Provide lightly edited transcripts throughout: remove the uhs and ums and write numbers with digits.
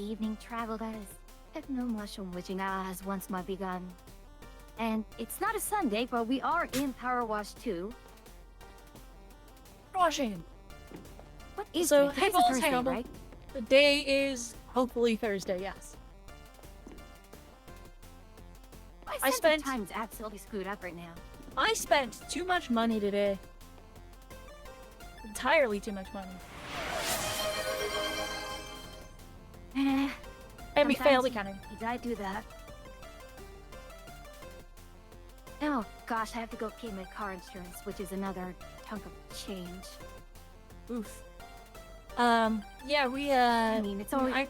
the evening travel, guys. If no mushroom witching hour has once more begun. And it's not a Sunday, but we are in Power Wash 2. Washing. What is So, it? hey, Today's a Balls, Thursday, hang on. right? The day is hopefully Thursday, yes. My sense spent- of time's absolutely screwed up right now. I spent too much money today. Entirely too much money. And we failed Sometimes accounting. Did I do that? Oh gosh, I have to go pay my car insurance, which is another chunk of change. Oof. Yeah, we, I mean, it's always... I-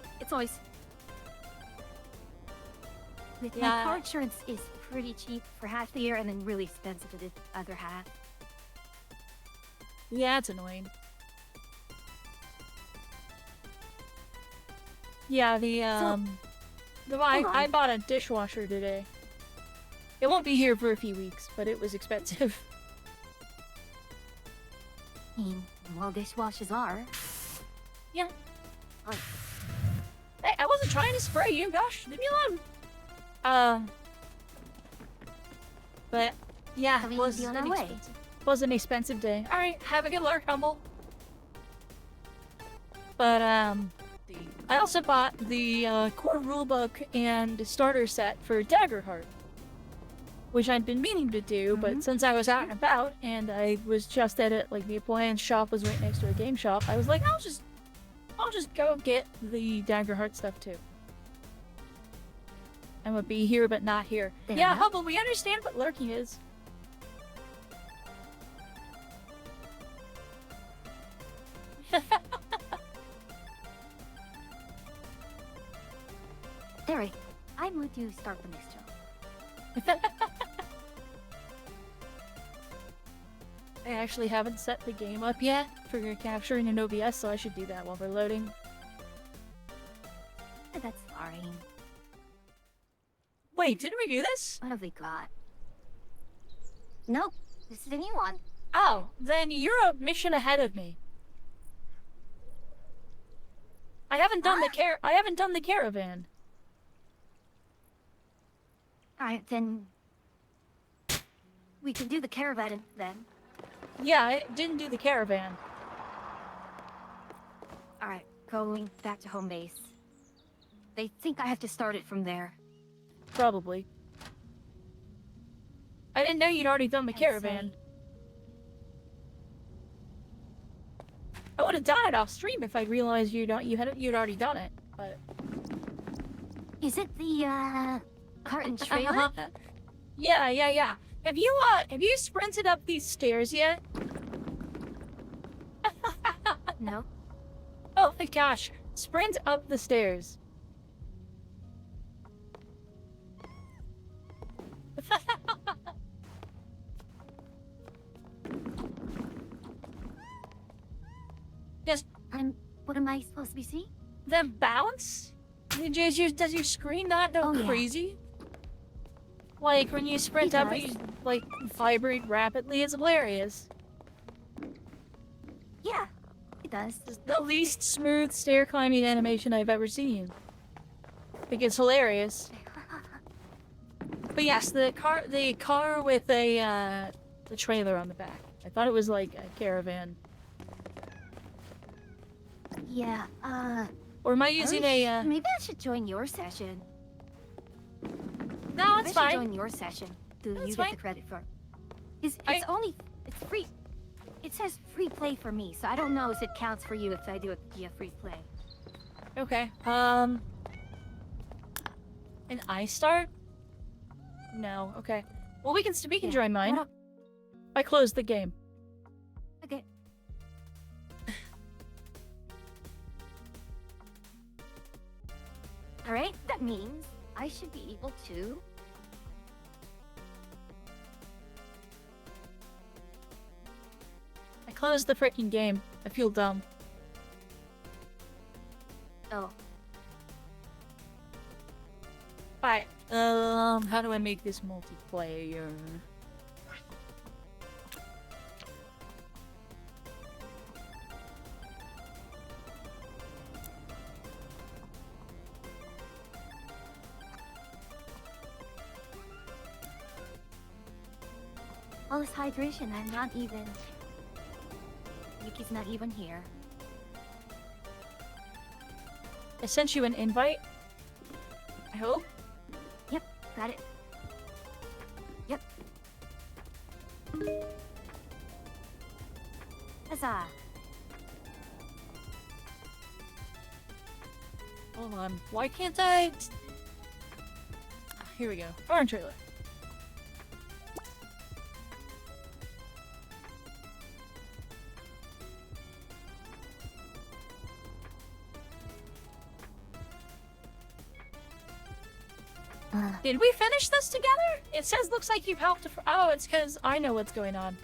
My Yeah. car insurance is pretty cheap for half the year and then really expensive for the other half. Yeah, it's annoying. Yeah, I bought a dishwasher today. It won't be here for a few weeks, but it was expensive. I mean, well, dishwashers are. Yeah. Oh. Hey, I wasn't trying to spray you, gosh, leave me alone. But yeah, Can it we was be on an our way? expensive. Was an expensive day. All right, have a good luck, Humble. But I also bought the core rulebook and starter set for Daggerheart, which I'd been meaning to do, but since I was out and about and I was just at it, like the appliance shop was right next to a game shop, I was like, I'll just go get the Daggerheart stuff too. I'm gonna be here but not here. Fair Yeah, enough. Hubble, we understand what lurking is. Derek, I'm with you start the next job. I actually haven't set the game up yet for capturing an OBS, so I should do that while we're loading. That's fine. Wait, didn't we do this? What have we got? Nope, this is a new one. Oh, then you're a mission ahead of me. I haven't done the caravan. Alright, then... We can do the caravan then. Yeah, I didn't do the caravan. Alright, going back to home base. They think I have to start it from there. Probably. I didn't know you'd already done the I'd caravan. I would have done it off stream if I realized you'd already done it. But Is it the, cart and trailer? yeah. Have you sprinted up these stairs yet? No. Oh my gosh. Sprint up the stairs. Just What am I supposed to be seeing? the bounce? Does your screen not go Oh, yeah. crazy? Like when you sprint It up, does. you like vibrate rapidly. It's hilarious. Yeah, it does. It's the least smooth stair climbing animation I've ever seen. I think it's hilarious. But yes, the car with the trailer on the back. I thought it was like a caravan. Yeah, Or am I using a? Maybe I should join your session. No, Maybe it's I should fine. join your session. Do That's you fine. get the credit for it? It's I- it's free. It says free play for me, so I don't know if it counts for you if I do it via free play. Okay. And I start? No. Okay. Well, we can Yeah, join mine. what up? I closed the game. Okay. Alright, that means I should be able to... I closed the freaking game. I feel dumb. Oh, Alright. How do I make this multiplayer? All this hydration, I'm not even... Yuki's not even here. I sent you an invite. I hope. Yep, got it. Yep. Huzzah! Hold on. Why can't I? Here we go. Farm trailer. Did we finish this together? It says looks like you've helped oh, it's because I know what's going on.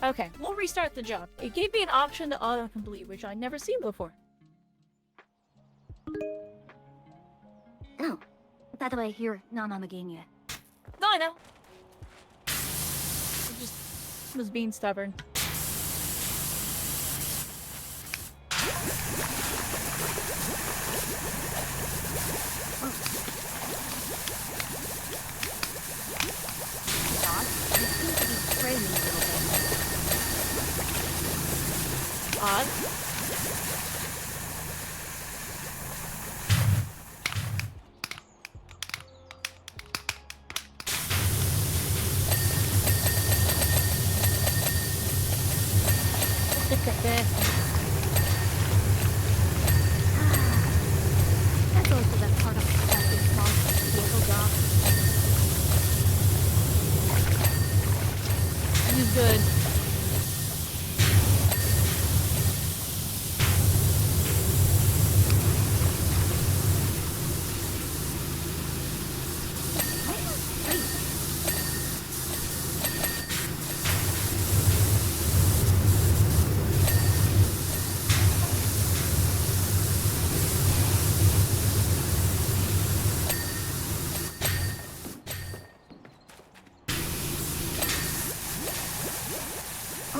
Okay, we'll restart the job. It gave me an option to autocomplete, which I'd never seen before. Oh, by the way, you're not on the game yet. No, I know. I just was being stubborn. Odd. That's also the part of the small vehicle job. This is good.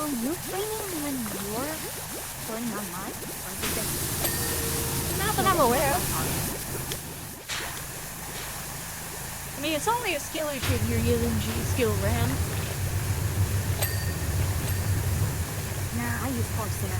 You training when you're going online? Or is it Not that I'm aware of. I mean, it's only a skill issue if you're using G-Skill RAM. Nah, I use Coursera.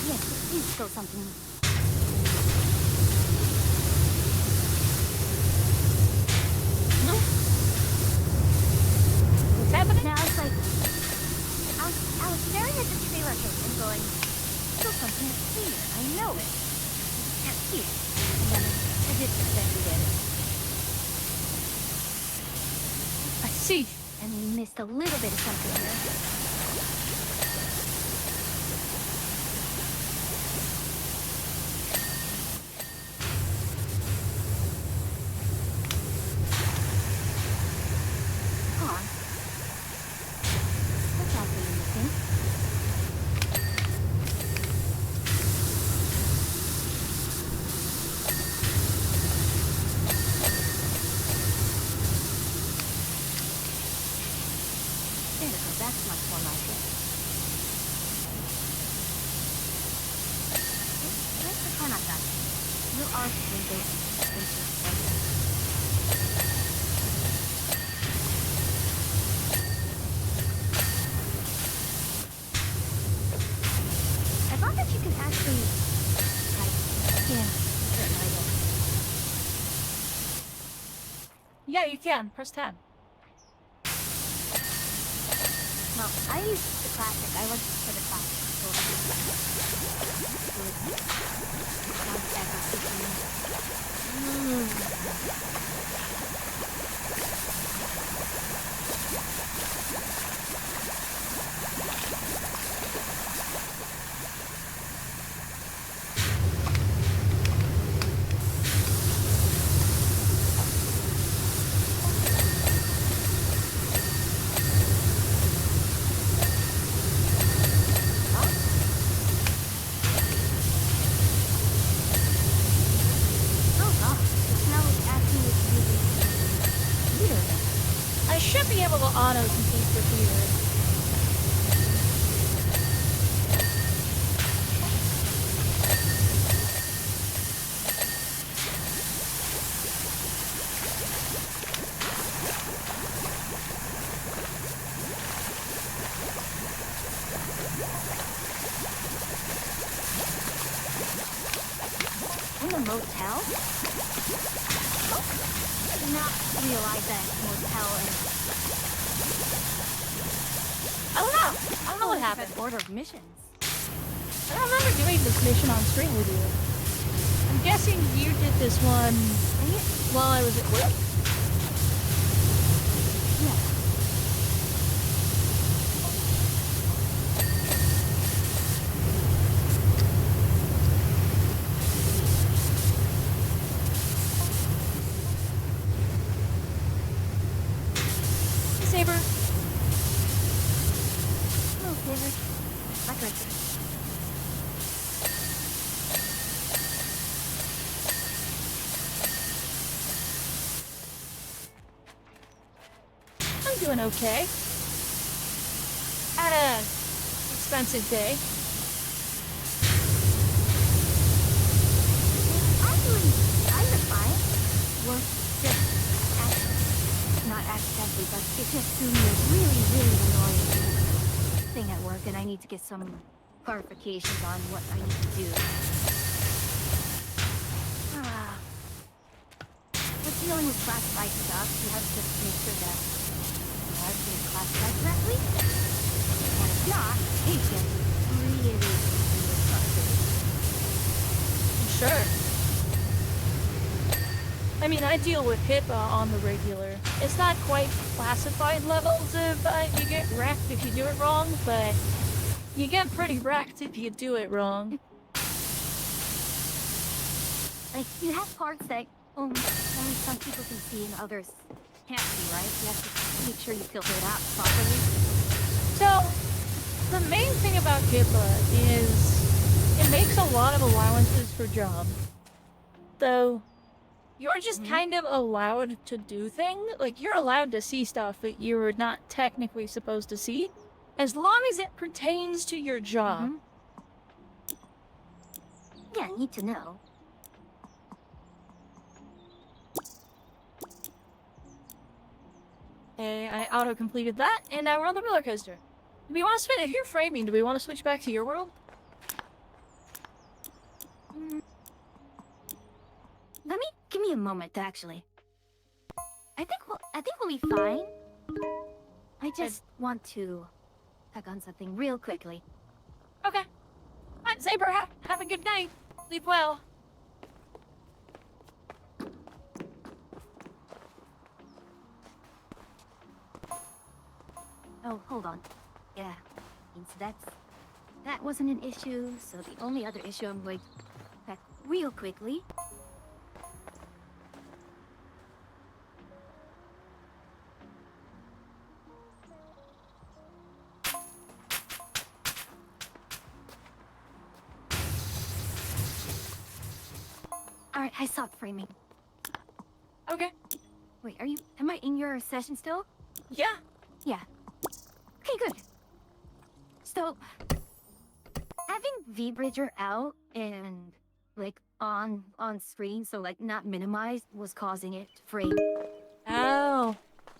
Yes, please spill something. No? What's happening? Now it's like I was staring at the trailer and going, spill something clear. I know it. Can't see it. And then I did exactly did it. I see. And we missed a little bit of something here. That's much more like it. Where's the Kanata? You are windows. I thought that you could actually, like, scan certain items. Yeah, you can. Press tab. Well, I use the classic. I like for the classic. So Bounce back up to me. Oh god, the smell is actually really weird. I should be able to auto-compete for here. In a motel? Oh, I did not realize that motel and I don't know what happened. order of missions. I don't remember doing this mission on screen with you. I'm guessing you did this one Dang it. while I was at work. Yeah. Hey, Saber. Oh, David. Record. I'm doing okay. Had a expensive day. Actually, I'm fine. Well, just not accidentally, but it just threw me a really, really annoying thing at work, and I need to get some clarifications on what I need to do. With dealing with classified stuff, you have to just make sure that everything is classified correctly. And if not, it gets really, really frustrating. Sure. I mean, I deal with HIPAA on the regular. It's not quite classified levels of you get wrecked if you do it wrong, but you get pretty wrecked if you do it wrong. Like, you have parts that only some people can see and others can't see, right? You have to make sure you filter it out properly. So, the main thing about HIPAA is it makes a lot of allowances for jobs. Though, you're just kind of allowed to do things. Like, you're allowed to see stuff that you're not technically supposed to see, as long as it pertains to your job. Yeah, need to know. Okay, I auto-completed that, and now we're on the roller coaster. Do we want to spin? If you're framing, do we want to switch back to your world? Give me a moment, actually. I think we'll be fine. I just want to check on something real quickly. Okay. Alright, Saber, have a good night. Sleep well. Oh, hold on. Yeah, means that wasn't an issue, so the only other issue I'm going to check real quickly. Alright, I stopped framing. Okay. Wait, am I in your session still? Yeah. Yeah. Okay, good. So, having V-Bridger out and, like, on screen, so, like, not minimized, was causing it to frame. Oh.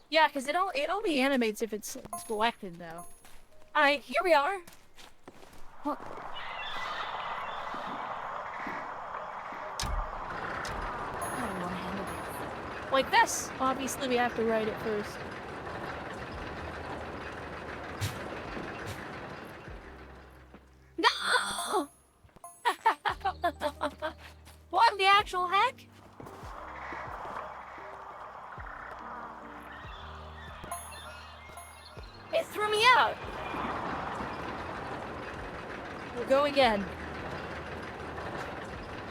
Yeah, because it only animates if it's selected, though. Alright, here we are. Well, I don't want to handle this. Like this. Obviously, we have to write it first. No! It threw me out. We'll go again.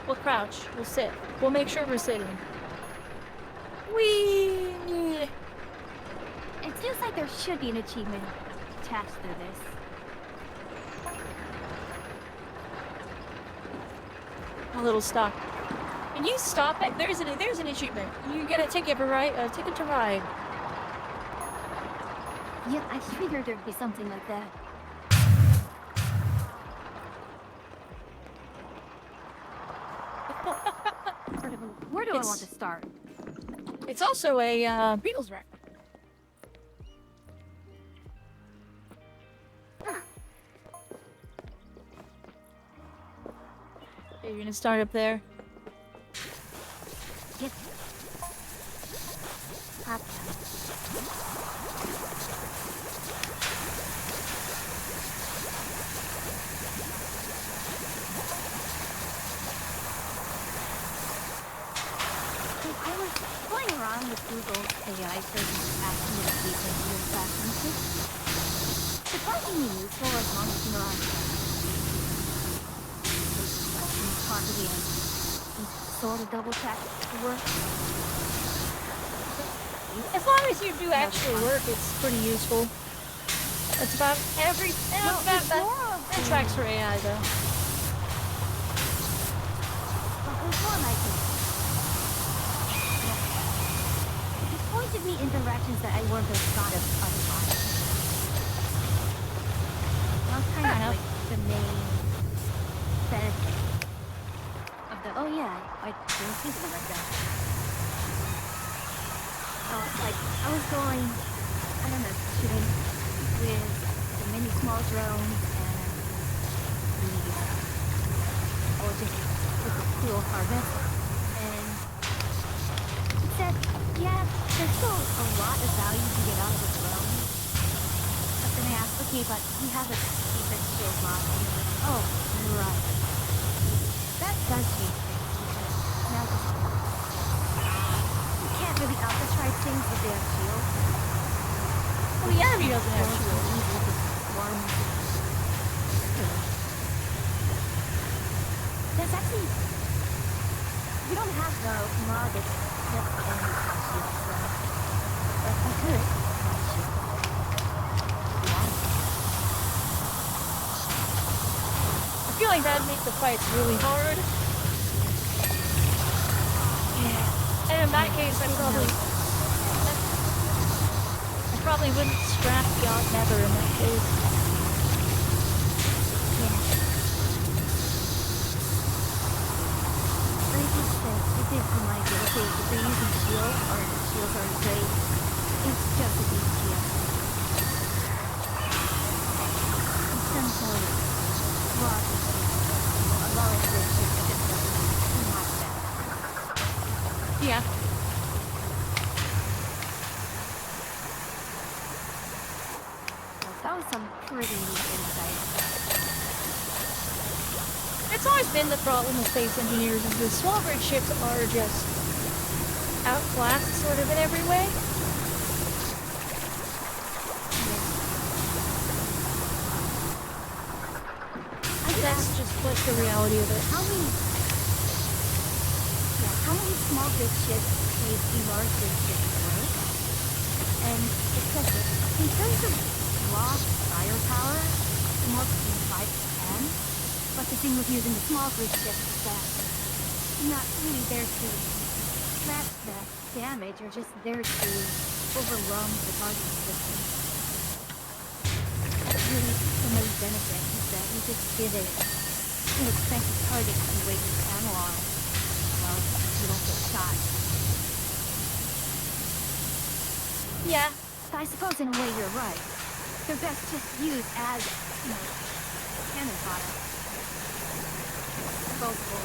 We'll crouch. We'll sit. We'll make sure we're sitting. Whee! It feels like there should be an achievement attached to this. A little stuck. Can you stop it? There's an achievement. You get a ticket for ticket to ride. Yeah, I figured there'd be something like that. Where do I want to start? It's also a Beatles record. Okay, you're gonna start up there. Get up. I was playing around with Google's AI search and asking it to be weird fashion. Surprisingly useful as long as you're on properly and sort of double check the work. As long as you do actually work, it's pretty useful. That's about that tracks for AI though. It pointed me in directions that I wouldn't have thought of otherwise. That's kind of like the main benefit of the. Oh yeah, I didn't think of it like that. Like I was going, I don't know, shooting with the mini small drones and or just with the cool harvest, and it said, yeah, there's still a lot of value to get out of the drone. But then I asked, okay, but we have a secret shield mod, and he's like, oh, right. That does change things, because now you can't really outright things with their shield. Well, the enemy doesn't have shield. There's actually, we don't have the mod that's only shield, so but we could. I feel like that'd make the fights really hard. Yeah. And in that case, I probably wouldn't scrap God Never in that case. Yeah. But it just says, it did remind me, okay, if they're using shield, or the shields are great, it's just a big shield. It's some sort of rock or a long switch, it's just too much better. Yeah. That was some pretty neat insight. It's always been the problem with space engineers is the small grid ships are just outclassed sort of in every way. That's just like the reality of it. How many small grid ships pave the large grid ships work? And it says that in terms of raw firepower, more between 5 to 10. But the thing with using the small grid ships is that you're not really there to match the damage, or just there to overwhelm the target system. That's really the main benefit, is that you just give it inexpensive targets and wait to ammo on, well, you don't get shot. Yeah. I suppose in a way you're right. They're best just used as, cannon fodder. Disposable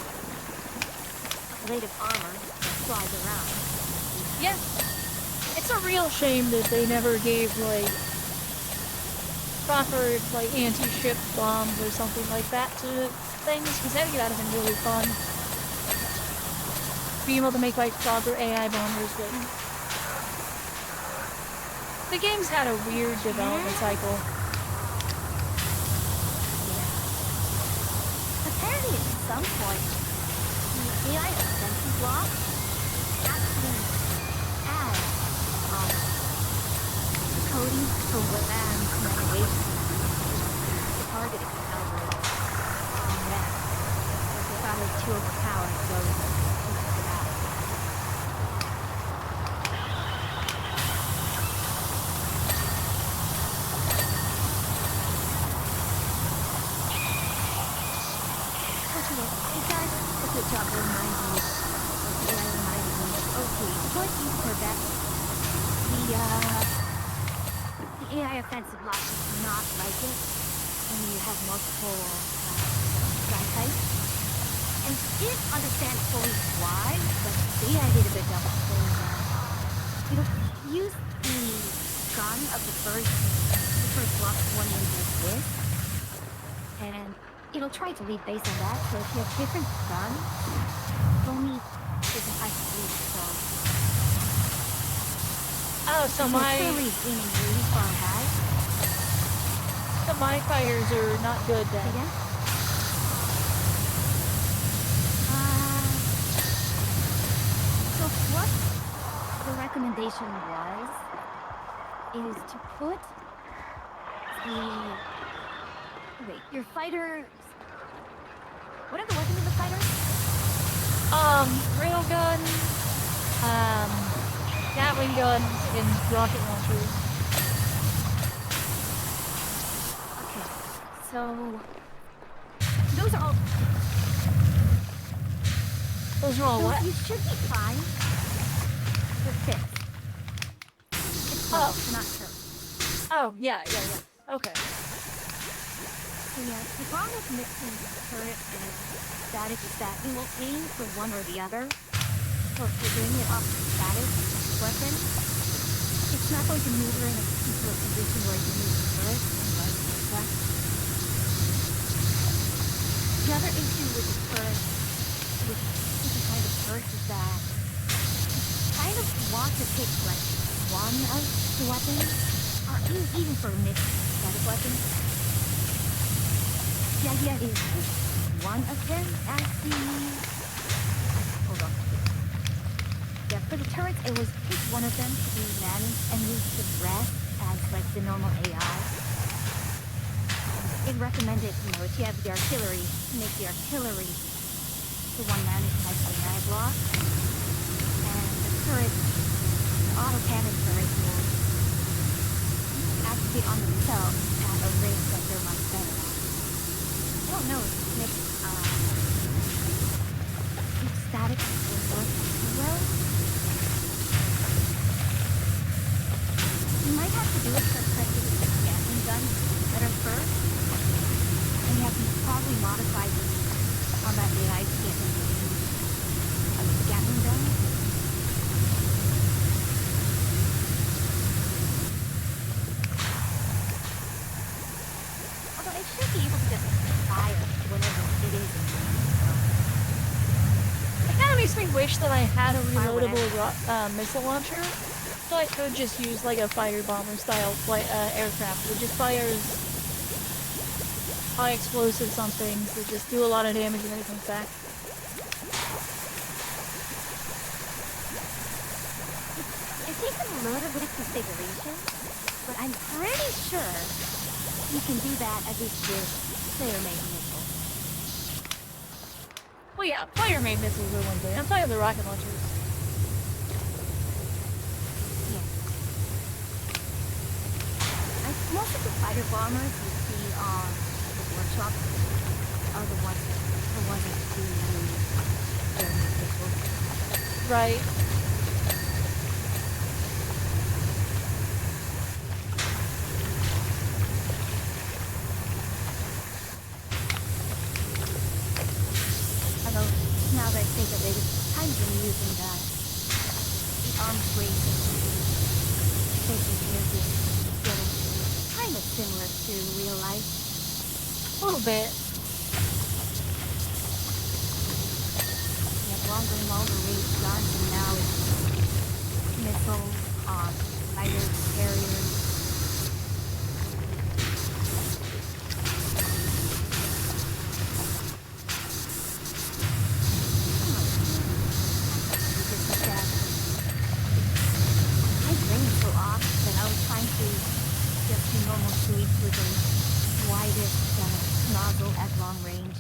blade of armor that flies around. Yeah. It's a real shame that they never gave, like, proper, like, anti-ship bombs or something like that to things, because I think that would have been really fun. Being able to make, like, proper AI bombers that The game's had a weird development cycle. Apparently, at some point, the AI defensive block actually adds coding for RAM navigation to targeting algorithm. And then, if they found it too overpowered, so they took it out. It does a good job reminding you. The AI reminding me of, okay, choice you correct. The AI offensive block is not like it when you have multiple gun types. And didn't understand fully why, but the AI did a good job of explaining that. Use the gun of the first block one into this, and it'll try to lead based on that. So if you have different guns, only different types of lead. Oh, so if my you're really aiming really far ahead. so my fires are not good then. Again? So what the recommendation was is to put your fighters. What are the weapons of the fighters? Railgun, Gatling guns, and rocket launchers. Okay, so those are all. Those are all So what? you should be fine with this. It's Oh. not sure. Oh, yeah. Okay. So yeah, the problem with mixing turret and static is that you will aim for one or the other. So if you're doing it off the static weapon, it's not going to move her into a position where you use the turret and vice versa. The other issue with the turret, with different kind of turrets, is that you kind of want to pick like one of the weapons, or even for mixed static weapons. The idea is one of them as the... Hold on. Yeah, for the turrets, it was pick one of them to be managed and use the rest as like the normal AI. It recommended, if you have the artillery, make the artillery the one managed by the AI block. And the turret, the autocannon turret will activate on themselves at a rate that they're much better at. I don't know if static will work too well. You might have to do it for especially with the Gatling guns that are first. And you have to probably modify the combat AI to get them to use the Gatling gun. Although it should be able to just fire whenever it is in use. It kind of makes me wish that I had a reloadable missile launcher, so I could just use like a fighter bomber style aircraft. It just fires high explosives on things that just do a lot of damage and then it comes back. It takes a little bit of configuration, but I'm pretty sure you can do that at least with player-made missiles. Well, yeah, player-made missiles are one thing. I'm talking about the rocket launchers. Yeah. Most of the fighter bombers you see on the workshop are the ones that do use player-made missiles. Right. Although, now that I think of it, it's kind of amusing that the arms race here is getting kind of similar to real life. A little bit. You have longer and longer range guns, and now it's missiles on fighters, carriers, was trying to just do normal sweeps with the widest nozzle at long range.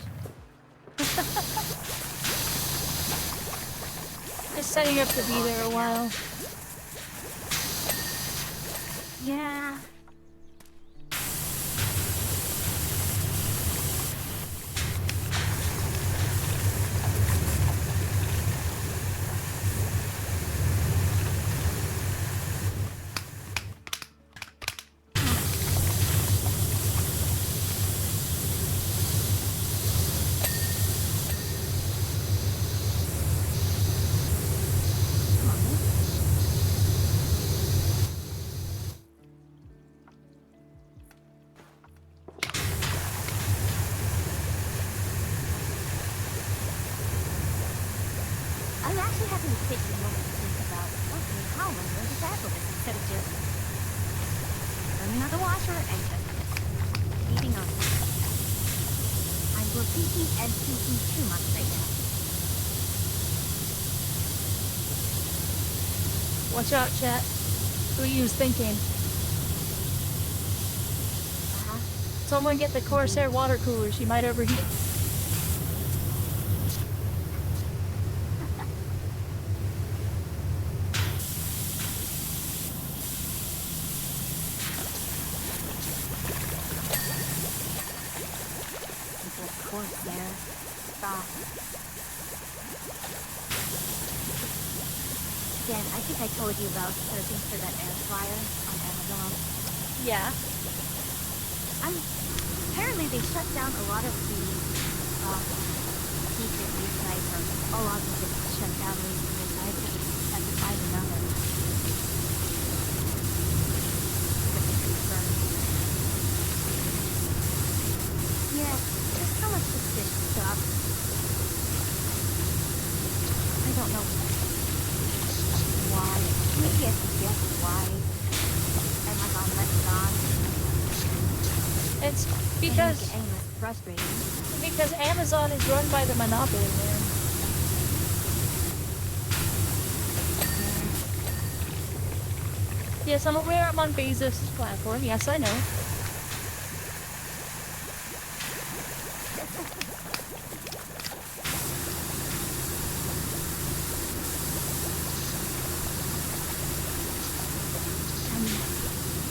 Just setting up to be there a while. Yeah. I'm actually having to take a moment to think about, okay, how am I going to tackle this instead of just turning on the washer and just leaving on. I'm repeating and thinking too much right now. Watch out, chat. Who you was thinking? Uh-huh. Someone get the Corsair water cooler. She might overheat. Of course, there. Stop. Again, I think I told you about searching for that air fryer on Amazon. Yeah. Apparently they shut down a lot of the heat that these guys are. A lot of them just shut down recently, so I think had to find another. But they confirmed. Yeah, there's so much suspicious stuff. I don't know why. Maybe I can guess why Amazon let it on. It's because It's frustrating. because Amazon is run by the monopoly, man. Yes, I'm aware I'm on Bezos' platform. Yes, I know.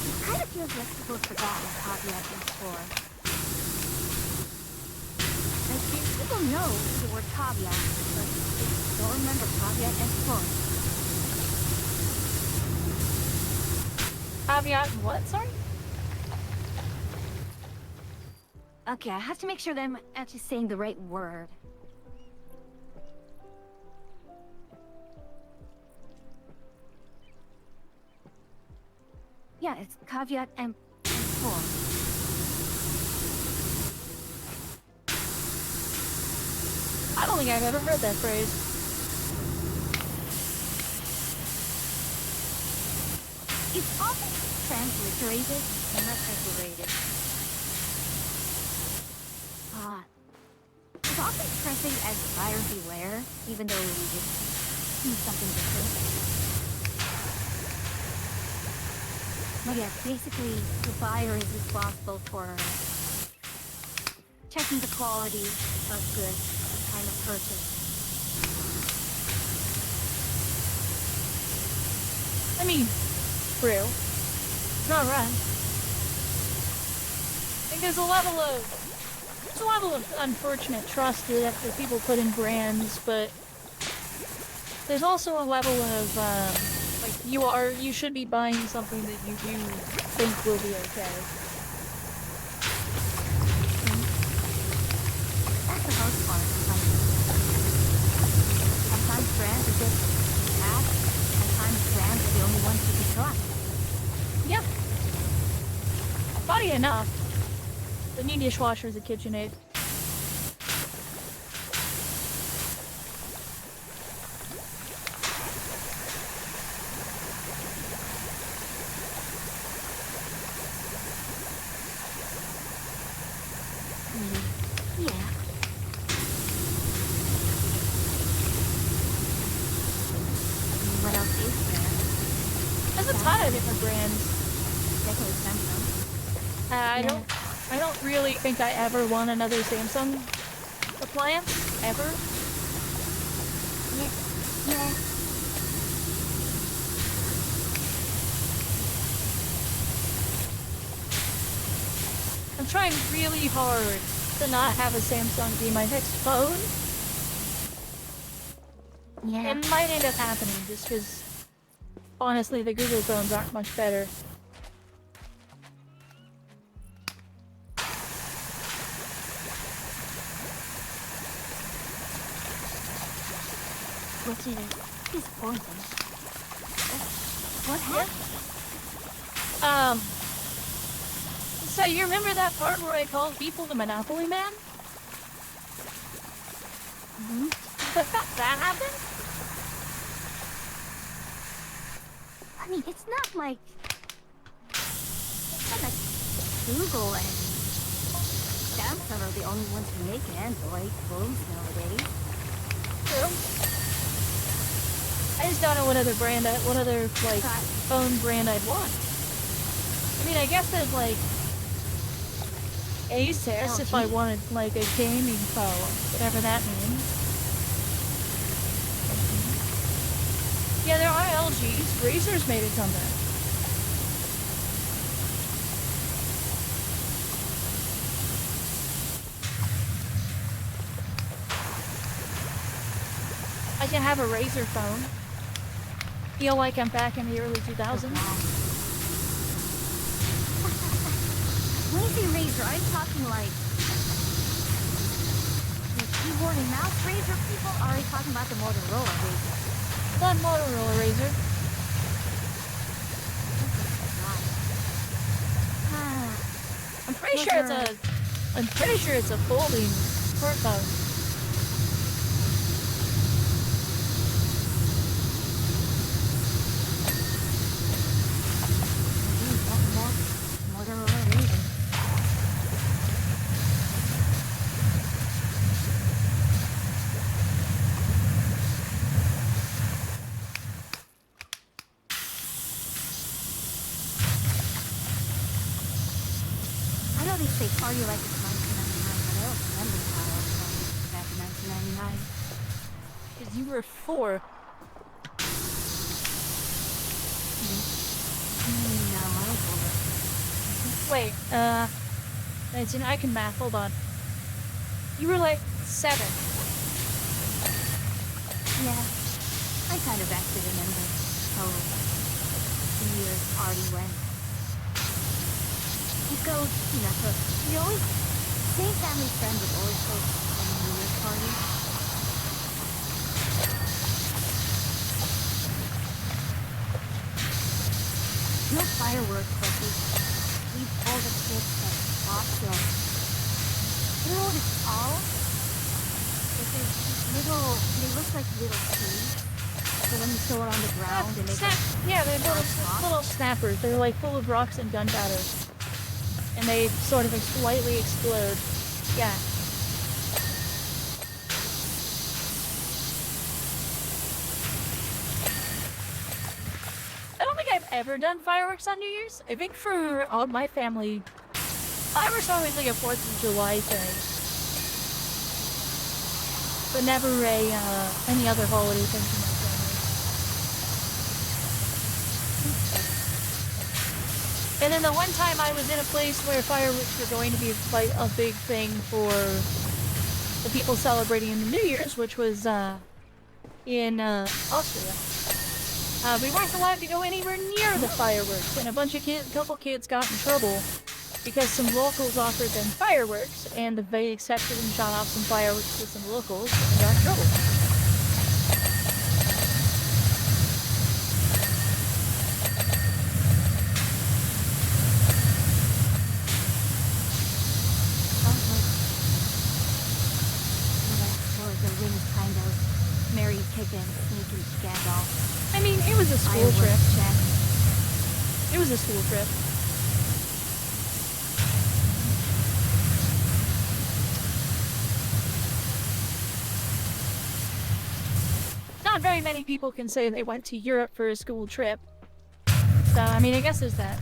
It kind of feels like people have forgotten Caveat Emptor. Like, people know the word caveat, but they don't remember Caveat Emptor. Caveat and what? Sorry? Okay, I have to make sure that I'm actually saying the right word. Yeah, it's Caveat Emptor. I don't think I've ever heard that phrase. It's often transliterated and not transliterated. It's often translated as buyer beware, even though it means something different. But yeah, basically, the buyer is responsible for checking the quality of goods at the time of purchase. I mean, true. It's not right. I think there's a level of unfortunate trust that the people put in brands, but there's also a level of like you should be buying something that you do think will be okay. That's the most part. Sometimes brands are just bad, sometimes brands are the only ones you can trust. Yeah. Funny enough, the new dishwasher is a KitchenAid. Yeah. What else is there? There's a ton of different brands. definitely Samsung. I don't really think I ever want another Samsung appliance ever. Yeah. I'm trying really hard to not have a Samsung be my next phone. Yeah. It might end up happening just because, honestly, the Google phones aren't much better. Which is disappointing. What happened? So you remember that part where I called people the Monopoly Man? Mm-hmm. That happened? I mean, it's not like Google and Samsung are the only ones who make Android phones nowadays. True. I just don't know what other brand, what other, like, phone brand I'd want. I mean, I guess there's, like, Asus if I wanted, like, a gaming phone, whatever that means. Yeah, there are LGs. Razer's made a comeback. I can have a Razer phone. Feel like I'm back in the early 2000s. When you say Razer, I'm talking like the keyboard and mouse Razer people, or are you talking about the Motorola Razer? The Motorola Razer. I'm pretty sure it's a folding smartphone. Motorola Razer. I know they say party like it's 1999, but I don't remember how I was partying back in 1999. Because you were 4. No, I was older. Wait, I can math, hold on. You were like 7. Yeah, I kind of actually remember how the year's party went. You go, you always, same family friend would always go to the New Year's party. No fireworks, but we pulled the kids and lots of, you know what it's called? It's these little, they look like little trees. So when you throw it on the ground and they Yeah, they're little snappers. They're like full of rocks and gunpowder. And they sort of slightly explode. Yeah. I don't think I've ever done fireworks on New Year's. I think for all my family, fireworks are always like a 4th of July thing. But never any other holiday thing for my family. And then the one time I was in a place where fireworks were going to be like a big thing for the people celebrating the New Year's, which was in Austria. We weren't allowed to go anywhere near the fireworks, and a bunch of couple kids got in trouble because some locals offered them fireworks, and they accepted and shot off some fireworks with some locals and got in trouble. Mary Pippin sneaking scandal. I mean, it was a school trip. It was a school trip. Not very many people can say they went to Europe for a school trip. So, I mean, I guess there's that.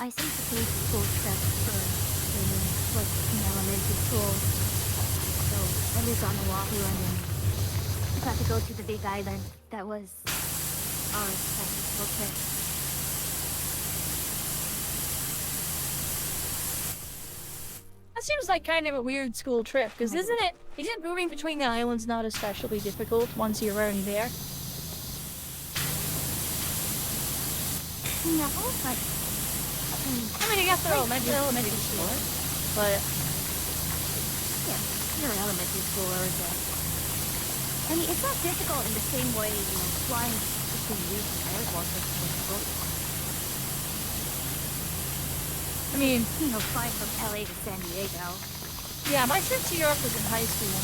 I sent the police school trip for like in elementary school. So I lived on Oahu and then we got to go to the big island. That was our special school trip. That seems like kind of a weird school trip, because isn't moving between the islands not especially difficult once you're already there? No, but I mean, you got the elementary school, but yeah, you're elementary school or I mean, it's not difficult in the same way, flying between leaves and airports is difficult. I mean, Flying from LA to San Diego. yeah, my trip to Europe was in high school.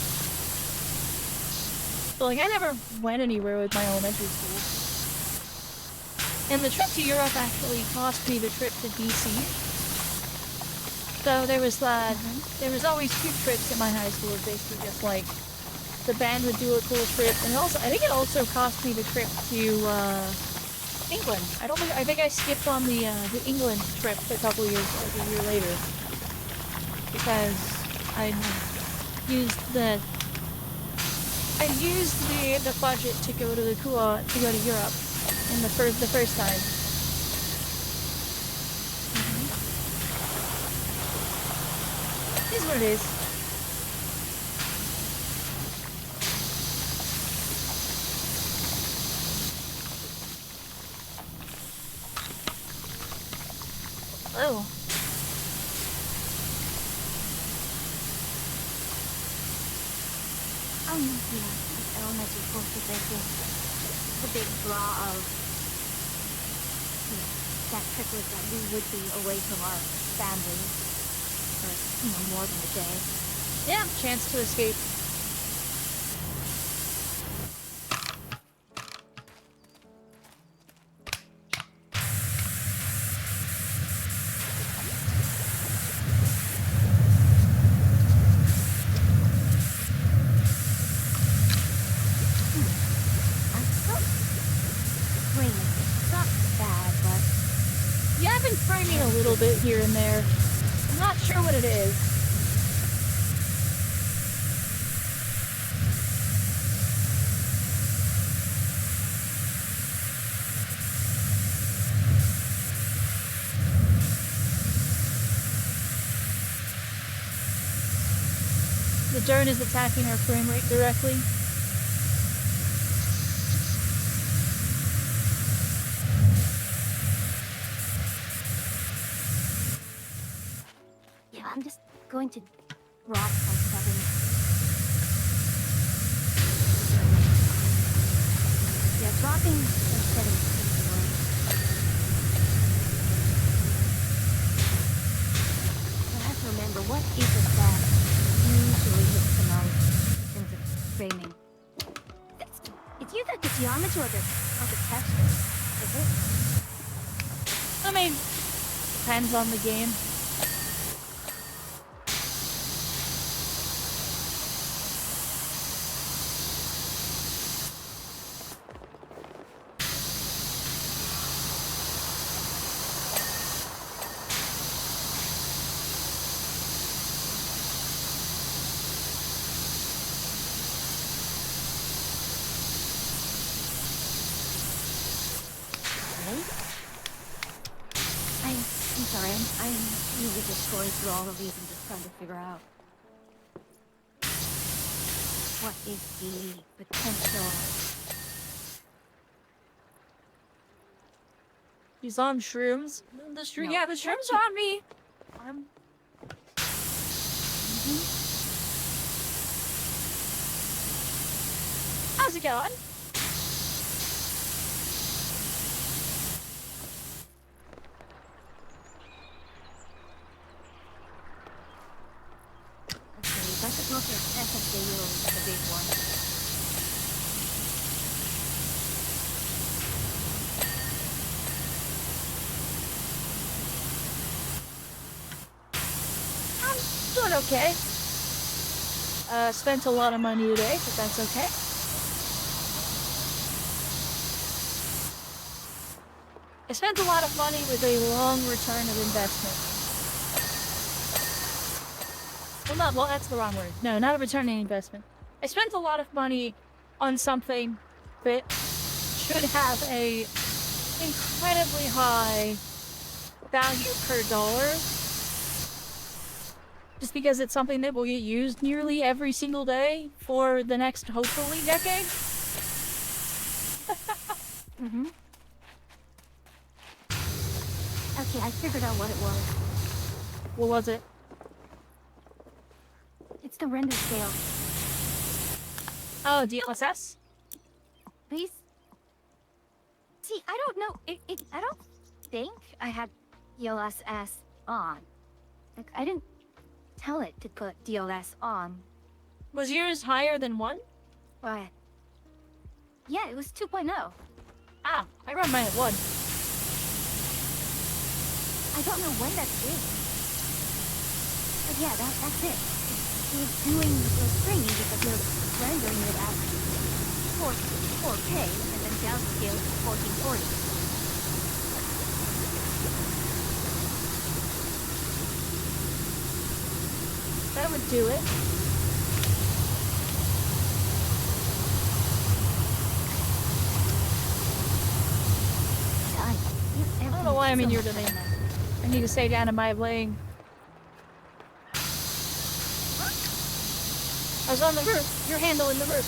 So, like, I never went anywhere with my elementary school. And the trip to Europe actually cost me the trip to DC. So there was there was always 2 trips in my high school. It was basically just like the band would do a cool trip, and also I think it also cost me the trip to England. I think I skipped on the England trip a couple years, like a year later, because I used the budget to go to Europe in the first time. It is what it is. Oh. Yeah, it's elementary school tradition. The big draw of that trip was that we would be away from our families for, more than a day. Yeah, chance to escape. It's not bad, but Yeah, I've been framing a little bit here and there. I'm not sure what it is. The dirt is attacking our frame rate directly. yeah, I'm just going to drop some settings. Yeah, dropping some settings seems to work. I have to remember what is it that usually hits the most in terms of framing. It's either the geometry or the texture, is it? I mean, depends on the game. I'm sorry, I'm really just going through all of these and just trying to figure out what is the potential. He's on shrooms. No. Yeah, the shrooms are on me. How's it going? Okay, that's not the SSAU, the big one. Doing okay. Spent a lot of money today, but that's okay. I spent a lot of money with a long return of investment. Well, that's the wrong word. No, not a return on investment. I spent a lot of money on something that should have a incredibly high value per dollar. Just because it's something that will get used nearly every single day for the next, hopefully, decade. Mm-hmm. Okay, I figured out what it was. What was it? It's the render scale. Oh, DLSS? Please? See, I don't know. I don't think I had DLSS on. Like, I didn't tell it to put DLS on. Was yours higher than 1? But yeah, it was 2.0. Ah, I run mine at 1. I don't know when that's due. But yeah, that's it. It was doing the stringing because it was rendering it at 4K and then downscale to 1440. That would do it. Done. I don't know why I'm in your domain. I need to stay down in my lane. I was on the roof. You're handling the roof.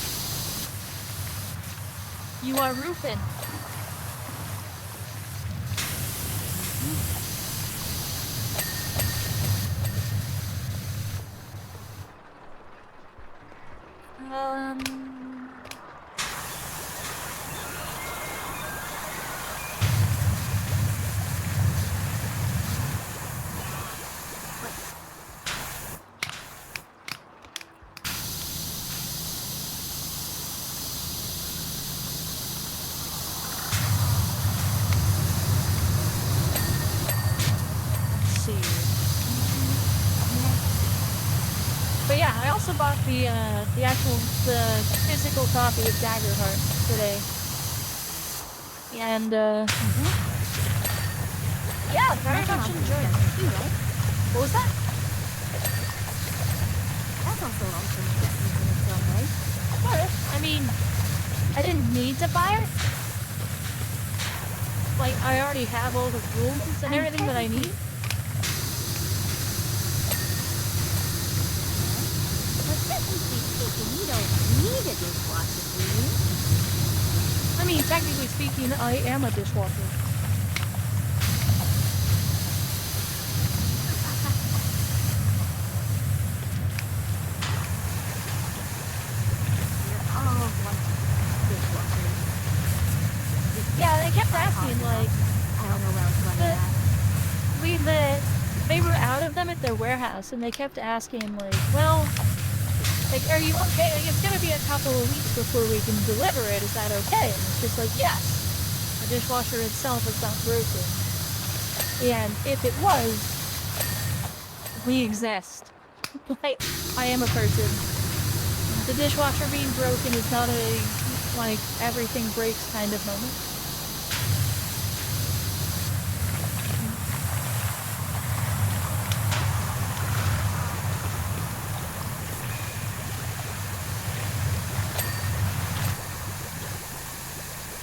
You are roofing. Let's see. But yeah, I also bought the physical copy of Daggerheart today. And, yeah, very much enjoyed it. Right? What was that? That's also awesome in its own way. But, I mean, I didn't need to buy it. Like, I already have all the rules and everything that I need. But technically speaking, you don't need a dishwasher, do you? I mean, technically speaking, I am a dishwasher. We're all one dishwashers. Yeah, they kept asking, like, I don't know where else to run that. they were out of them at their warehouse, and they kept asking, like, well, like, are you okay? Like, it's gonna be a couple of weeks before we can deliver it. Is that okay? And it's just like, yes. The dishwasher itself is not broken. And if it was, we exist. Like, I am a person. The dishwasher being broken is not a, like, everything breaks kind of moment.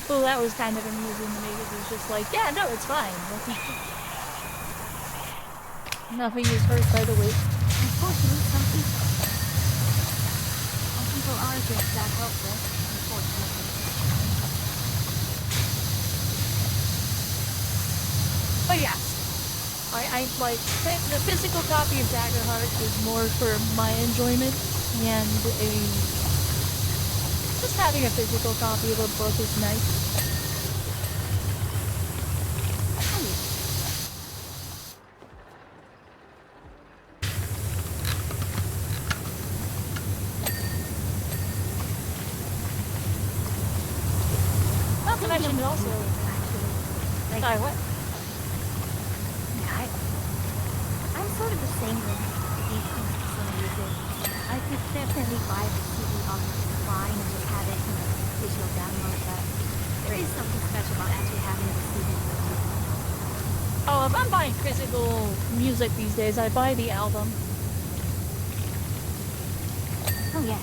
Well, that was kind of amusing to me. It was just like, yeah, no, it's fine. Nothing is hurt by the weight. Unfortunately, some people are just that helpless, unfortunately. But yeah, I like, the physical copy of Daggerheart is more for my enjoyment, and just having a physical copy of a book is nice. Not to mention also, Like, sorry, what? yeah, I'm sort of the same way when it comes to some music. I could definitely buy the CD offline and just have it in a digital download, but there is something special about actually having the CD. Oh, if I'm buying physical music these days, I buy the album. Oh yeah.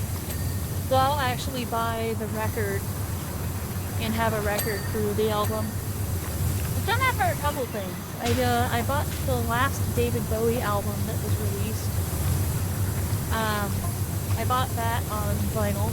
So I'll actually buy the record and have a record through the album. I've done that for a couple things. I bought the last David Bowie album that was released. I bought that on vinyl.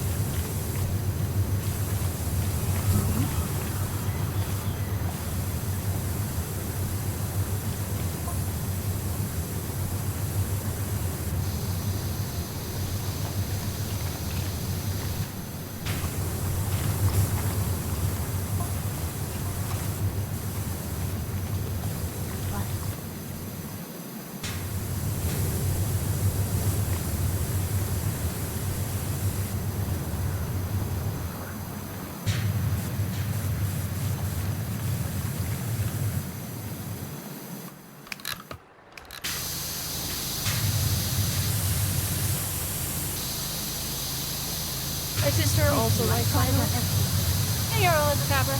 My sister also likes vinyl. Hey, you're all Cabra.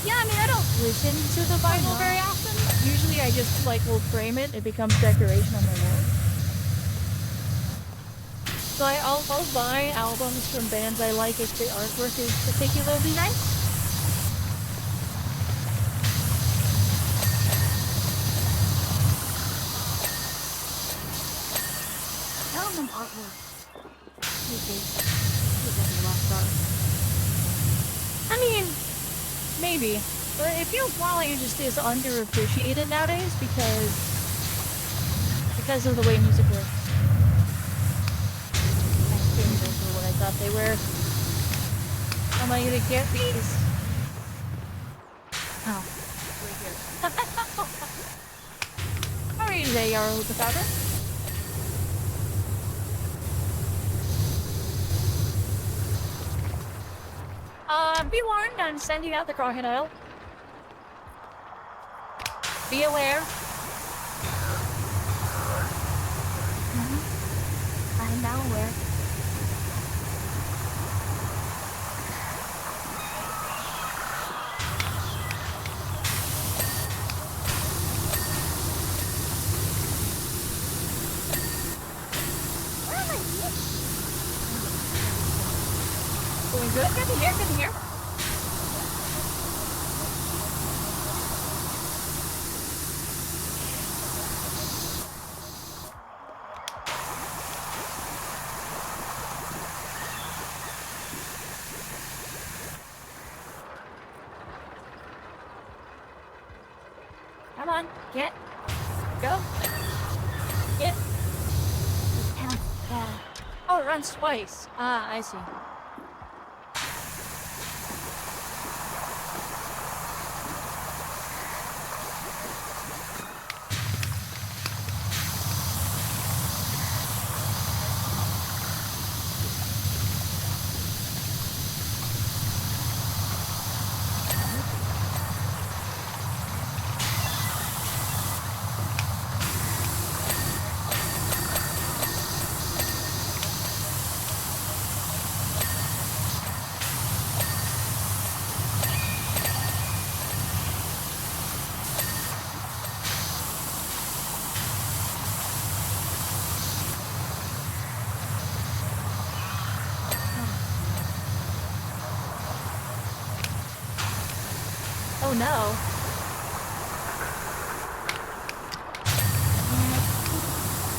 Yeah, I mean, I don't listen to the vinyl very often. Usually I just, like, will frame it. It becomes decoration on my wall. So I'll buy albums from bands I like if the artwork is particularly nice. Album artwork. I mean, maybe. But it feels like it just is underappreciated nowadays because of the way music works. I think those were what I thought they were. How am I gonna get these? Oh, right here. How are you today, Yarrow the Founder? Be warned, I'm sending out the crocodile. Be aware. I'm now aware. Where am I? Doing good? Good to hear, good to hear. Come on, get, go, get. Oh, it runs twice. Ah, I see. Oh no.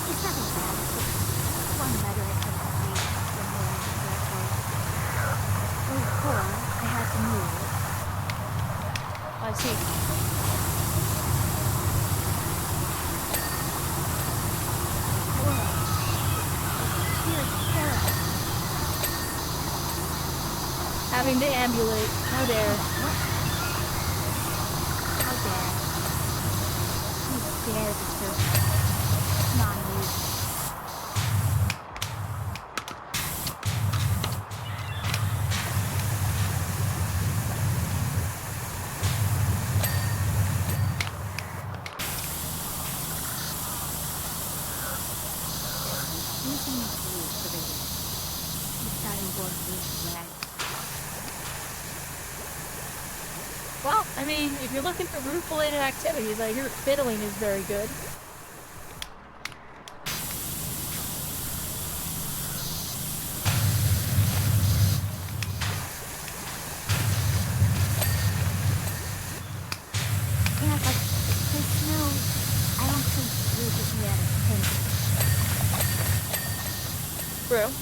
It's nothing bad. It's one letter I couldn't read from where before I had to move. I see. Here's Sarah. Having to ambulate. How dare. How dare. You dare disturb me. Not you. Using the rules for the day. You've got to work with red. Well, I I mean, if you're looking for roof-related activities, I hear fiddling is very good. Yeah, but there's no... I don't think we're just yet a True.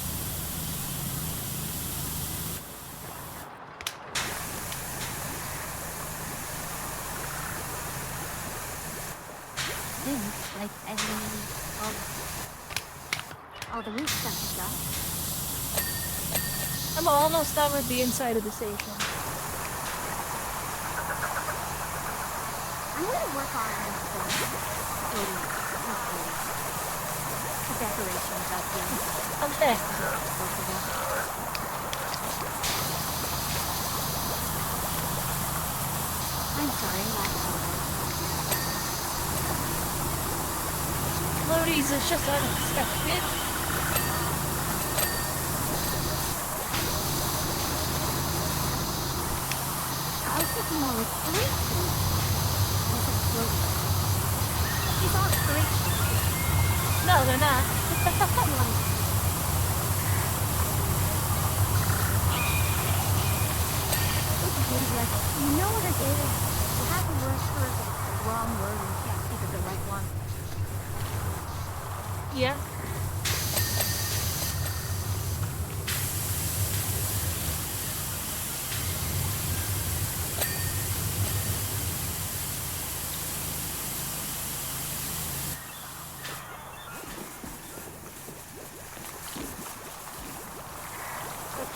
thing, like any... all the roof stuff and stuff. I'm almost done with the inside of the station. I'm gonna work on the decorations up here. Okay. I'm sorry, Floaties is just unexpected. I was thinking more like three. These aren't three. No, they're not. You know what it is? You have a word for the wrong word and you can't think of the right one. Yeah.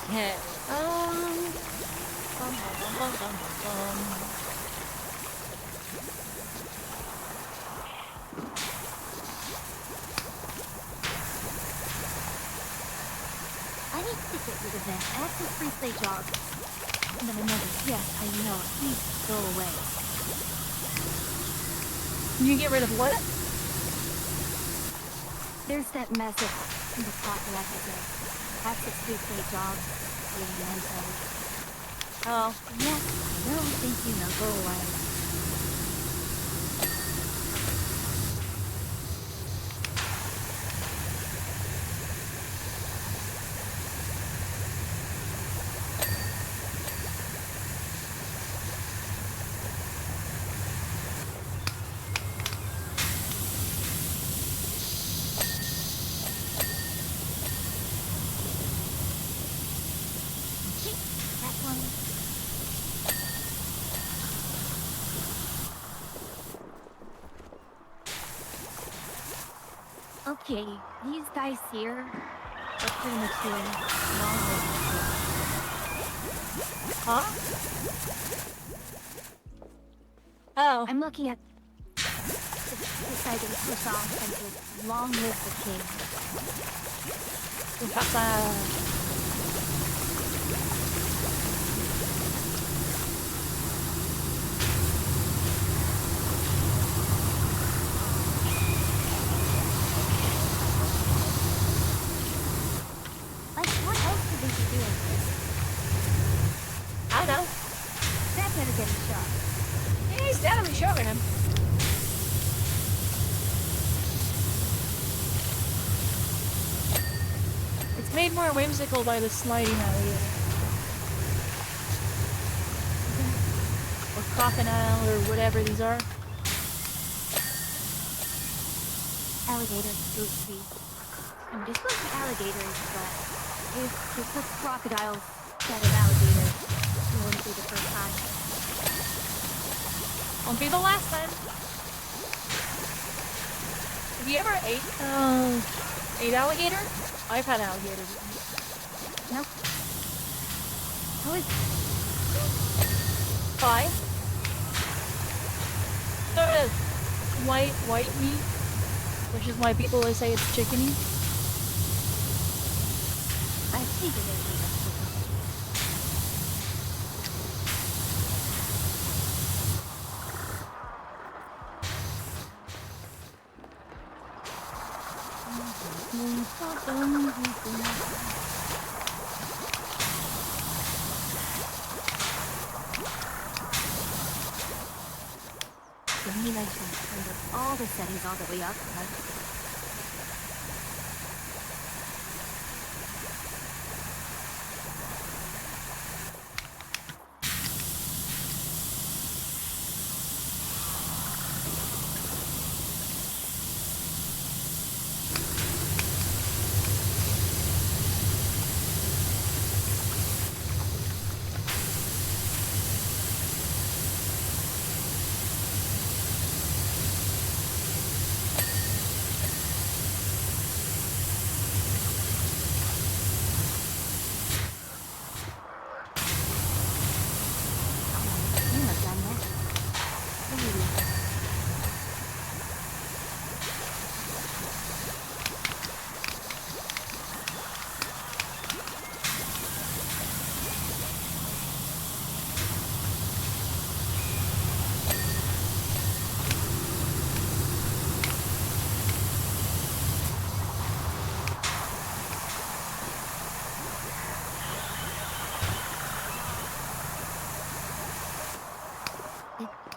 Okay. I need to get rid of that. I have to free play jog. And then another. Yes, I know. Please go away. You get rid of what? There's that message in the top left of it. That's a free play jog. Really mentally. Oh. Yes, no, thank you, no, go away. That one. Okay, these guys here are pretty much doing long way. Huh? Oh. I'm looking at this item push off and says, long live the king. Like, what else could they be doing? I don't know. That better get a shot. Yeah, he's definitely showing him. It's made more whimsical by the sliding alligator. Or crocodile, or whatever these are. Alligators, goofy. I mean, there's supposed to be alligators, but if you put crocodiles instead of alligators, it wouldn't be the first time. Won't be the last time. Have you ever ate alligator? I've had alligator. Nope. How is Pie. Sort of white meat, which is why people always say it's chickeny. I think it is. mean, I shouldn't turn all the settings all the way up, but...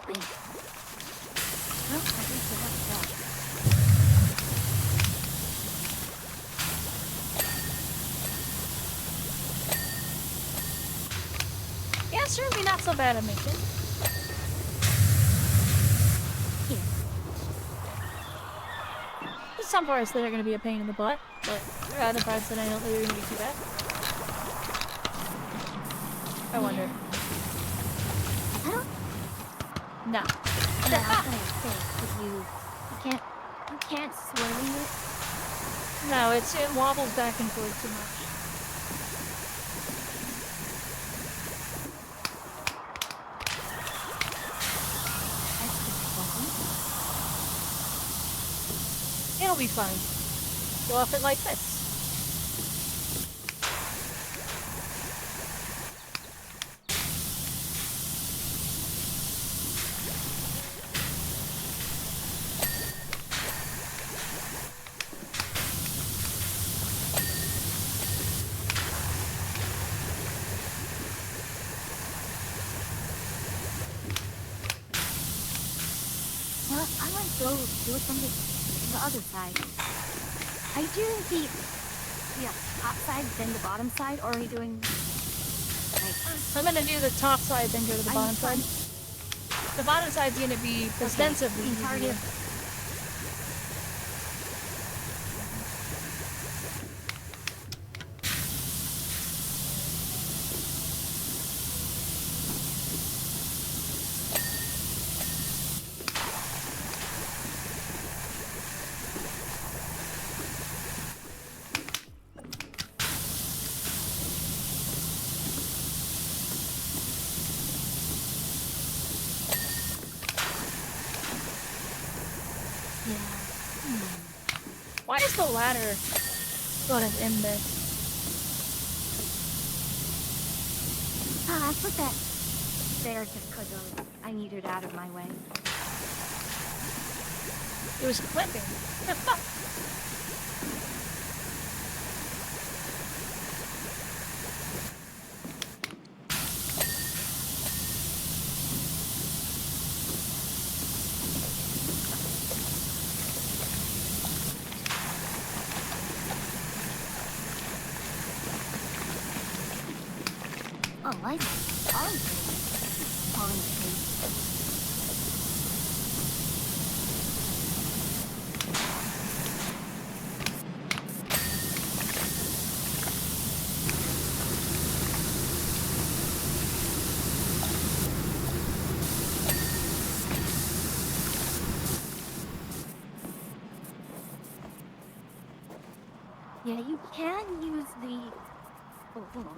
Wait. Nope, I think we have that. Yeah, certainly not so bad a mission. Here. There's some parts that are going to be a pain in the butt, but there are other parts that I don't think are going to be too bad. I wonder. I don't... No. No, I was gonna say, because you can't swirling it. No, it wobbles back and forth too much. That's disappointing. It'll be fine. Go off it like this. Well, I want to go do it from the other side. Are you doing the top side, then the bottom side, or are you doing like... I'm gonna do the top side, then go to the bottom side. The bottom side's gonna be ostensibly target. easier. Why is the ladder sort of in this? I put that there just because I needed it out of my way. It was clipping. Oh, I see. Orange. Yeah, you can use the... Oh, hold on.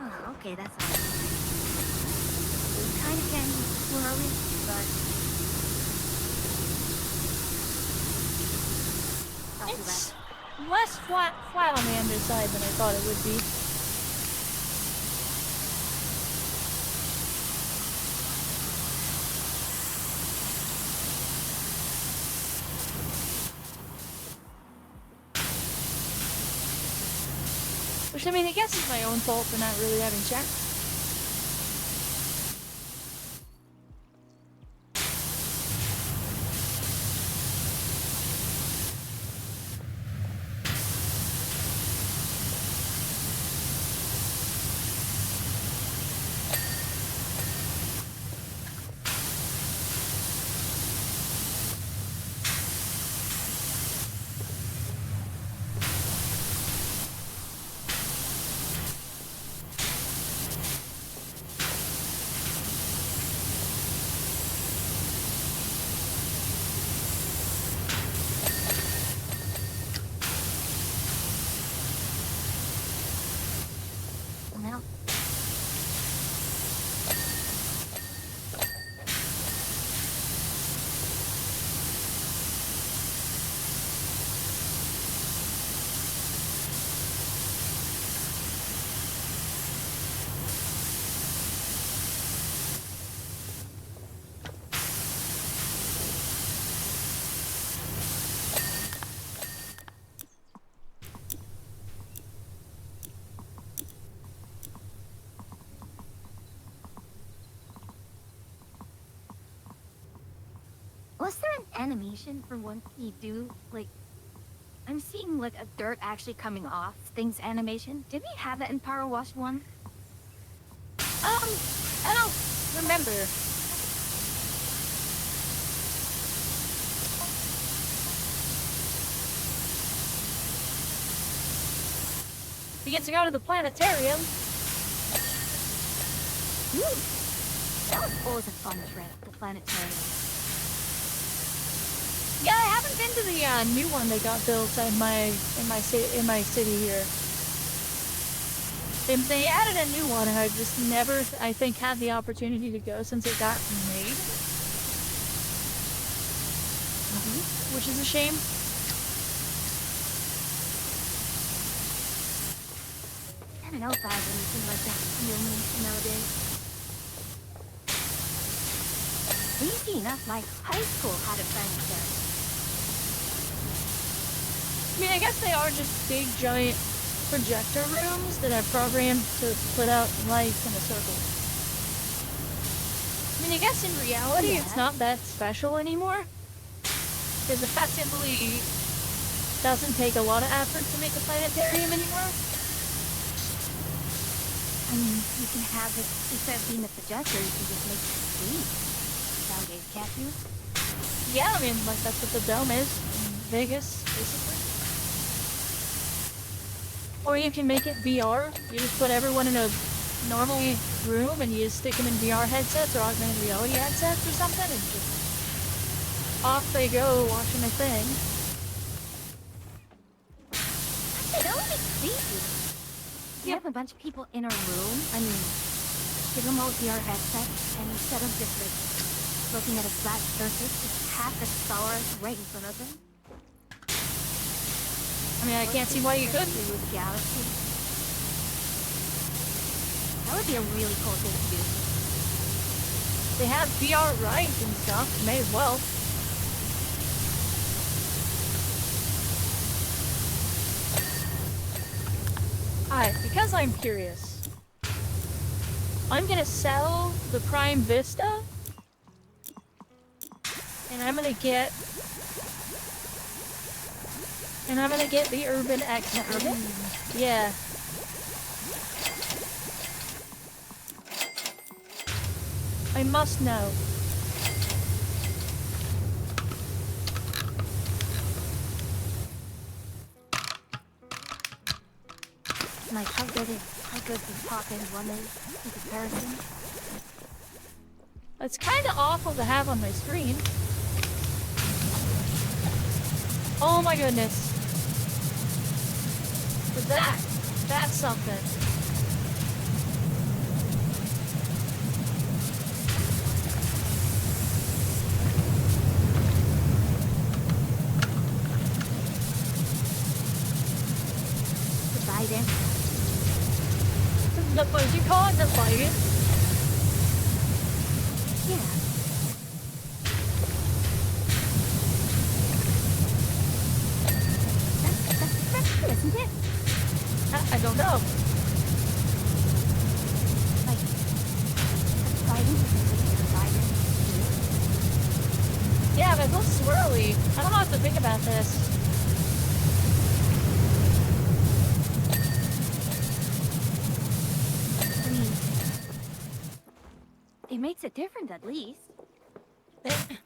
Oh, okay, that's all right. You kind of can swirl it, but... Not too It's bad. less flat on the underside than I thought it would be. Which, I mean, I guess it's my own fault for not really having checked. Was there an animation for one you do? Like, I'm seeing like a dirt actually coming off things animation. Did we have that in Power Wash 1? I don't remember. We get to go to the planetarium. Ooh, that was always a fun trip, the planetarium. Yeah, I haven't been to the new one that got built in my city here. They added a new one, and I just never, I think, had the opportunity to go since it got made. Which is a shame. I don't know if I have anything like that near me nowadays. Easy enough, my high school had a planetarium. I mean, I guess they are just big, giant projector rooms that are programmed to put out light in a circle. I mean, I guess in reality, it's not that special anymore. Because effectively, doesn't take a lot of effort to make a planetarium anymore. I mean, you can have it, instead of being a projector, you can just make it screen nowadays, can't you? Yeah, I mean, like, that's what the dome is in Vegas, basically. Or you can make it VR. You just put everyone in a normal room and you just stick them in VR headsets or augmented reality headsets or something and just off they go watching a thing. That would be creepy. You have a bunch of people in a room, I mean, give them all VR headsets, and instead of just like looking at a flat surface, just have the stars right in front of them. I mean, I can't see why you couldn't. With Galaxy. That would be a really cool thing to do. They have VR rides and stuff, may as well. Alright, because I'm curious, I'm gonna sell the Prime Vista, and I'm gonna get the Urban X. Urban? Yeah. I must know. Like how good the top end one is in comparison. It's kind of awful to have on my screen. Oh my goodness. But that's something. Goodbye then. What did you call it? The fighting? Yeah. That's true, isn't it? I don't know. Like, Trident. Yeah, but it looks swirly. I don't know what to think about this. I mean, it makes it different at least.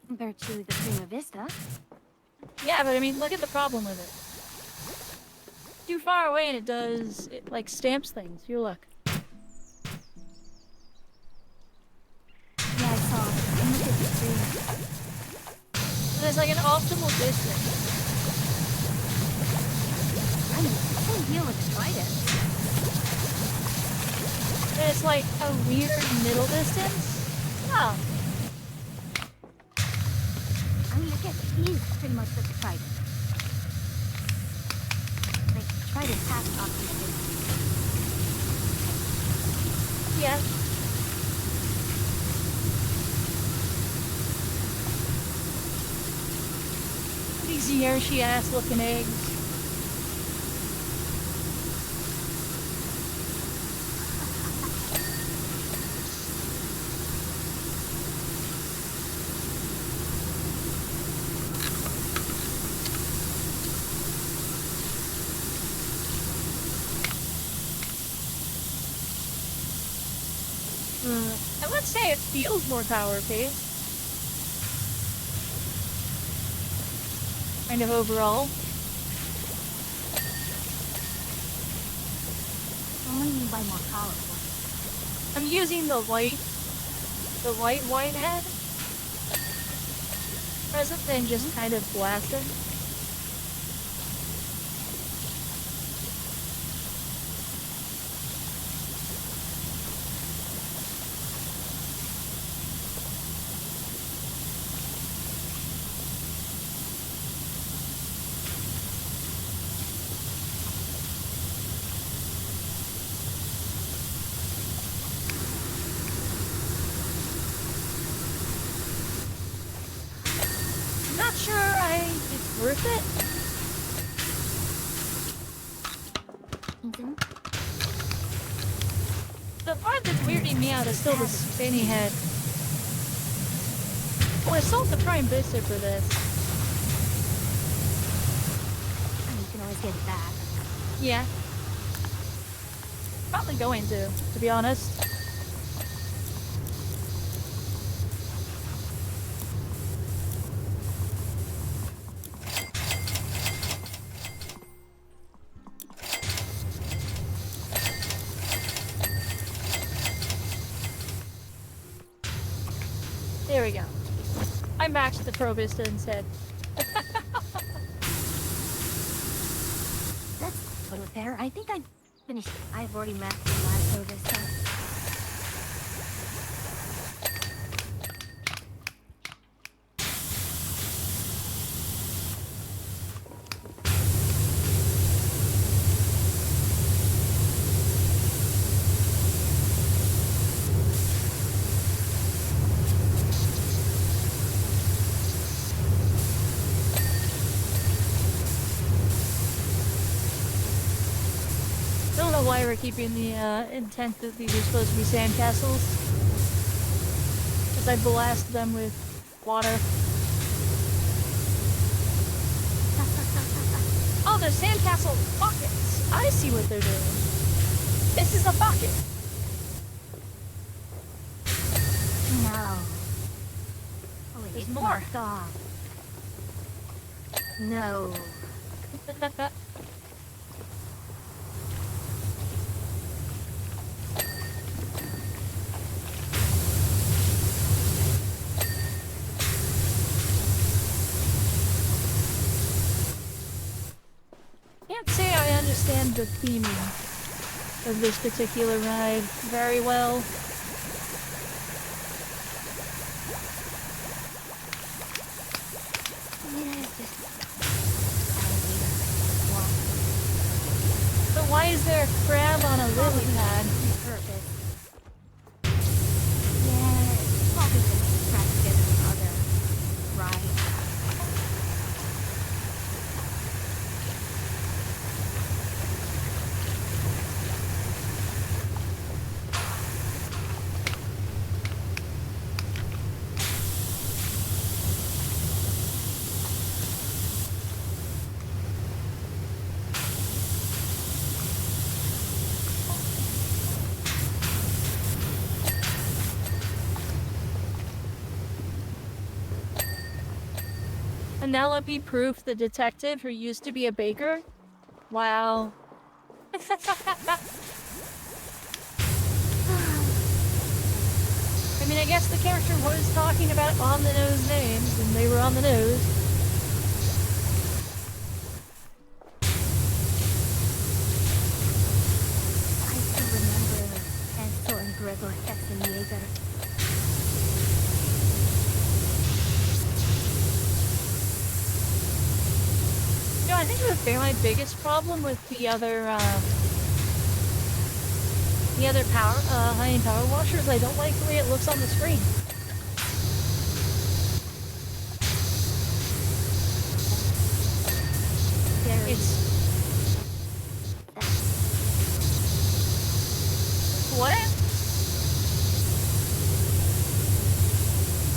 Compared to the Prima Vista. Yeah, but I mean, look at the problem with it. Too far away and it like stamps things. You look. Yeah, I saw it. And look at the screen. There's like an optimal distance. I mean, the same deal with Trident. And it's like a weird middle distance. Oh. I mean, I guess he's pretty much like a Trident. Like, Trident has optimal distance. Yeah. These Yoshi ass looking eggs. I would say it feels more power-paced. Kind of overall. What do you mean by more powerful? I'm using the white wine head. Rather than just kind of blasting. Not sure it's worth it. The part that's weirding me out is still the spinny head. Oh, I sold the Prime Vista for this. You can always get it back. Yeah. Probably going to be honest. There we go. I maxed the Pro Vista instead. That's photo there. I think I finished. I've already maxed the last photo Vista. I don't know why we're keeping the intent that these are supposed to be sandcastles. Because I blast them with water. Oh, they're sandcastle buckets! I see what they're doing. This is a bucket! No. Oh, wait, There's it's more. marked off. No. Can't say I understand the theming of this particular ride very well. Yeah, it's just... But why is there a crab on a lily pad? Purpose. Yeah, it's probably just practice other rides. Penelope Proof, the detective who used to be a baker? Wow. I mean, I guess the character was talking about on-the-nose names, and they were on the nose. I still remember Ansel and Gregor Hexenjäger. You know, I think my biggest problem with the other high-end power washers, I don't like the way it looks on the screen. It's... What?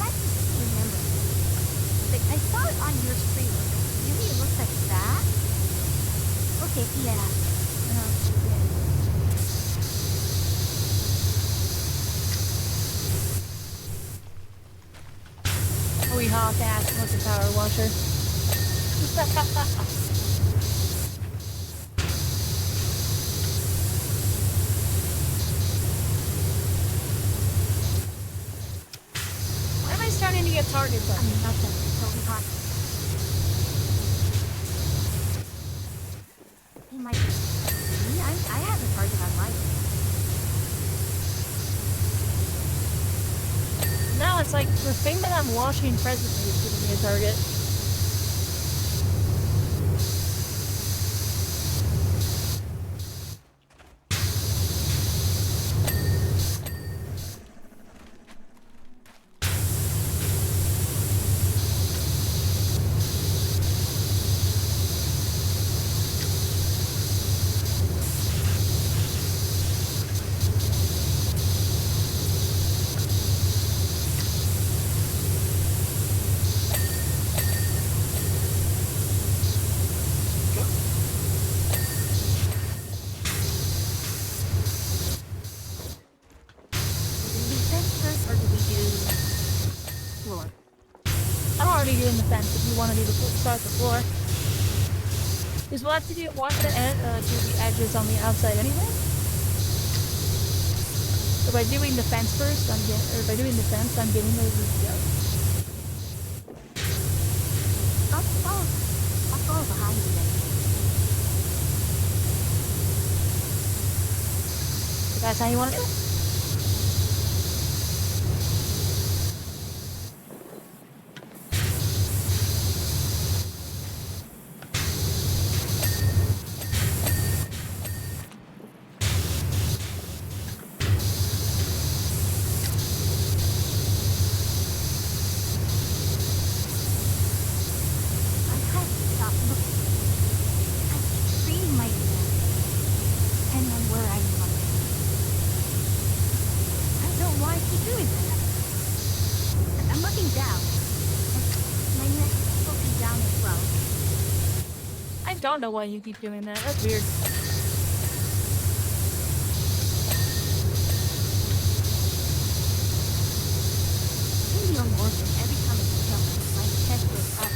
I remember. Like, I saw it on your screen. Really, it looks like that? Okay, yeah. Yeah. Tony Hawk ass with the power washer. Why am I starting to get targets on me? Nothing. Tony Hawk. He might be. I have a target on life. Now it's like the thing that I'm watching presently is giving me a target. Or do we do floor? I'm already doing the fence if you want to do the start the floor. Because we'll have to do the edges on the outside anyway. So by doing the fence first, by doing the fence, I'm getting those together. I'll follow behind you then. If that's how you want to do it. I don't know why you keep doing that. That's weird. Maybe I'm working every time it's jump. My chest goes up.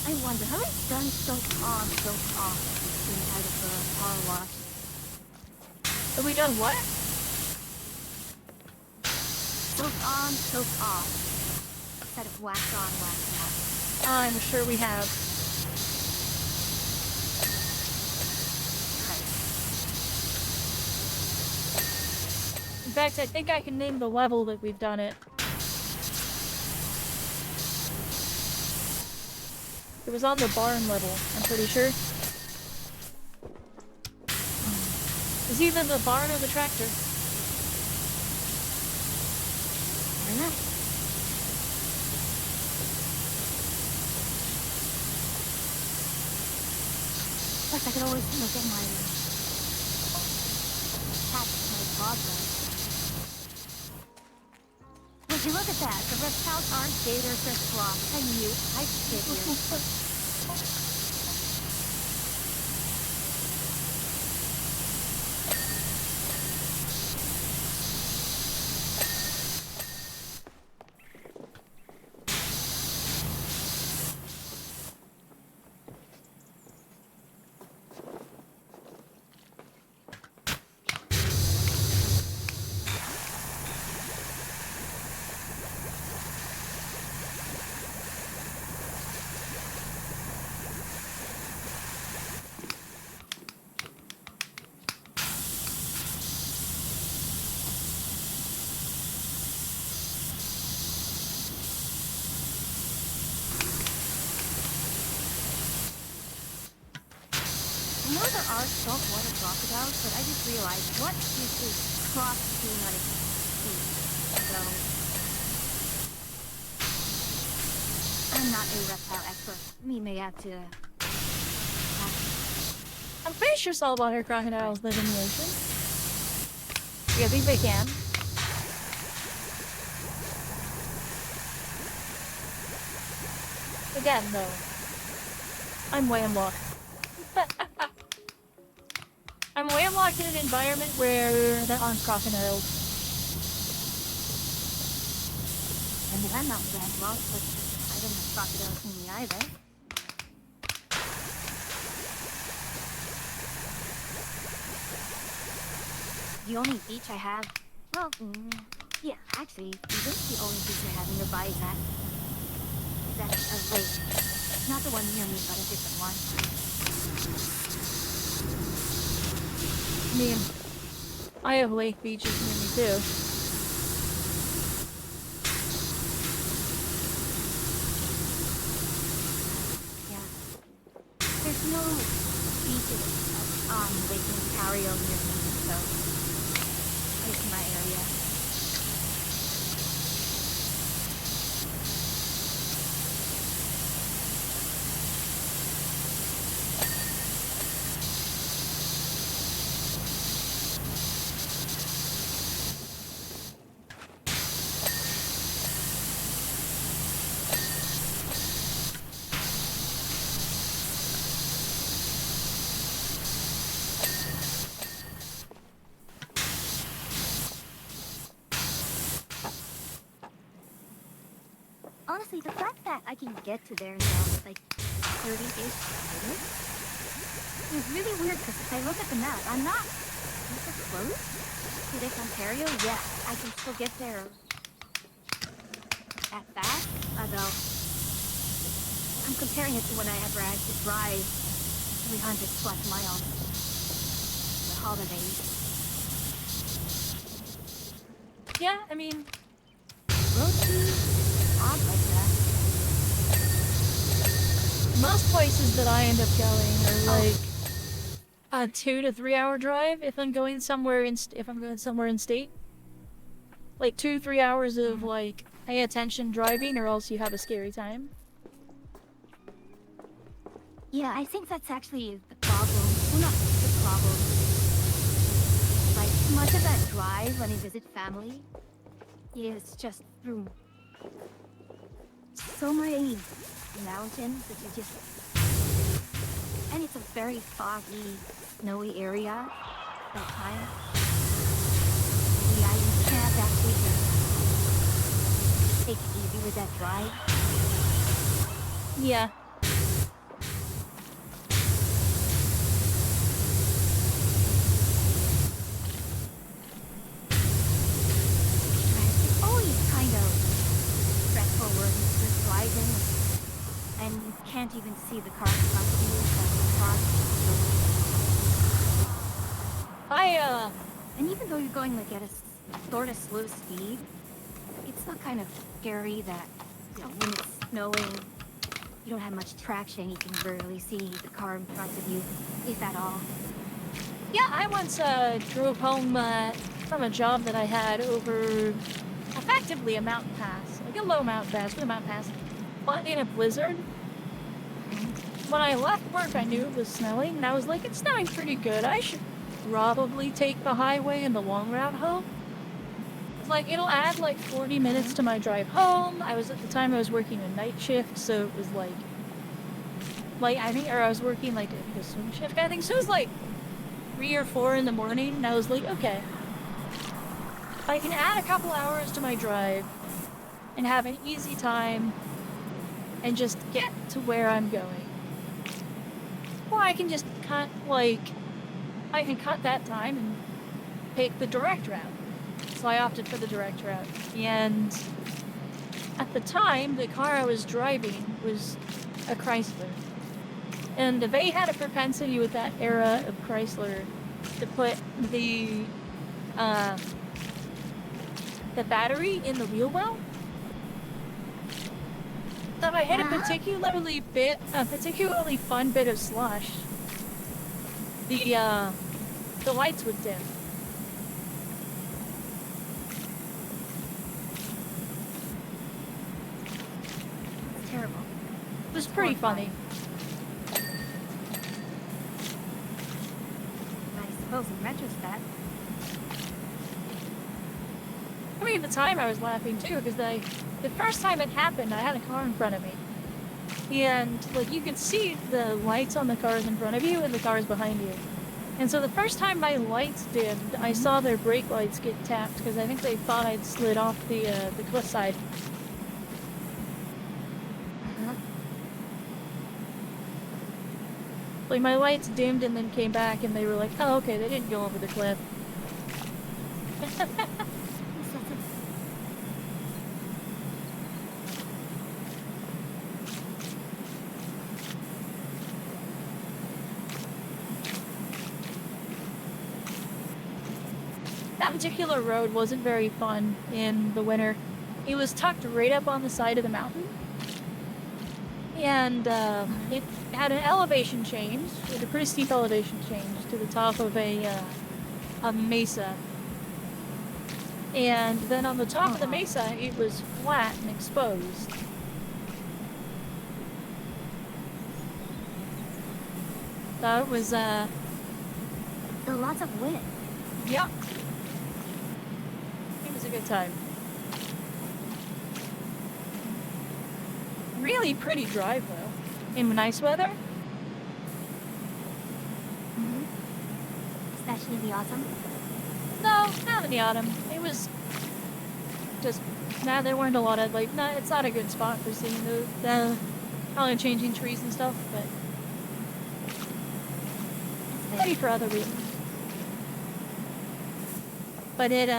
I wonder how it's done so off inside of the power wash. Have we done what? Soak on, soak off. Instead of wax on, wax off. I'm sure we have. In fact, I think I can name the level that we've done it. It was on the barn level, I'm pretty sure. It's either the barn or the tractor. Very nice. Plus, I could always look at my broadband. Would you look at that? The reptiles aren't gators or sloths. I knew. I figured. saltwater crocodiles, but I just realized what is a cross being on its feet. So I'm not a reptile expert. We may have to I'm pretty sure saltwater crocodiles live in the ocean. Yeah, I think they can. Again, though, I'm landlocked. I'm landlocked in an environment where there aren't crocodiles. I mean, I'm not landlocked, but I don't have crocodiles in me either. The only beach I have, well, yeah, actually, this is the only beach I have nearby is that a lake. Not the one near me, but a different one. I mean, I have lake beaches near me too. Yeah. There's no beaches on Lake Ontario near me, so it's my area. Honestly, the fact that I can get to there now with like 30-ish minutes is really weird because if I look at the map, I'm not super close to Lake Ontario. Yeah, I can still get there that fast, although I'm comparing it to when I ever had to drive 300 plus miles for the holidays. Yeah, I mean, Road odd like that. most places that I end up going are like a 2 to 3 hour drive if I'm going somewhere in state. Like 2-3 hours of like pay attention driving, or else you have a scary time. Yeah, I think that's actually the problem. Well, not the problem. Like, much of that drive when I visit family is just through so many mountains that you just... And it's a very foggy, snowy area that time. Yeah, you can't actually just take it easy with that drive. Yeah. It's always kind of stressful when you're driving and you can't even see the car in front of you. And even though you're going like at a sort of slow speed, it's still kind of scary that, you know, when it's snowing, you don't have much traction. You can barely see the car in front of you, if at all. Yeah, I once drove home from a job that I had over effectively a mountain pass. Like a low mountain pass, with a mountain pass. But in a blizzard. When I left work, I knew it was snowing, and I was like, it's snowing pretty good. I should probably take the highway and the long route home. Like, it'll add like 40 minutes to my drive home. At the time I was working a night shift, so it was like I was working like a swing shift kind of thing, so it was like 3 or 4 in the morning, and I was like, okay, I can add a couple hours to my drive and have an easy time and just get to where I'm going. Or I can just cut that time and take the direct route. So I opted for the direct route. And at the time, the car I was driving was a Chrysler. And they had a propensity with that era of Chrysler to put the battery in the wheel well. So I hit a particularly fun bit of slush, the lights would dim. It's terrible. It was pretty funny. I suppose in retrospect. I mean, at the time I was laughing too, because the first time it happened, I had a car in front of me. And, like, you could see the lights on the cars in front of you and the cars behind you. And so the first time my lights dimmed, I saw their brake lights get tapped, because I think they thought I'd slid off the cliffside. Like, my lights dimmed and then came back, and they were like, oh, okay, they didn't go over the cliff. That particular road wasn't very fun in the winter. It was tucked right up on the side of the mountain. And it had an elevation change, it had a pretty steep elevation change to the top of a mesa. And then on the top of the mesa, it was flat and exposed. So it was, So lots of wind. yeah. It was a good time. Really pretty drive, though. In nice weather. Especially in the autumn. No, not in the autumn. It was just, there weren't a lot of, like, it's not a good spot for seeing the probably changing trees and stuff, but maybe for other reasons. But it,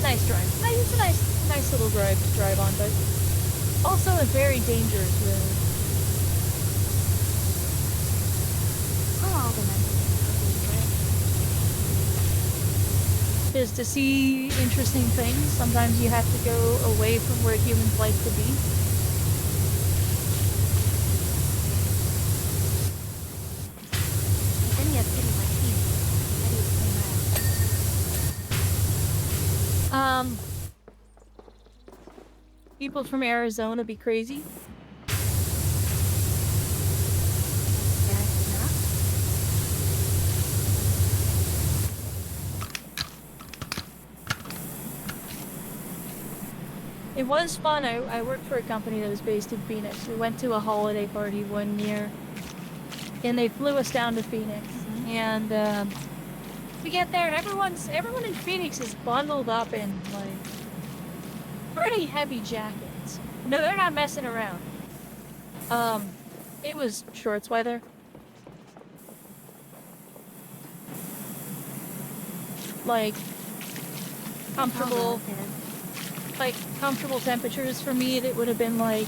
nice drive. It's a nice little drive to drive on, but also a very dangerous road. All the Is to see interesting things, sometimes you have to go away from where humans like to be. Then you have cities like Phoenix. How do you explain that? People from Arizona be crazy. Fair enough. It was fun. I worked for a company that was based in Phoenix. We went to a holiday party one year, and they flew us down to Phoenix. And we get there, and everyone in Phoenix is bundled up in like pretty heavy jackets. No, they're not messing around. It was shorts weather. Like comfortable. Like comfortable temperatures for me, it would have been like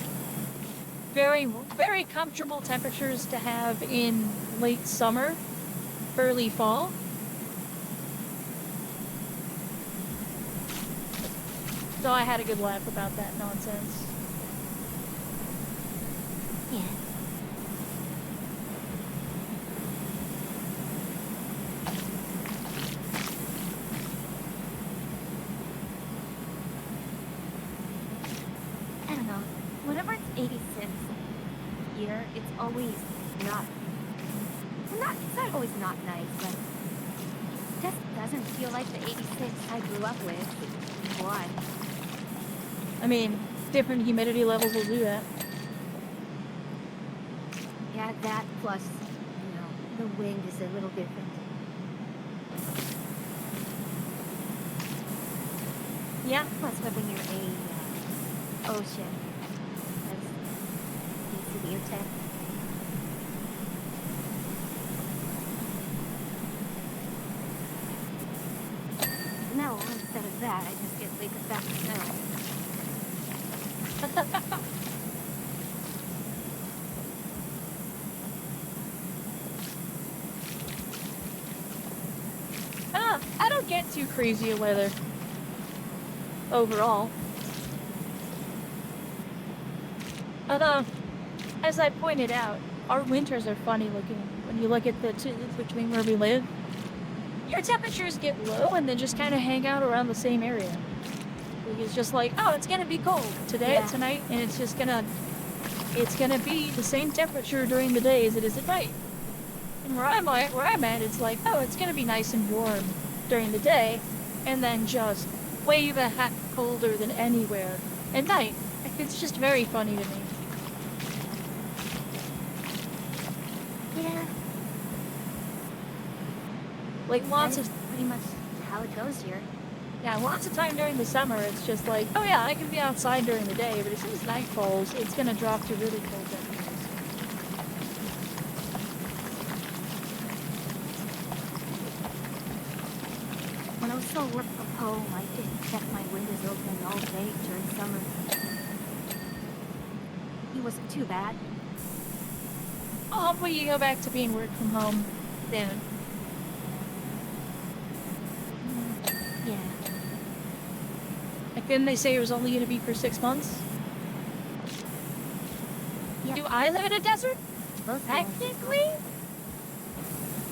very, very comfortable temperatures to have in late summer, early fall. So I had a good laugh about that nonsense. Yeah. I don't know. Whenever it's 86 here, it's always not. It's not always not nice, but it just doesn't feel like the 86 I grew up with. Why? I mean, different humidity levels will do that. Yeah, that plus, the wind is a little different. Yeah. Plus living near a ocean has severe tech. No, instead of that, I just get lake effect snow. I don't get too crazy of weather overall. And, as I pointed out, our winters are funny looking when you look at the two between where we live. Your temperatures get low and then just kind of hang out around the same area. It's just like, oh, it's gonna be cold today, Yeah. tonight, and it's gonna be the same temperature during the day as it is at night. And where I'm at, it's like, oh, it's gonna be nice and warm during the day, and then just way the heck colder than anywhere at night. It's just very funny to me. Yeah. Like lots That's of pretty much how it goes here. lots of time during the summer, it's just like, oh yeah, I can be outside during the day, but as soon as night falls, it's gonna drop to really cold temperatures. When I was still work from home, I didn't keep my windows open all day during summer. It wasn't too bad. Oh, hopefully you go back to being work from home soon. Yeah. Like, didn't they say it was only gonna be for 6 months? Yeah. Do I live in a desert? Both Technically?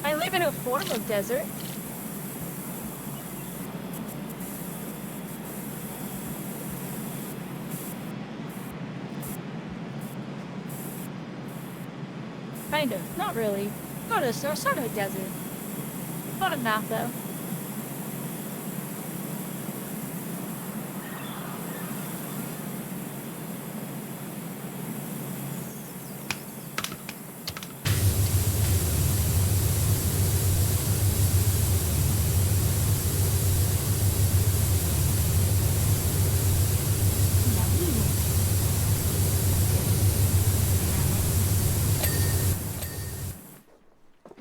I live in a form of desert. Kind of. Not really. Sort of a desert. Not enough, though.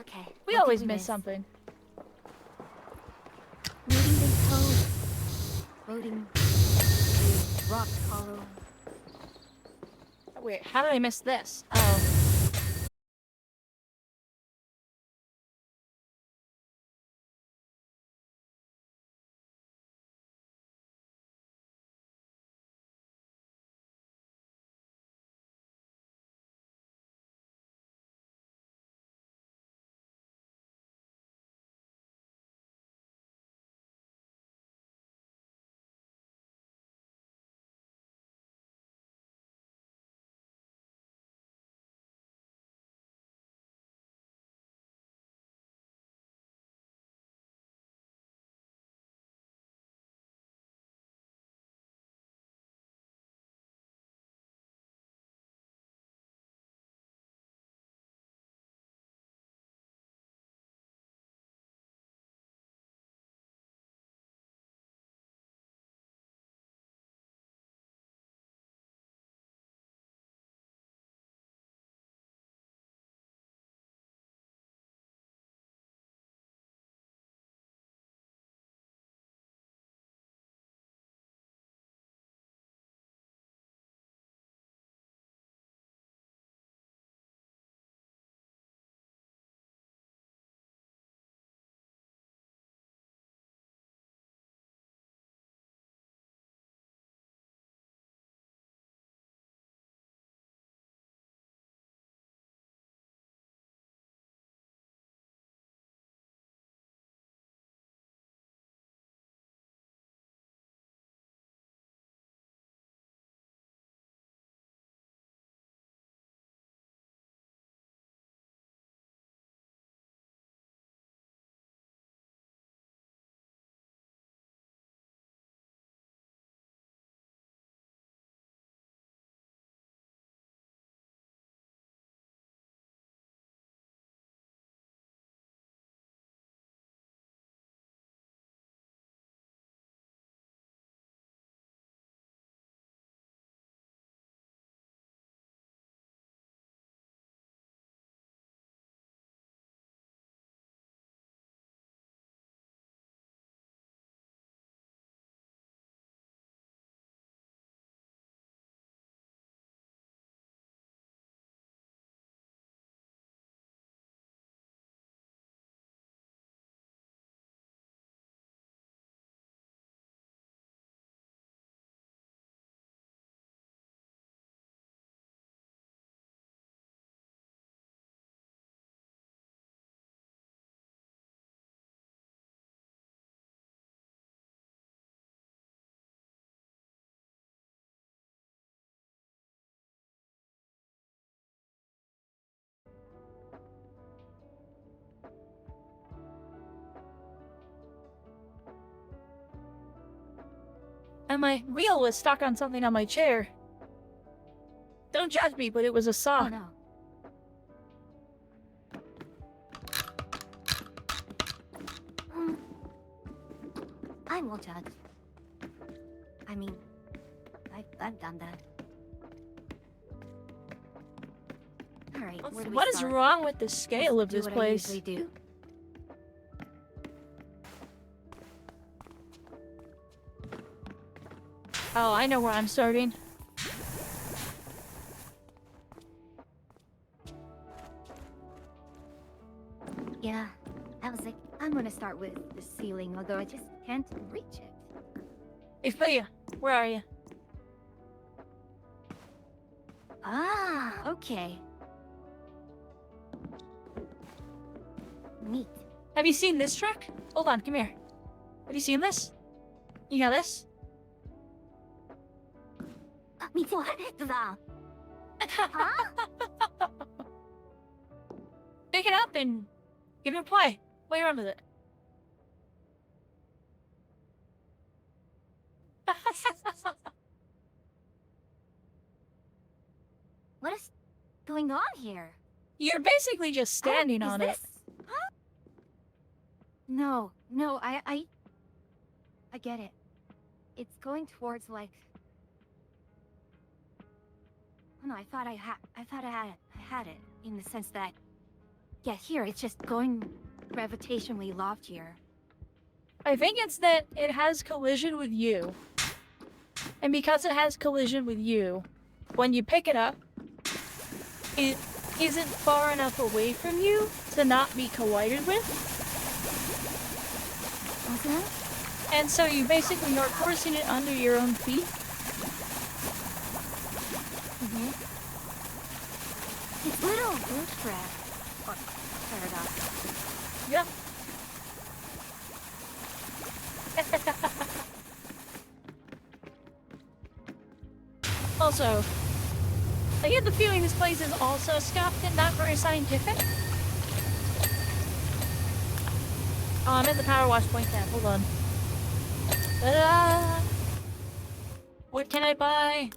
Okay. We what always did we miss something. Reading the code. Voting. A rock hollow. Wait, how did I miss this? Oh. and my wheel was stuck on something on my chair. Don't judge me, but it was a saw. Oh no. Hmm. I won't judge. I mean, I've done that. Alright, where do we What is start? wrong with the scale of Do this what place? I usually do. Oh, I know where I'm starting. Yeah, I was like, I'm gonna start with the ceiling, although I just can't reach it. Hey, Fia, where are you? Ah, okay. Neat. Have you seen this truck? Hold on, come here. Have you seen this? You got this? 見てた。 Huh? Pick it up and give it a play. Play around with it. What is going on here? You're basically just standing Is on it. this- Huh? No, I get it. It's going towards like. Oh, no, I thought I had it in the sense that. Yeah, here it's just going gravitationally loft here. I think it's that it has collision with you. And because it has collision with you, when you pick it up, it isn't far enough away from you to not be collided with. Okay. And so you basically are forcing it under your own feet. Mm-hmm. It's little bootstrap. Or paradox. Yep. Also, I get the feeling this place is also scuffed and not very scientific. Oh, I'm at the power wash point now. Hold on. Ta-da! What can I buy?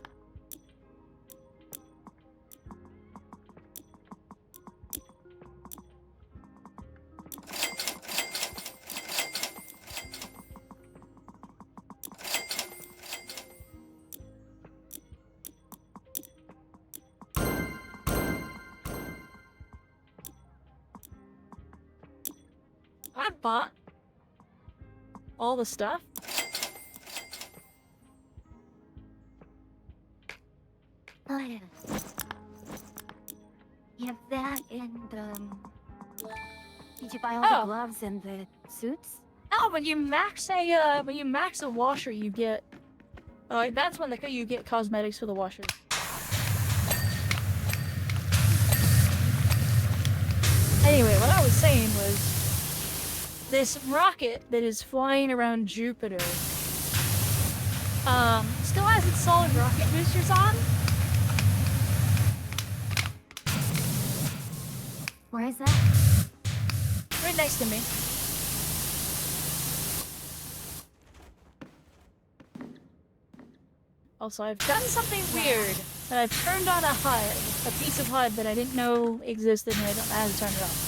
I bought all the stuff. Oh, yeah. You have that and, did you buy all Oh. the gloves and the suits? Oh, when you max a washer, you get. Oh, that's when you get cosmetics for the washer. Anyway, what I was saying was this rocket that is flying around Jupiter. Still has its solid rocket boosters on. Where is that? Right next to me. Also, I've done something weird. That I've turned on a HUD, a piece of HUD that I didn't know existed, and I don't know how to turn it off.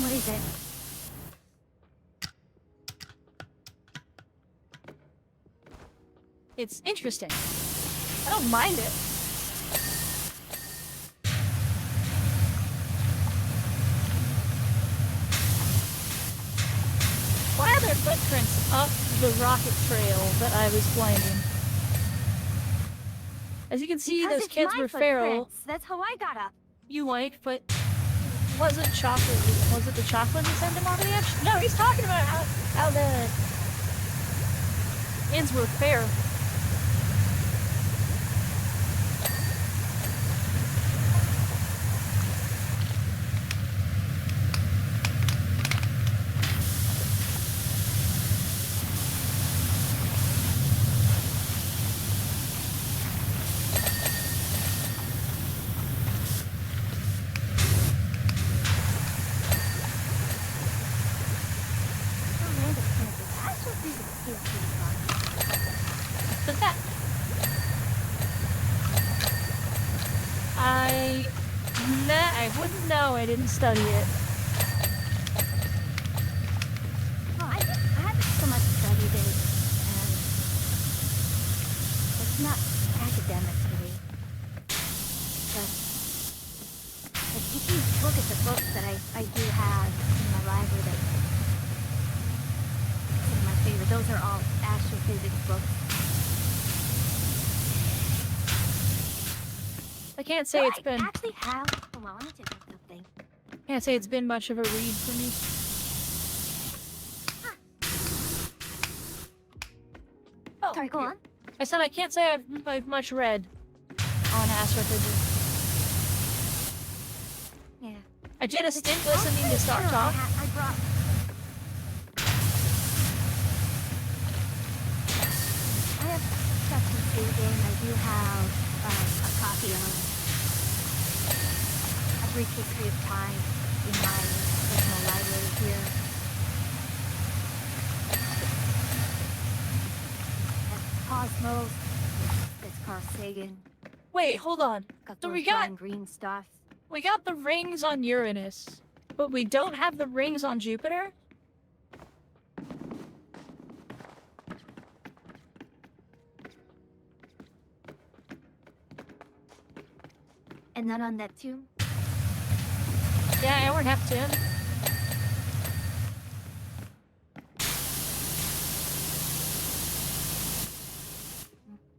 What is it? It's interesting. I don't mind it. Why are there footprints up the rocket trail that I was finding? As you can see, Because those it's kids my were feral. footprints. That's how I got up. You like, but was it chocolate? Was it the chocolate that sent him over the edge? No, he's talking about how the kids were feral. Oh, man, that's kind of disastrous I wouldn't know. I didn't study it. Well, I haven't so much studied it, and it's not academically. But if you look at the books that I do have in my library that are my favorite, those are all astrophysics books. I can't say it's been. I actually have. Hold on, let me check something. Can't say it's been much of a read for me. Oh, Sorry, go here. on. I said I can't say I've much read on astrophysics. Yeah. I did a stint listening to Star Talk. I brought. I have stuff to Sagan. I do have a copy of A Brief History of Time in my personal library here. That's Cosmos. That's Carl Sagan. Wait, hold on. Got So those we got John Green stuff. the rings on Uranus, but we don't have the rings on Jupiter? And none on Neptune. Yeah, I would have to.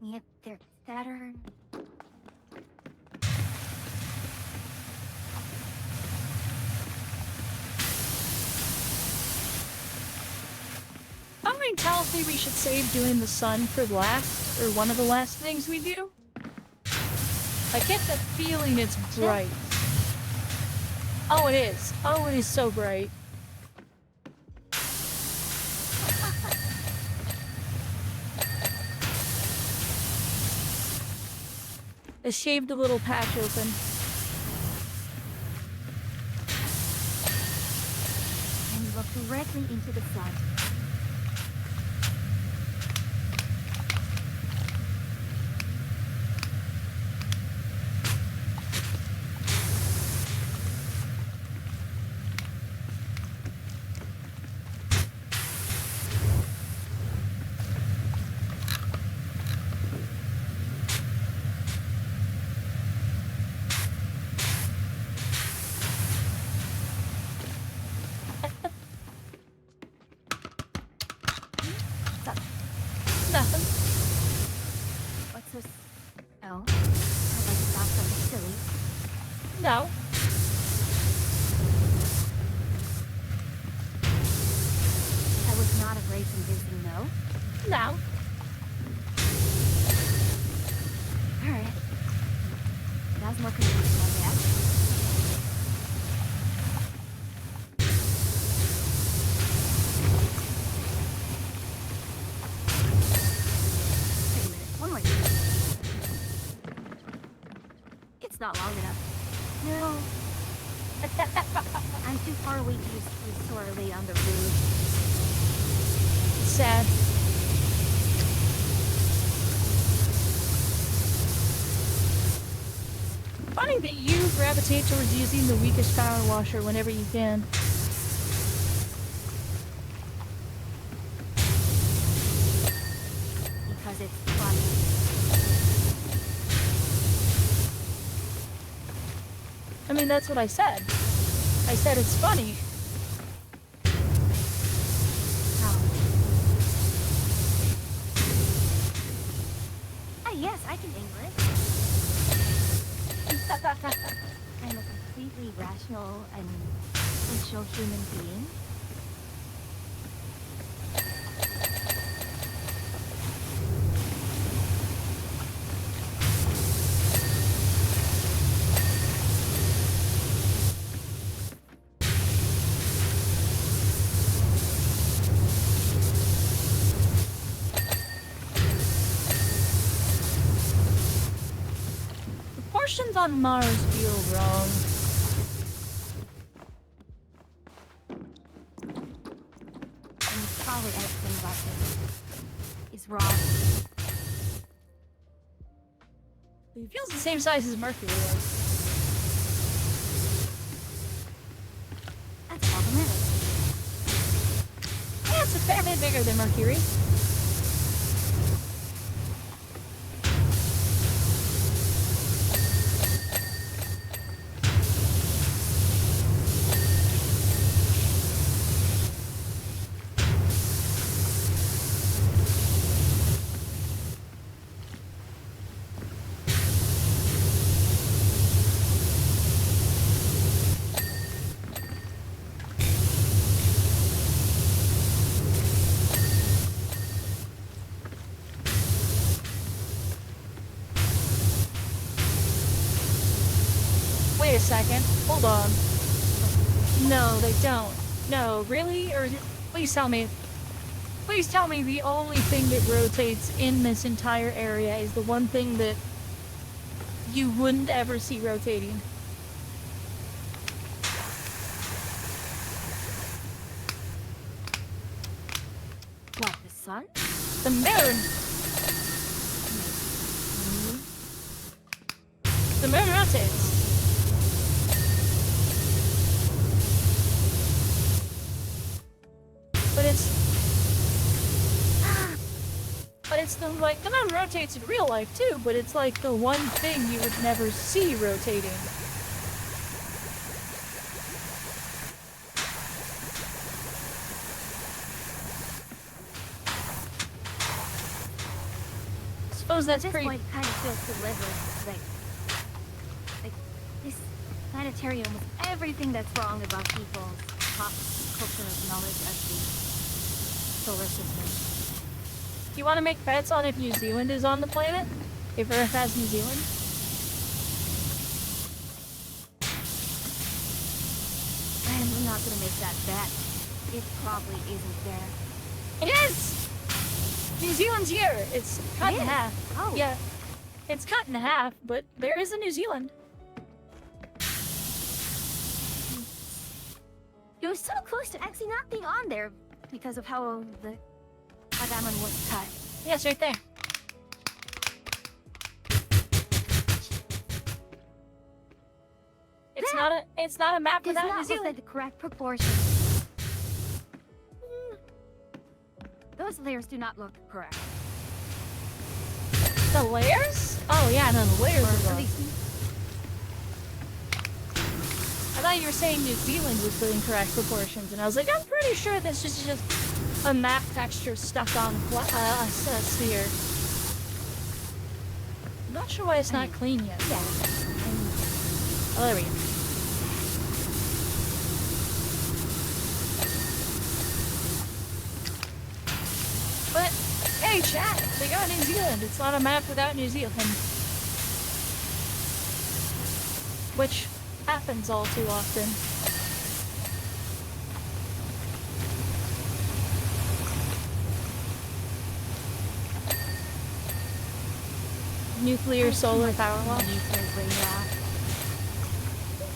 Yep, there's Saturn. Something tells me we should save doing the sun for last, or one of the last things we do. I get the feeling it's bright. Oh, it is. Oh, it is so bright. I shaved a little patch open. And you look directly into the sun. Nothing. What's this? Oh, I'd like to stop something silly. No. I was not a great convincing no. No. Alright. That was more convincing than that. Wait a minute, one more thing. It's not long enough. No. I'm too far away to use so early on the road. Sad. Funny that you gravitate towards using the weakest power washer whenever you can. Because it's fun. I mean, that's what I said. I said it's funny. Oh. Ah, yes, I can English. I'm a completely rational and social human being. Proportions on Mars feel wrong. And probably everything about this is wrong. It feels the same size as Mercury. Like. That's problematic. Yeah, it's a fair bit bigger than Mercury. Wait a second. Hold on. No, they don't. No, really? Or please tell me. Please tell me the only thing that rotates in this entire area is the one thing that you wouldn't ever see rotating. What, the sun? The moon! The moon rotates. But it's the, like, the moon rotates in real life too, but it's like the one thing you would never see rotating. I suppose that's At this pretty... point, it kind of feels delivered. Like this planetarium was everything that's wrong about people's pop culture of knowledge of the solar system. You want to make bets on if New Zealand is on the planet? If Earth has New Zealand? I'm not gonna make that bet. It probably isn't there. It is! New Zealand's here. It's cut in is? half. Oh. Yeah. It's cut in half, but there is a New Zealand. It was so close to actually not being on there because of how the diamond was cut. Yeah, it's right there. It's not a map Does without not New look Zealand. like the correct proportions. Those layers do not look correct. The layers? Oh yeah, no, the layers Or are at wrong. least I thought you were saying New Zealand was the incorrect proportions, and I was like, I'm pretty sure this is just a map texture stuck on a sphere. I'm not sure why it's not clean yet. yeah. Oh, there we go. But, hey chat, they got New Zealand. It's not a map without New Zealand. Which happens all too often. Nuclear solar power launch.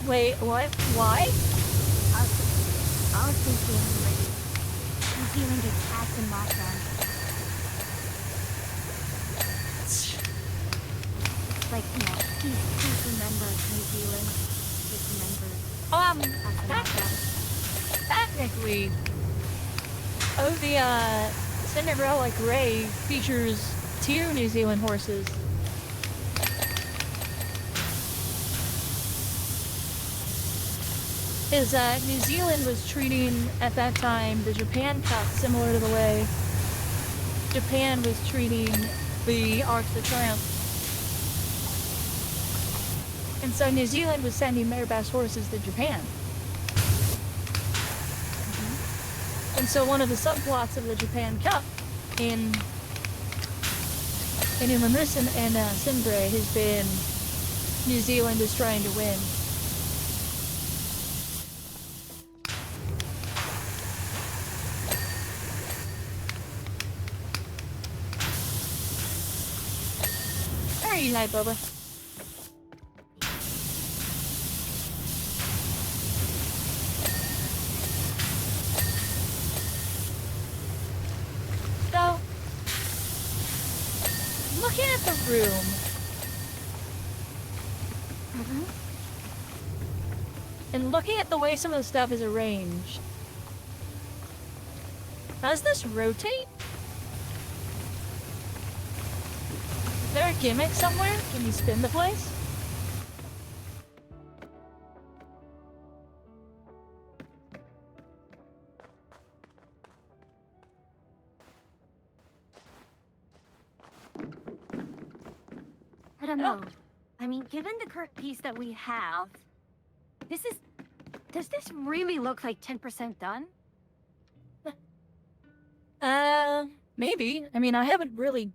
Wait, what? Why? I was thinking like New Zealand gets cats and Mothman. Like, you know, please remember New Zealand. Please remember Technically, the Cinderella Grey features 2 New Zealand horses. Is New Zealand was treating, at that time, the Japan Cup similar to the way Japan was treating the Arc de Triomphe. And so New Zealand was sending their best horses to Japan. And so one of the subplots of the Japan Cup in Illumination and Simbre has been New Zealand is trying to win. Very nice, Bubba. So, looking at the room, Mm-hmm. And looking at the way some of the stuff is arranged, does this rotate? Is there a gimmick somewhere? Can you spin the place? I don't know. I mean, given the current piece that we have, does this really look like 10% done? Maybe. I mean, I haven't really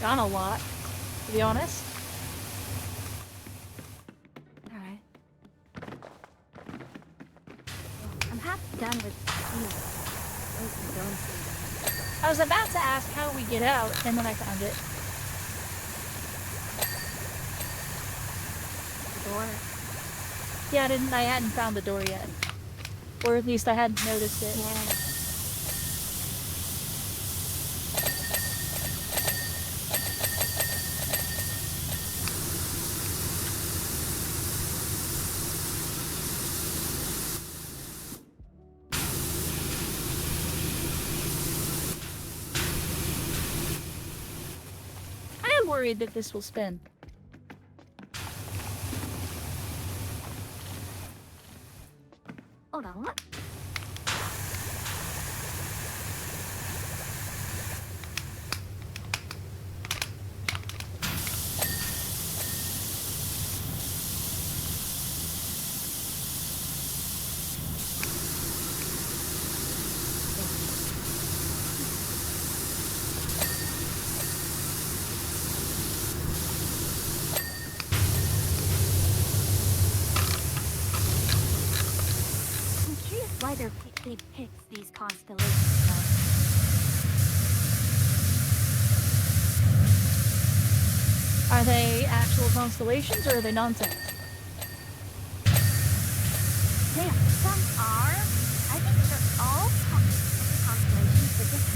done a lot, to be honest. Alright. I'm half done with those. I was about to ask how we get out, and then I found it. The door. Yeah, I hadn't found the door yet. Or at least I hadn't noticed it. Yeah. I am worried that this will spin. Hold on, what? I'm curious why they picked these constellations. Are they actual constellations, or are they nonsense? Yeah, some are. I think they're all constellations, but just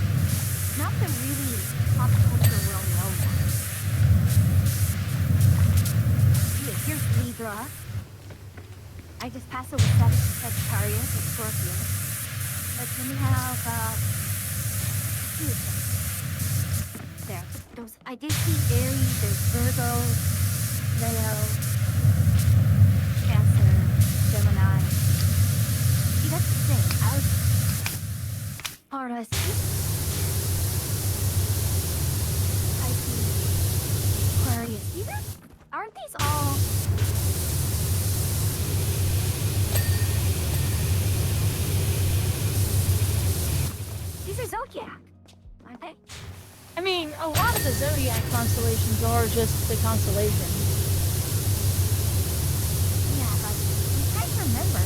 not the really pop culture well known ones. Here's Libra. I just passed over Sagittarius and Scorpio. But then we have two of them. There. Those I did see Aries, there's Virgo, Leo, Cancer, Gemini. See, that's the thing. I was Taurus. Pisces, Aquarius. Aren't these all? These are zodiac, aren't they? I mean, a lot of the zodiac constellations are just the constellations. Yeah, but I'm trying to remember.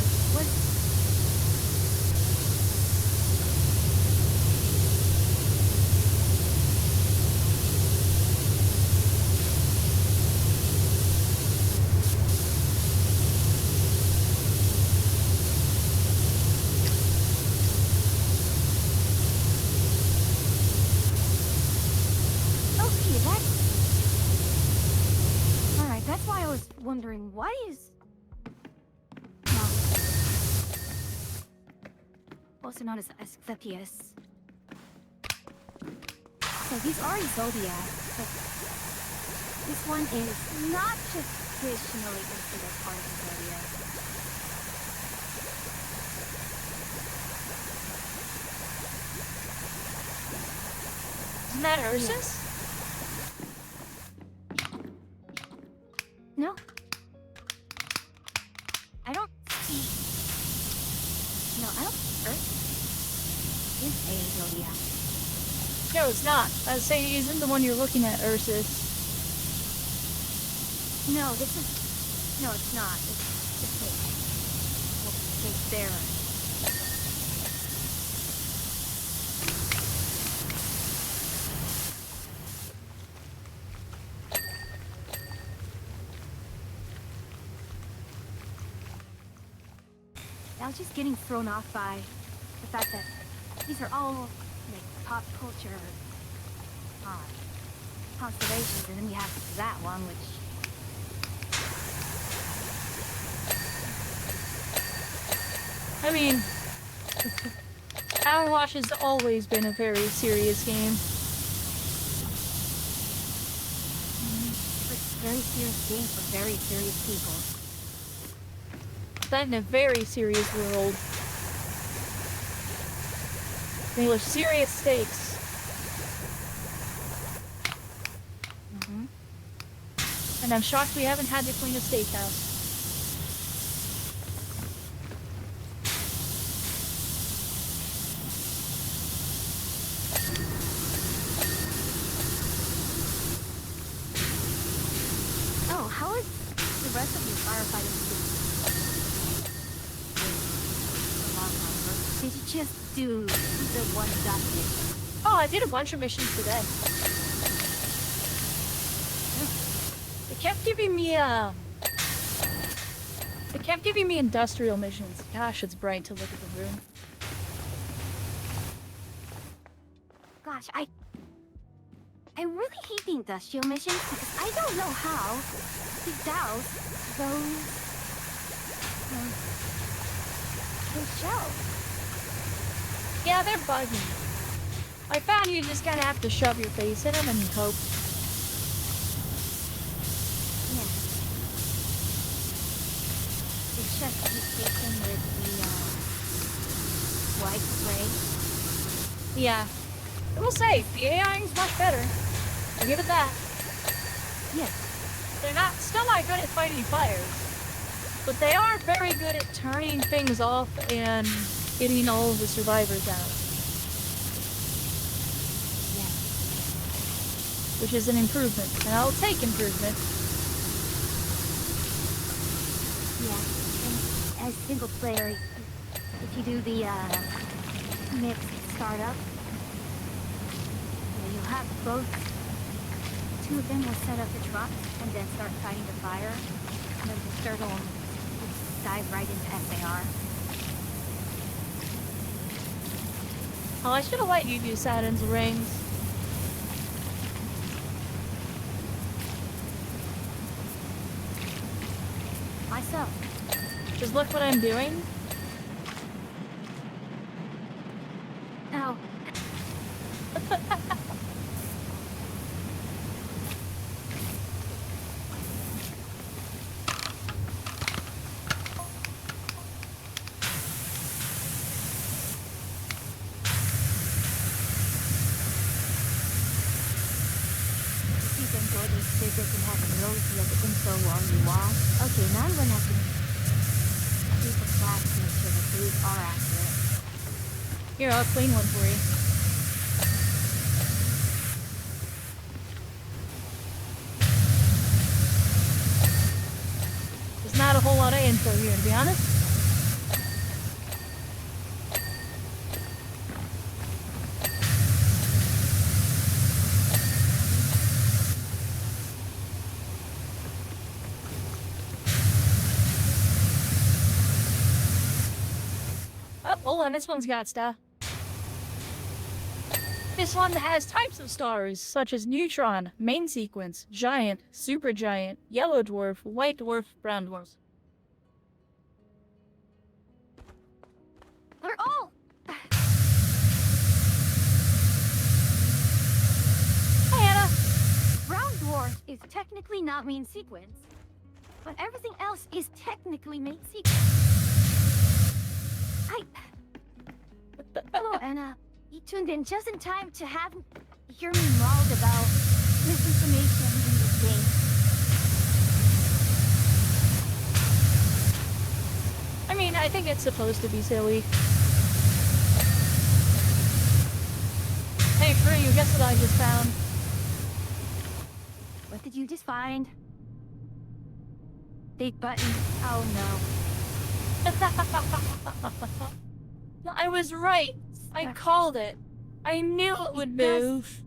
Okay, alright, that's why I was wondering, why is... also known as Asclepius. So these are zodiac, but this one is not traditionally considered part of the zodiac. Isn't that Ursus? No. I don't see... No, I don't... Earth is a zodiac. No, it's not. I was saying, isn't the one you're looking at Ursus? No, this is... No, it's not. It's there. I was just getting thrown off by the fact that these are all like pop culture constellations, and then we have that one, which I mean, Power Wash has always been a very serious game. It's a very serious game for very serious people. That in a very serious world. They were serious stakes. And I'm shocked we haven't had to clean a steakhouse. Oh, how is the rest of your firefighting team? Did you just do the one shot mission? Oh, I did a bunch of missions today. They kept giving me industrial missions. Gosh, it's bright to look at the room. Gosh, I really hate the industrial missions because I don't know how to douse those shells. Yeah, they're buggy. I found you just kind of have to shove your face in them and hope. Yeah. It's just mistaken with the white spray. Yeah. I will say, the AI is much better. I'll give it that. Yes. They're still not good at fighting fires. But they are very good at turning things off and getting all of the survivors out. Yeah. Which is an improvement. And I'll take improvement. Yeah. And as single player, if you do the mixed startup, you have both. Two of them will set up the trucks and then start fighting the fire. And then the third one will dive right into SAR. Oh, I should have let you do Saturn's rings. Myself. Just look what I'm doing. Now. Visits and have a nosy at the info on the wall. Okay, now I'm gonna have to keep the flash to make sure the clues are accurate. Here, I'll clean one for you. There's not a whole lot of info here, to be honest. Hold on, this one's got stuff. This one has types of stars, such as neutron, main sequence, giant, supergiant, yellow dwarf, white dwarf, brown dwarf. They're all... Hi, Anna! Brown dwarf is technically not main sequence, but everything else is technically main sequence. Hello, Anna. You tuned in just in time to hear me mauled about misinformation in this game. I mean, I think it's supposed to be silly. Hey, Free, guess what I just found? What did you just find? Big button. Oh no. I was right. I called it. I knew it would move.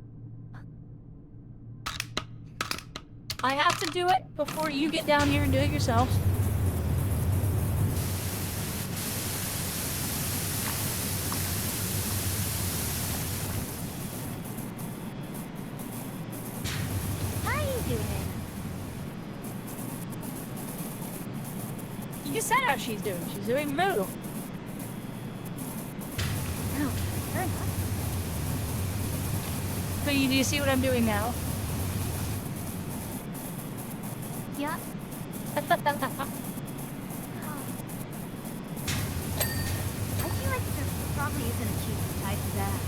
I have to do it before you get down here and do it yourself. How are you doing? You said how she's doing. She's doing move. do you see what I'm doing now? Yeah. I feel like there probably isn't a cheat tied to that.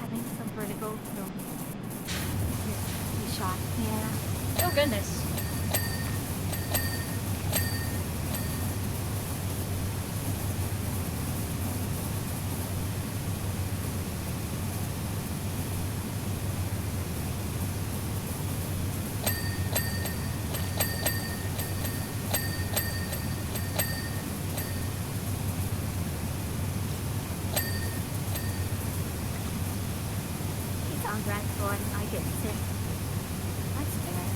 Having some vertigo from your shot. Yeah. Oh goodness. It's on Brad Thorne. I get sick. That's fair.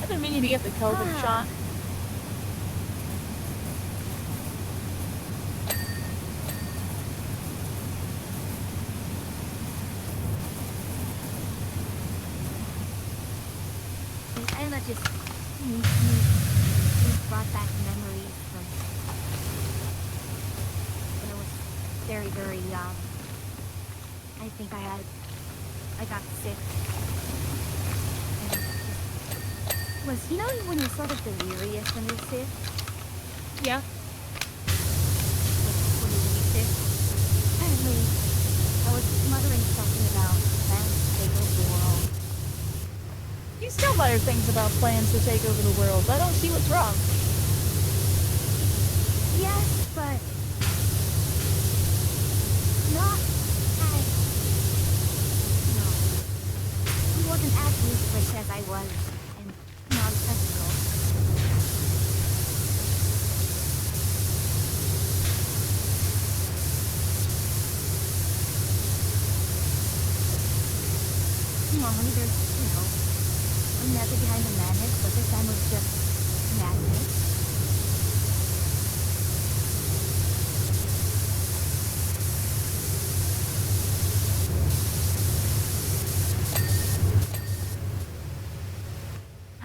I've been meaning to get the COVID shot. And that just brought back memories from when I was very, very young. I think I got sick. And it was, you know when you're sort of delirious when you're sick? Yeah. Like, when you're really sick? Apparently, I was muttering something about plans to take over the world. You still mutter things about plans to take over the world. I don't see what's wrong. Yes, but not as, no. He wasn't as useless as I was, and nonsensical. Normally there's, a method behind the madness, but this time was just madness.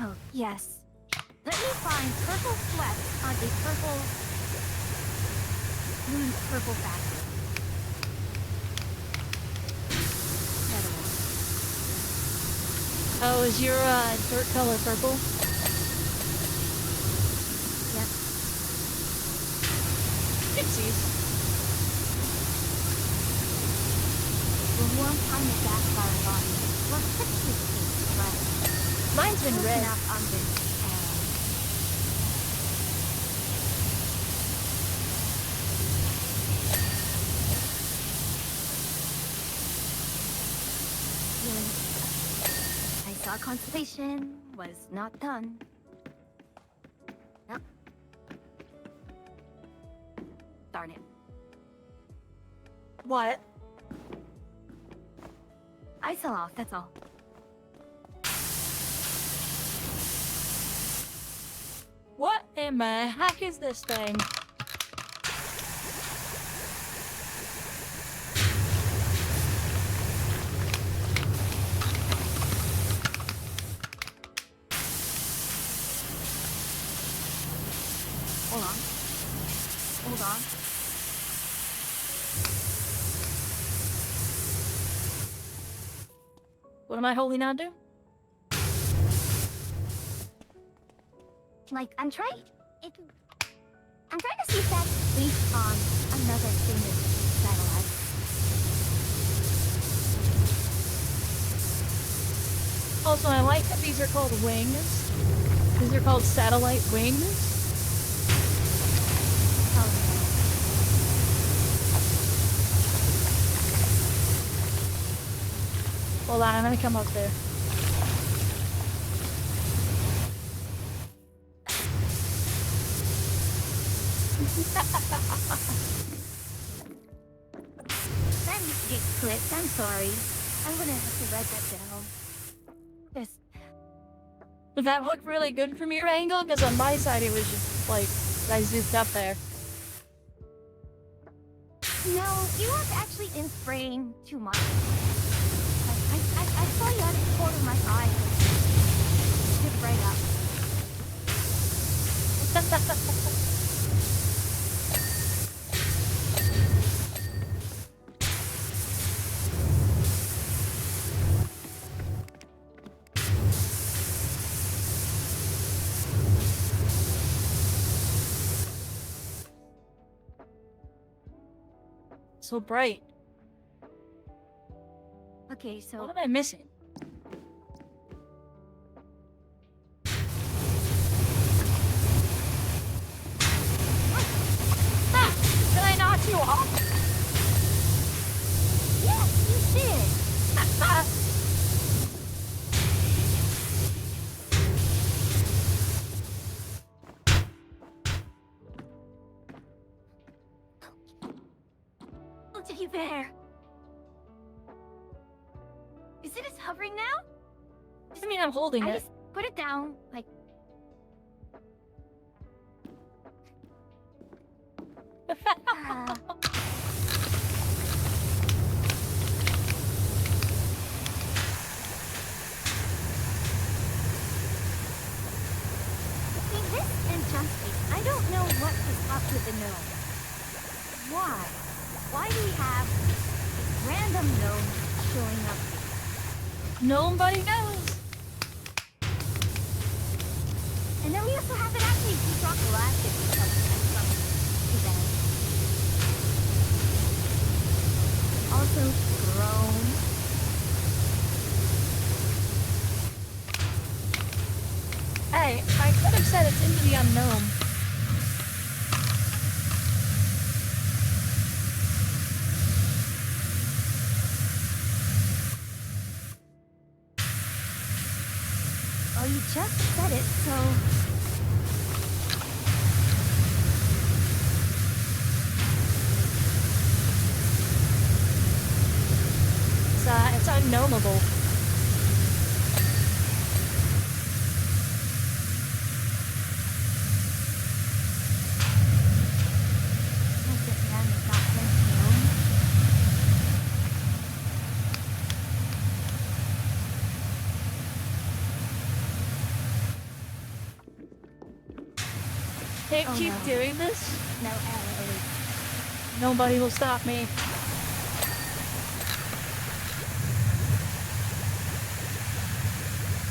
Oh, yes. Let me find purple sweat on a purple factor. Another one. Oh, is your dirt color purple? Yep. Gypsies. The one time the gas fire body was 60, but Mine's been close red. enough on this. I saw conservation was not done. Nope. Darn it. What? I fell off, that's all. What in the heck is this thing? Hold on. Hold on. What am I holding on to? Like, I'm trying to see if that's based on another famous satellite. Also, I like that these are called wings. These are called satellite wings. Hold on, I'm gonna come up there. That needs to get clipped, I'm sorry. I'm gonna have to write that down. Just, Did that look really good from your angle? Because on my side it was just like, I zoomed up there. no, you weren't actually in frame too much. I I saw you out of the corner of my eye. Zip right up. So bright. Okay, so What am I missing? Ah! Did I knock you off? yes, you did. Look at you there. Is it hovering now? I mean, I'm holding I it. just put it down, like. Ah. See, this injustice, I don't know what is up with the gnome. Why? Why do we have this random gnome showing up? Nobody knows. And then we also have it actually drop galactic or something at some event. Also grown. Hey, I could have said it's into the unknown. Oh, you just said it, so. It's unknowable. This man is not meant to know. Hey, Oh, keep no. doing this. No, Ellie. Nobody will stop me.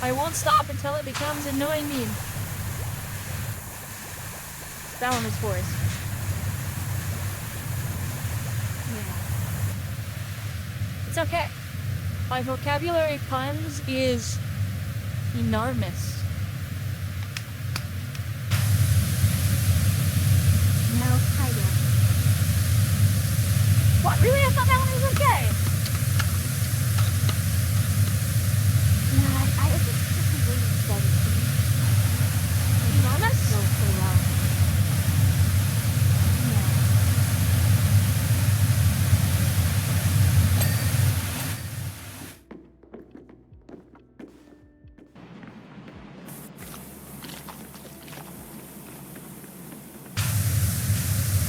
I won't stop until it becomes annoying me. Boundless force. Yeah. It's okay. My vocabulary of puns is enormous. No, I don't. What? Really? I thought that one was okay. No, I it's just the way you said it. Enormous? So well. Yeah.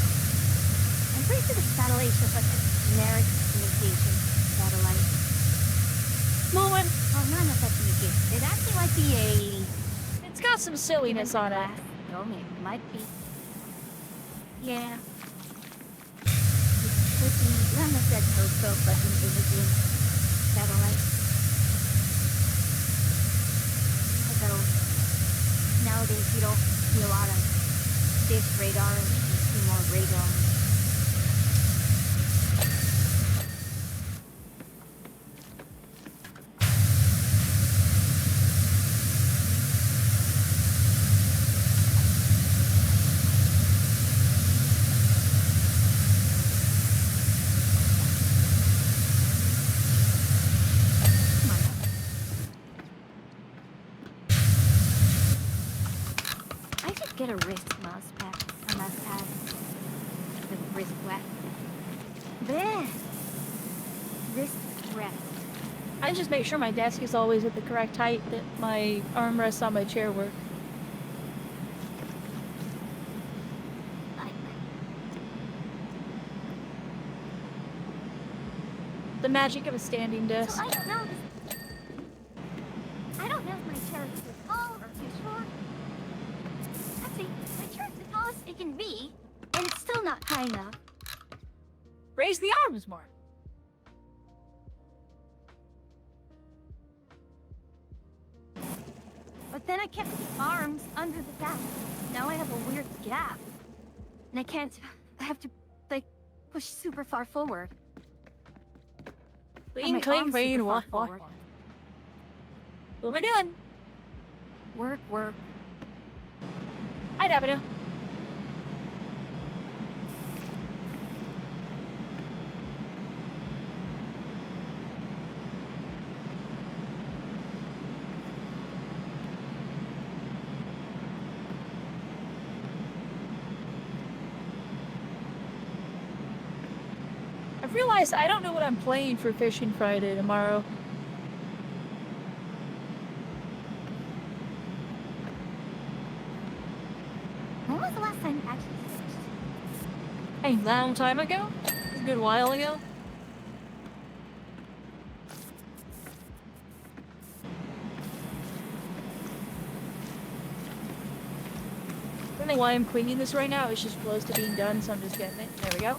I'm pretty sure the satellite is just like a generic communication satellite. Moving. Well, not enough communication. It actually might be a. It's got some silliness on it. No, it might be. Yeah. It could be. Lana said telescope, but an imaging satellite. Although nowadays you don't see a lot of space radar, and you see more radar. Come on. I should get a wrist mouse pad. A mouse pad. The wrist wet. There. Wrist rest. I just make sure my desk is always at the correct height that my armrests on my chair work. Like, The magic of a standing desk. so I don't know. not high enough. Raise the arms more. But then I kept the arms under the desk. Now I have a weird gap. And I can't... I have to, like, push super far forward. Clean, my clean, arms clean. super far What? forward. What am I doing? Work, work. Hi, W. I've realized I don't know what I'm playing for Fishing Friday tomorrow. When was the last time you actually fished? A long time ago? A good while ago? I don't know why I'm cleaning this right now. It's just close to being done, so I'm just getting it. There we go.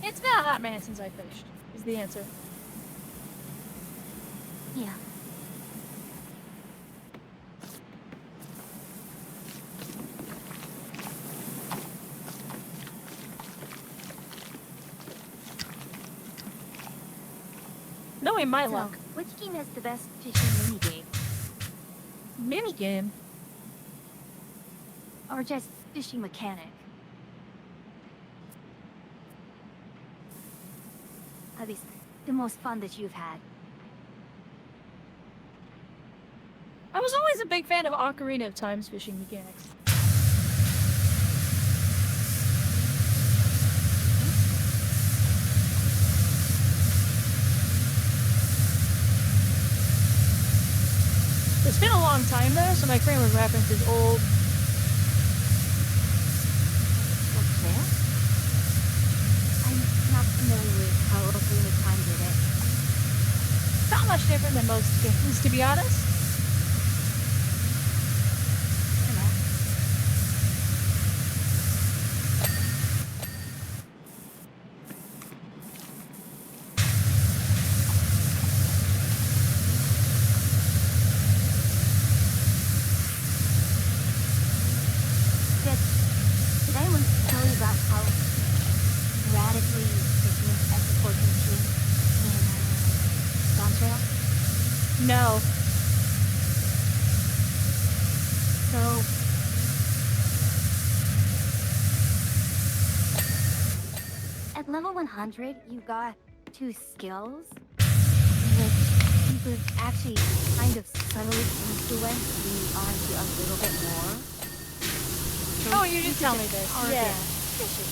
It's been a hot minute since I fished, is the answer. Yeah. Knowing my So, luck. which game has the best fishing minigame? Minigame? Or just fishing mechanic? At least, the most fun that you've had. I was always a big fan of Ocarina of Time's fishing mechanics. It's been a long time though, so my frame of reference is old. What's there? I'm not familiar with how Ocarina of Time did it. Not much different than most games, to be honest. You know. Did anyone tell you about how radically different export machine in Dawntrail? No. So, at level 100, you got 2 skills, which you could actually kind of subtly influence the RNG a little bit more. So Oh, you did could tell me just this. target Yeah. fishes.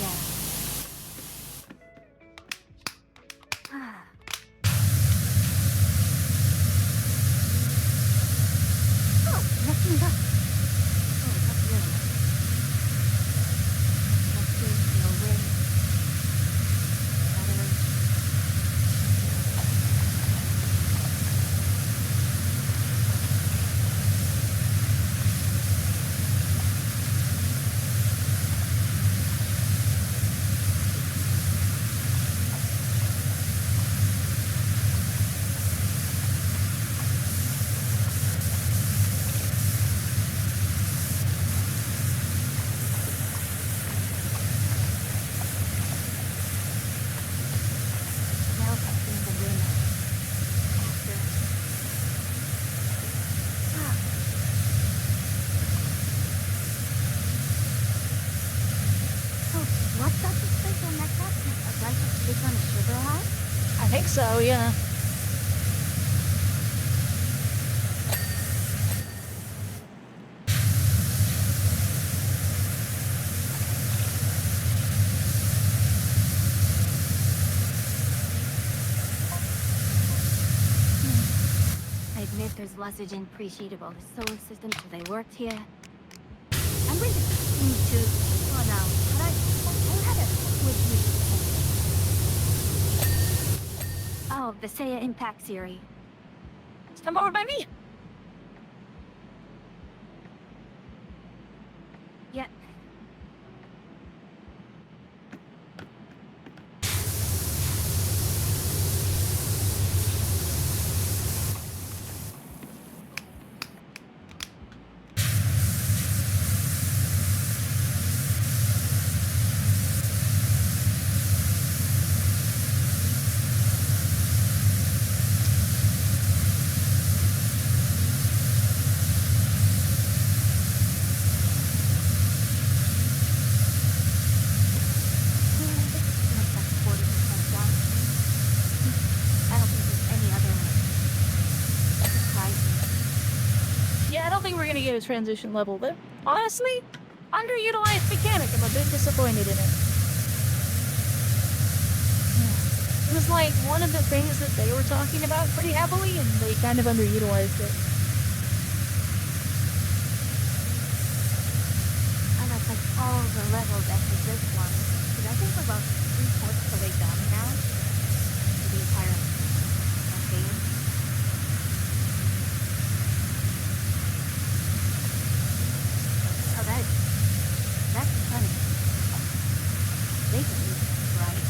Yeah. Ah. Oh, Neptune duck. Oh, that's really nice. Neptune, no ring. Feather. Now catching the ring after. Ah. So, what's up this place on that cup? A bunch of fish on a sugar high? I think so, yeah. I admit there's lots to appreciate about the solar system because I worked here. I'm going to continue to... Oh no, but I had a with you. Oh, the Seiya Impact Series. Come over by me. Yeah. Like that's 40% done. I don't think there's any other surprises. Yeah, I don't think we're gonna get a transition level, but honestly, underutilized mechanic. I'm a bit disappointed in it. It was like one of the things that they were talking about pretty heavily, and they kind of underutilized it. I got like all the levels after this one. Because I think we're about 3/4 the way done now. For the entire campaign. Oh, that's kind of blatantly right.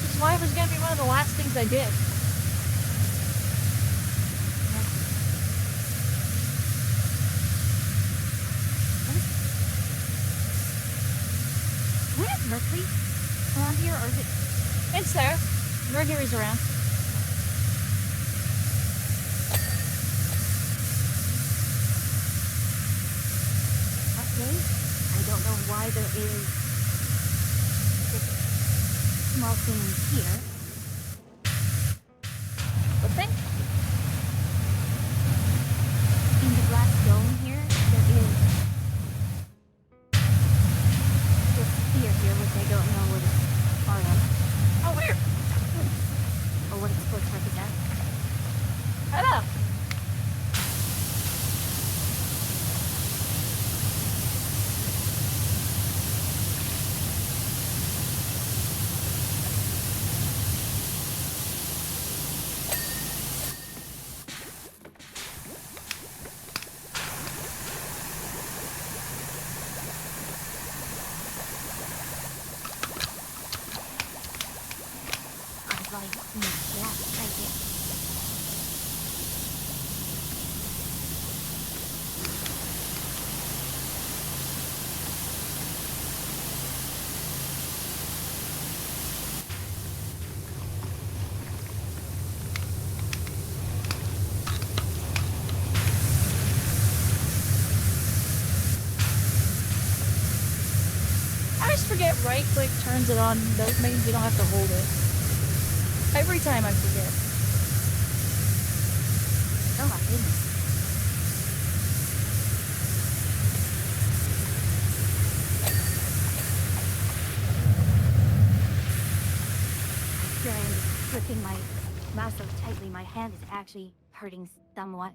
Which is why it was gonna be one of the last things I did. Where's Mercury? Around here, or is it? It's there. Mercury's around. Okay. I don't know why there is this small thing here. What thing? In the glass dome here, there is this sphere here, which I don't know what it's part of, Oh, weird. or what it's supposed to represent. I don't know. I was like, yeah, right here. I just forget right click turns it on. That means you don't have to hold it. Every time I forget. Oh my goodness. Sure, I'm gripping my mouse so tightly my hand is actually hurting somewhat.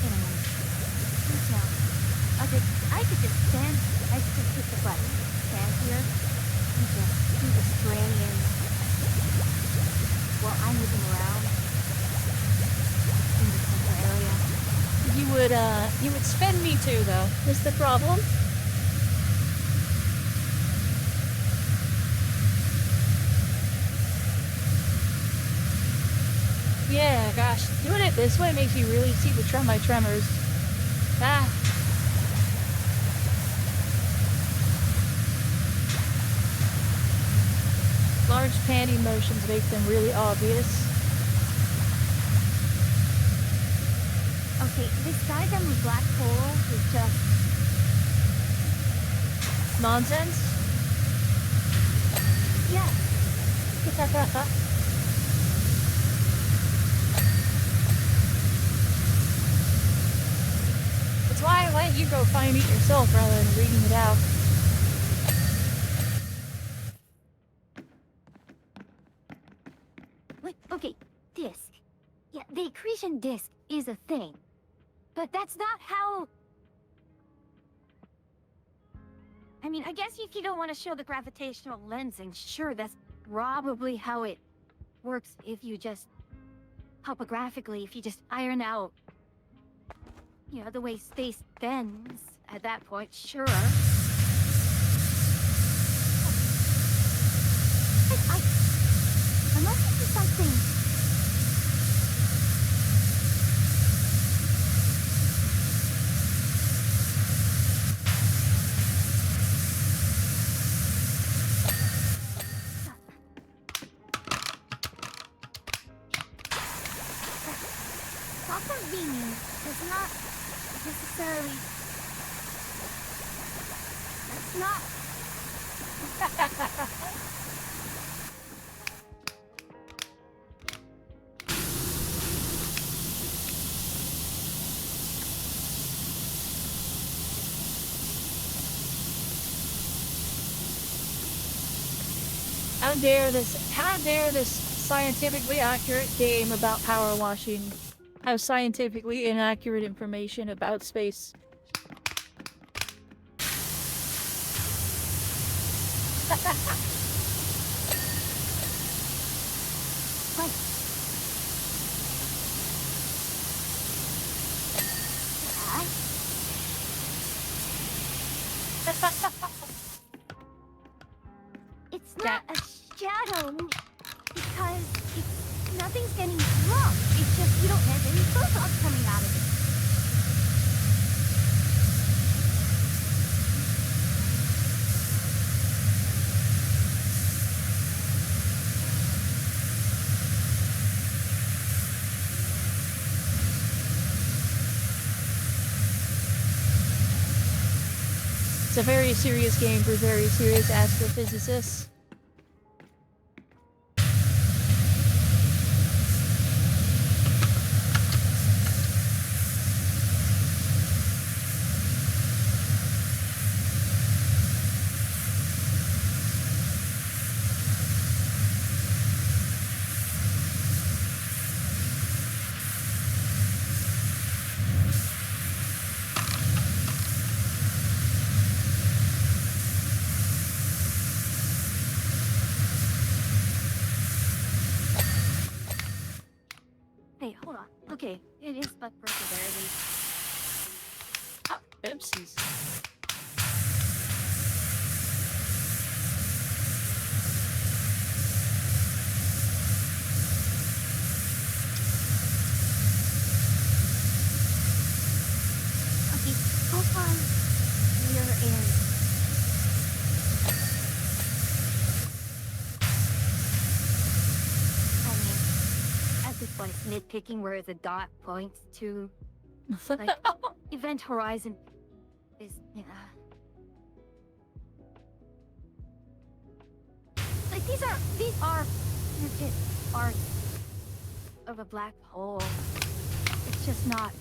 In a minute. Now, I could just stand, I could just hit the button, stand here, and just do the spraying while I'm moving around in the center area. You would spin me too, though. Is the problem? Yeah, gosh, doing it this way makes you really see my tremors. Ah. Large panty motions make them really obvious. Okay, this diagram of black hole is just Nonsense? yeah. That's why I let you go find it yourself rather than reading it out. Wait, okay, disk. Yeah, the accretion disk is a thing. But that's not how... I mean, I guess if you don't want to show the gravitational lensing, sure, that's probably how it works if you just topographically, if you just iron out, you know, the way space bends at that point, sure. I must have something. Proper meaning does not necessarily. That's not. How dare this scientifically accurate game about power washing have scientifically inaccurate information about space? It's not a shadow because nothing's getting wrong. It's just you don't have any photons coming out of it. It's a very serious game for very serious astrophysicists. Hey, hold on. Okay, it is but perseverity. Oopsies. Okay, so far we're in. I mean, at this point, it's nitpicking where the dot points to. Like, event horizon is, yeah. Like, these are intricate parts of a black hole. It's just not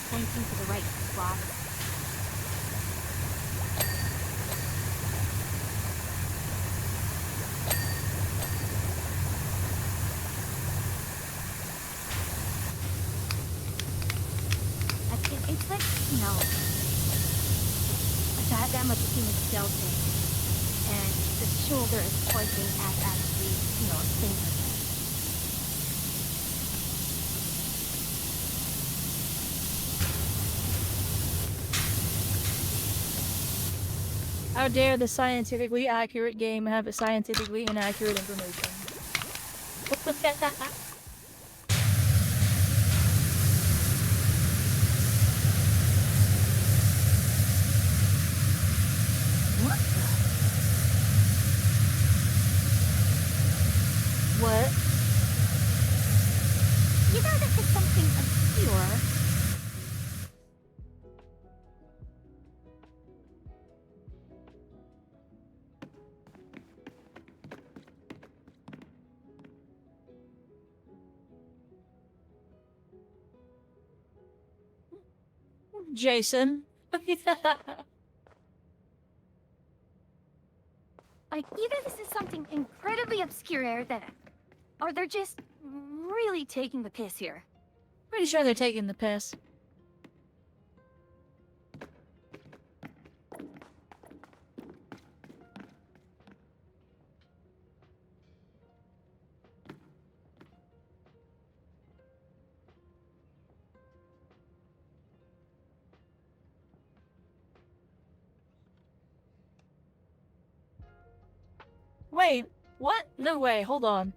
pointing to the right spot. It's like, you know, a diagram of the human skeleton, and the shoulder is pointing at actually, you know, a finger. How dare the scientifically accurate game have a scientifically inaccurate information? What the? What? Either this is something obscure. Jason? Like, either this is something incredibly obscure that, or they're just really taking the piss here. Pretty sure they're taking the piss. wait. What? No way. Hold on.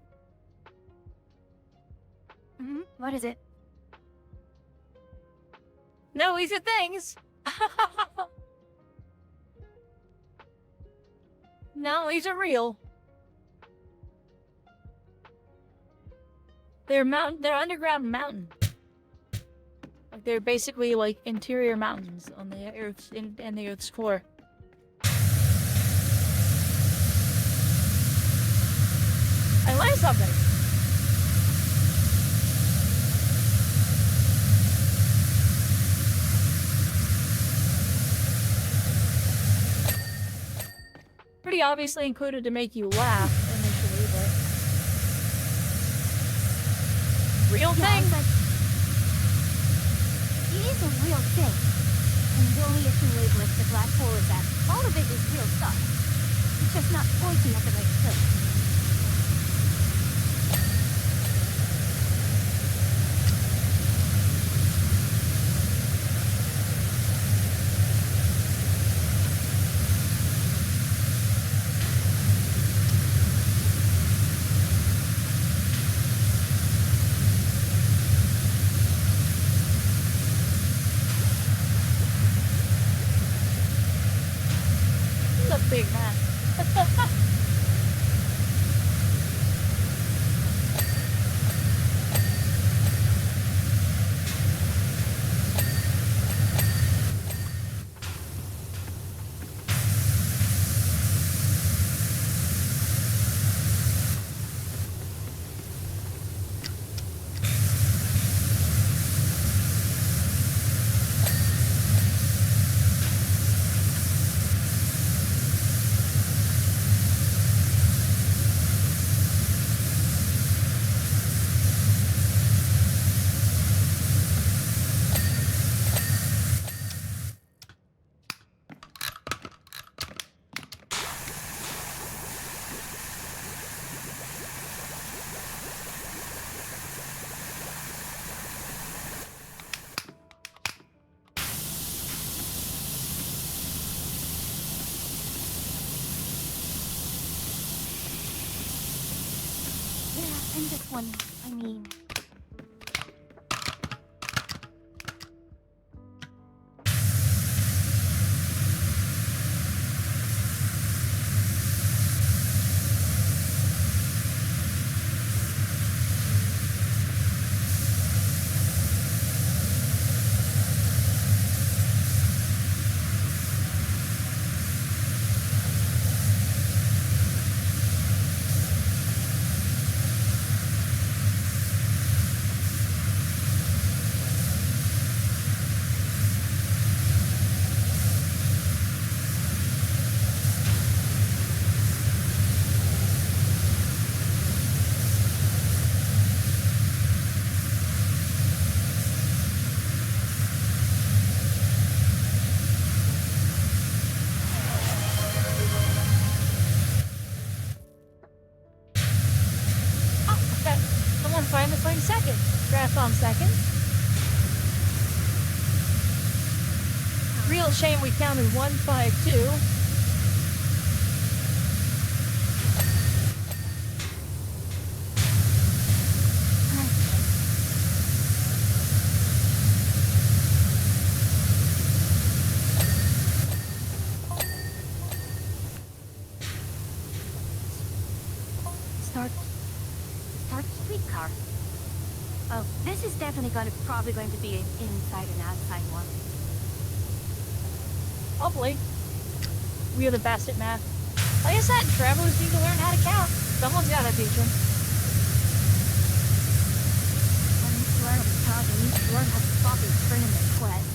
What is it? No, these are things. No, these are real. They're underground mountains. Like they're basically like interior mountains on the Earth's in the Earth's core. I learned something. Pretty obviously included to make you laugh initially, but real thing. But it is a real thing. And the only issue with the black hole is that all of it is real stuff. It's just not pointing at the right place. This is a big man. Yeah, and this one, I mean... Find the flame second. Draft on second. Real shame we counted 152. Start streetcar. Oh, this is definitely probably going to be an inside and outside one. Hopefully. We are the best at math. Like I said, travelers need to learn how to count. Someone's gotta teach them. I need to learn how to count. I need to learn how to properly turn in the quest.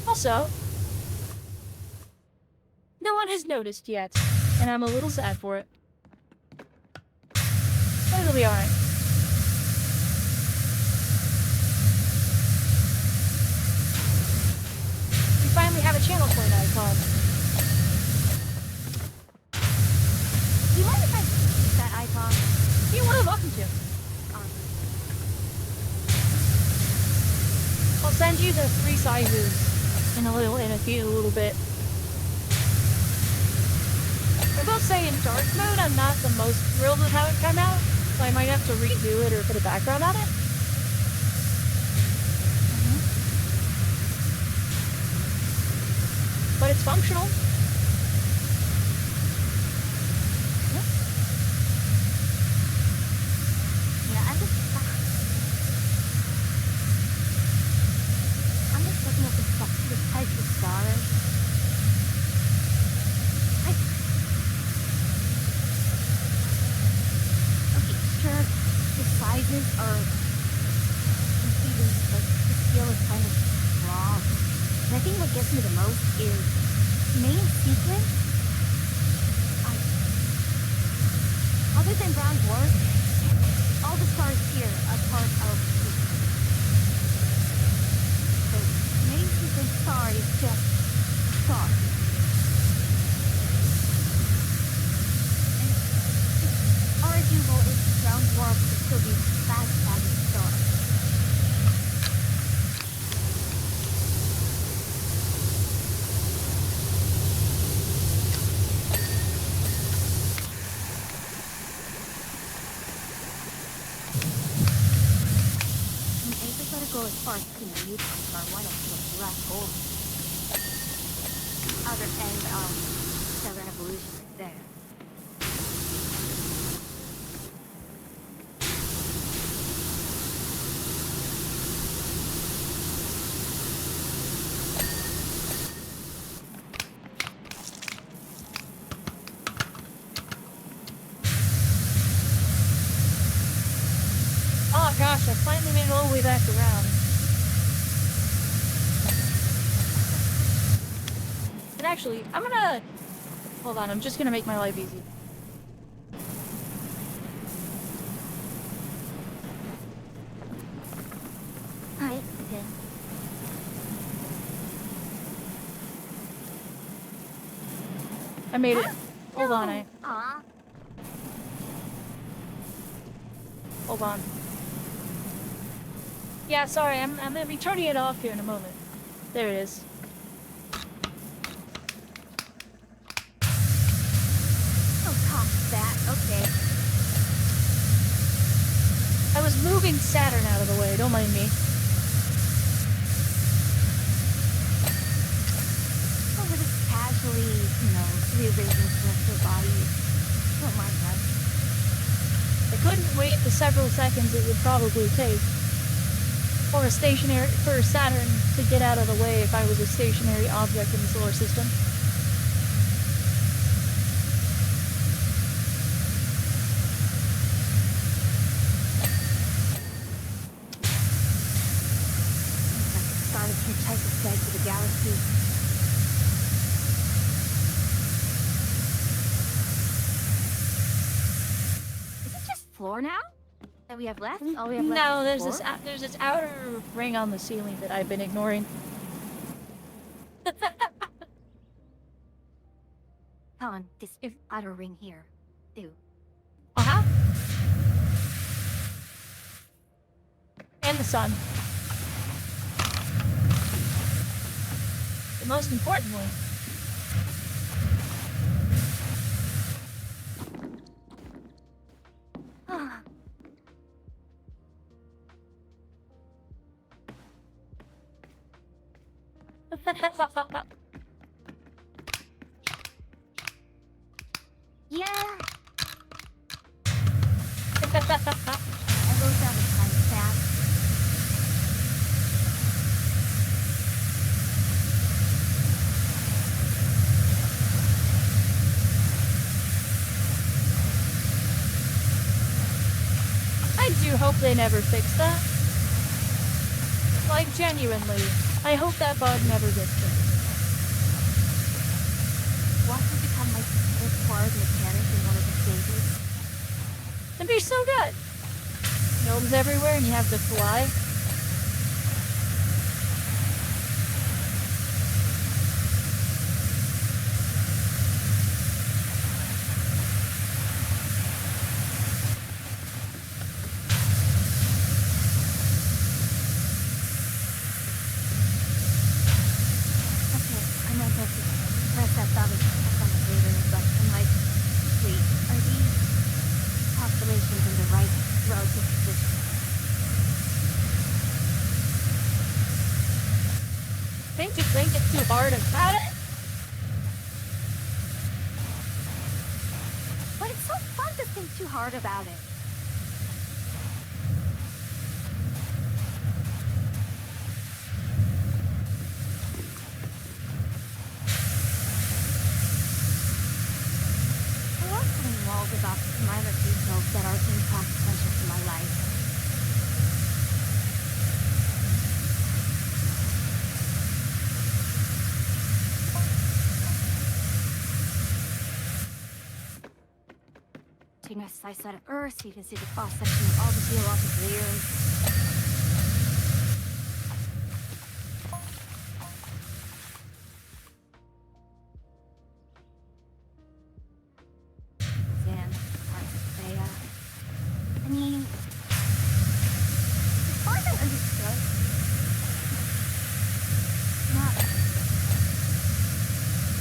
Also, no one has noticed yet, and I'm a little sad for it. But it'll be alright. We finally have a channel point icon. Do you mind if I use that icon? You're more than welcome to. I'll send you the 3 sizes in a few little bit. I will say in dark mode, I'm not the most thrilled with how it came out, so I might have to redo it or put a background on it. But it's functional. Yeah, I'm just looking at this type of stars. Okay, sure, the sizes are completely, like, the scale is kind of wrong. And I think what gets me the most is main sequence. Other than Brown Dwarf, all the stars here are part of the main sequence star is just a star. And it's arguable if Brown Dwarf could still be classified as a star. Go as far as putting a neutron star right up to a black hole. Other end of stellar evolution right there. Oh gosh, I finally made it all the way back around. And actually, hold on, I'm just gonna make my life easy. Alright, okay. I made it. Hold on, Aw. hold on. Yeah, sorry, I'm gonna be turning it off here in a moment. There it is. Oh, cough that. Okay. I was moving Saturn out of the way, don't mind me. Oh, we're just casually, rearranging celestial bodies. Don't mind that. I couldn't wait the several seconds it would probably take for Saturn to get out of the way if I was a stationary object in the solar system. Start of Hitchhiker's Guide to the Galaxy. Is it just floor now? That we have left? All we have left No, is there's floor? this outer ring on the ceiling that I've been ignoring. Helen, this outer ring here. Ew. Uh-huh. And the sun. The most important one. Yeah. That goes down the kind of fast. I do hope they never fix that. Like, genuinely, I hope that bug never gets fixed. What would become like as far as mechanic in one of the stages? It'd be so good. Gnomes everywhere and you have to fly. relative position. Think you think it's too hard about it? But it's so fun to think too hard about it. I love putting walls about minor details that are inconsequential to my life. Taking a slice out of Earth, so you can see the cross-section of all the geologic layers. Sand, parts of Theia. I mean, as far as I understood, not.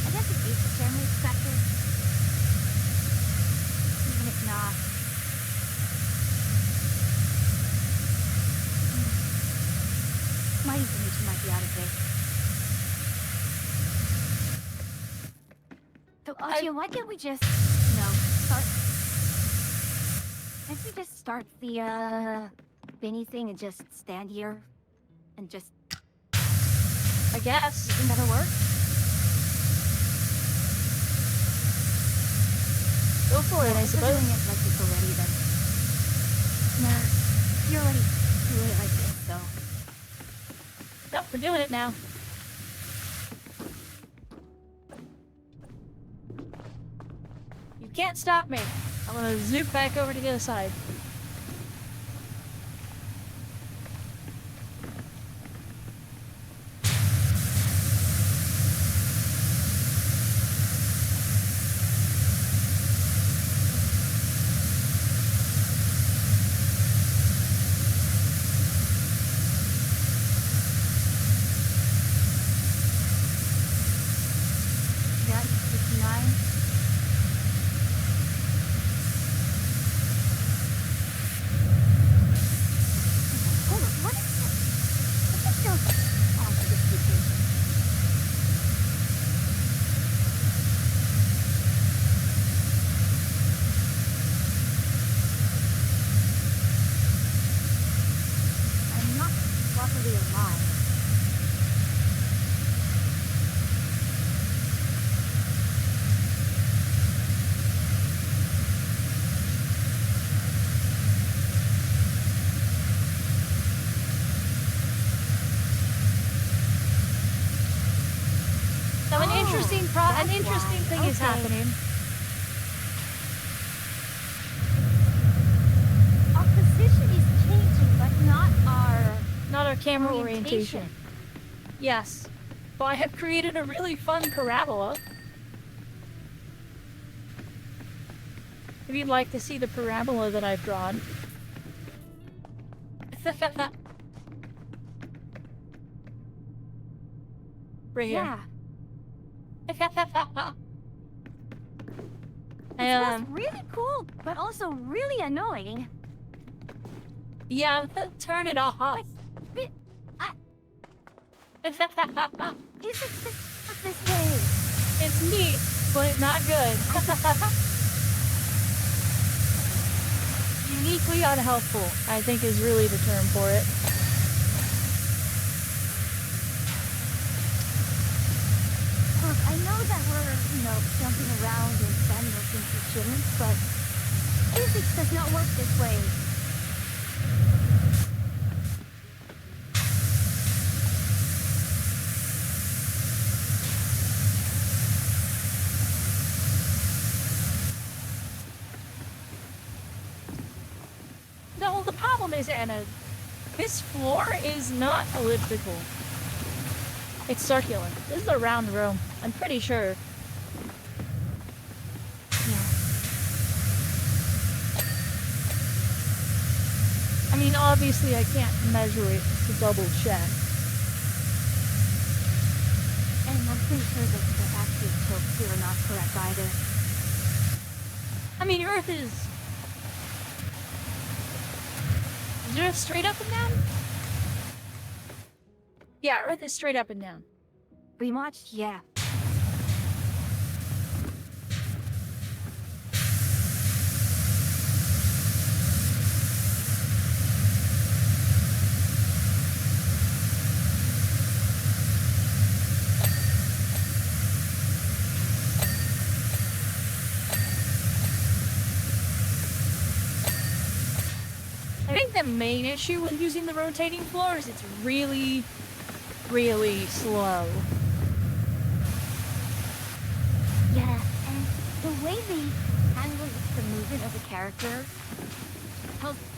I guess it is generally expected. Even if not. My information might be out of date. So, Archie, why can't we just, start... Can't we just start the, Benny thing and just stand here? And just... I guess. You think that'll work? Go for it, I If we're suppose. doing it like this already, then... Nah, you're already doing it like this, so... Nope, we're doing it now. You can't stop me. I'm gonna zoom back over to the other side. Yeah, 59. Hold on, what is that? What is still on to this vacation? I'm not properly alive. So an Oh, interesting that's thing why. is Okay. happening. Our position is changing, but not our Not our camera orientation. orientation. Yes. But I have created a really fun parabola. If you'd like to see the parabola that I've drawn. Right here. Yeah. It's really cool, but also really annoying. Yeah, turn it off. But is it this way? It's neat, but not good. Uniquely unhelpful, I think is really the term for it. Look, I know that we're, jumping around and standing up things we shouldn't, but physics does not work this way. No, the problem is, Anna, this floor is not elliptical. It's circular. This is a round room. I'm pretty sure. Yeah. I mean, obviously I can't measure it to double check. And I'm pretty sure that the active tilts here are not correct either. I mean, Earth is Is it straight up and down? Yeah, right there, straight up and down. Pretty much, yeah. I think the main issue with using the rotating floor is it's really, really slow. Yeah, and the way they handle the movement of the character,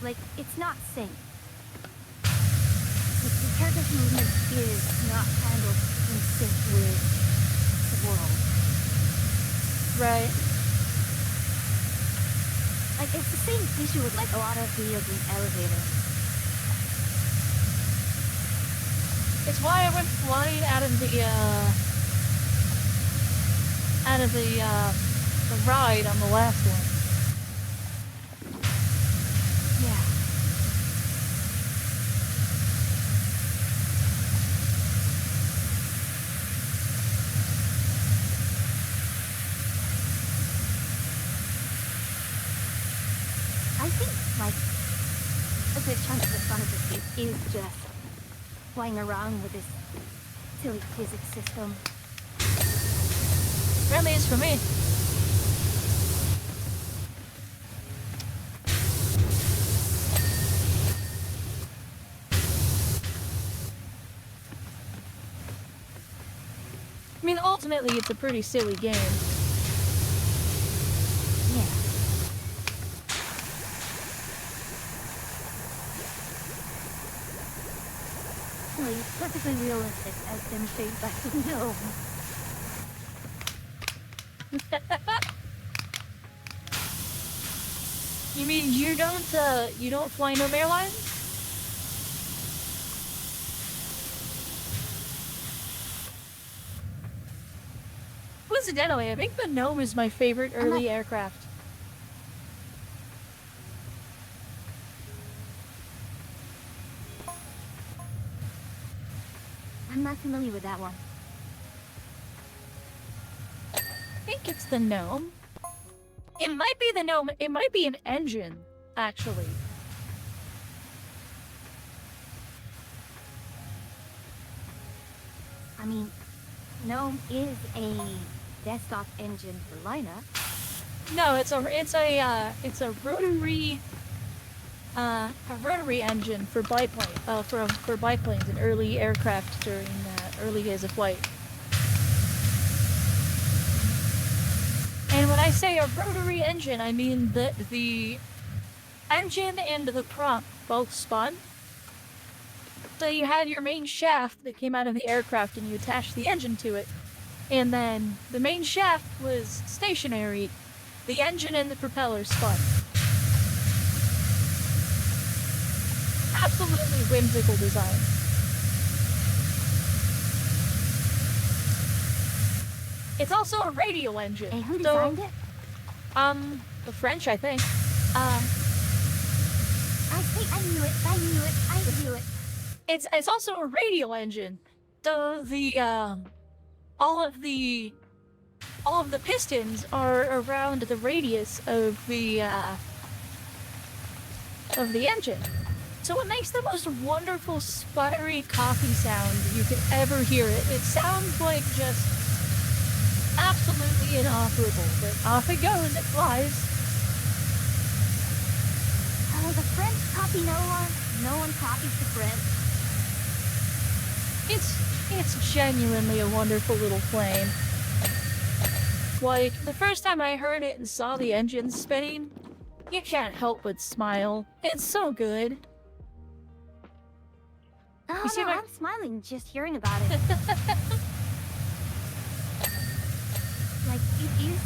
like, it's not synced. The character's movement is not handled in sync with the world. Right. Like, it's the same issue with, like, a lot of video game elevators. It's why I went flying out of the ride on the last one. Yeah. I think, like, a good chunk of the fun of this game is just playing around with this silly physics system. Really is for me. I mean, ultimately, it's a pretty silly game. Yeah. Really, perfectly realistic as demonstrated by the gnome. You mean you don't fly Gnome Airlines? Coincidentally, I think the Gnome is my favorite early aircraft. I'm not familiar with that one. I think it's the Gnome. It might be the Gnome. It might be an engine, actually. I mean, GNOME is a desktop engine for Linux. No, it's a rotary engine for biplane for biplanes and early aircraft during early days of flight. And when I say a rotary engine, I mean that the engine and the prop both spun. So you had your main shaft that came out of the aircraft and you attached the engine to it. And then the main shaft was stationary. The engine and the propeller spun. Absolutely whimsical design. It's also a radial engine. And who designed it? The French, I think. I knew it. It's also a radial engine. So all of the pistons are around the radius of the engine. So it makes the most wonderful sputtery coffee sound you could ever hear it. It sounds like just absolutely inoperable, but off it goes, it flies. Oh, the French copy no one. No one copies the French. It's genuinely a wonderful little plane. Like, the first time I heard it and saw the engine spinning, you can't help but smile. It's so good. Oh, You see no, my- I'm smiling just hearing about it. Like, it is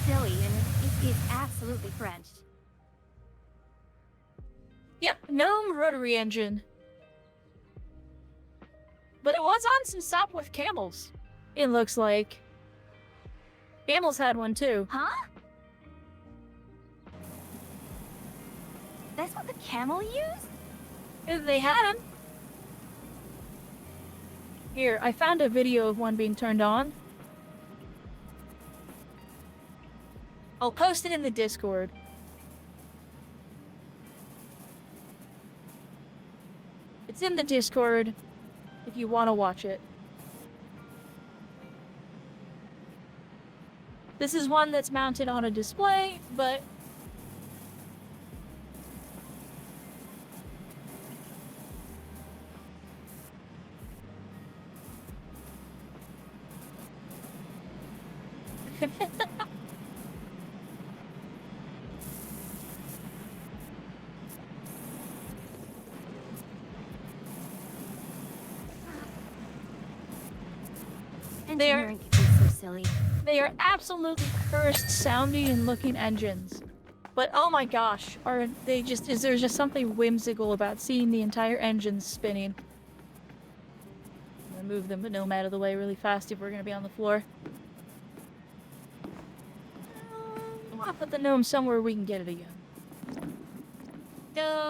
silly and it is absolutely French. Yep, gnome rotary engine. But it was on some stop with camels, it looks like. Camels had one too. Huh? That's what the camel used? If they had. Here, I found a video of one being turned on. I'll post it in the Discord. It's in the Discord if you want to watch it. This is one that's mounted on a display, but Engineering can be so silly. they are absolutely cursed sounding and looking engines. But oh my gosh, are they just, is there just something whimsical about seeing the entire engine spinning? I'm gonna move the gnome out of the way really fast if we're gonna be on the floor. I'll put the gnome somewhere we can get it again. Yeah.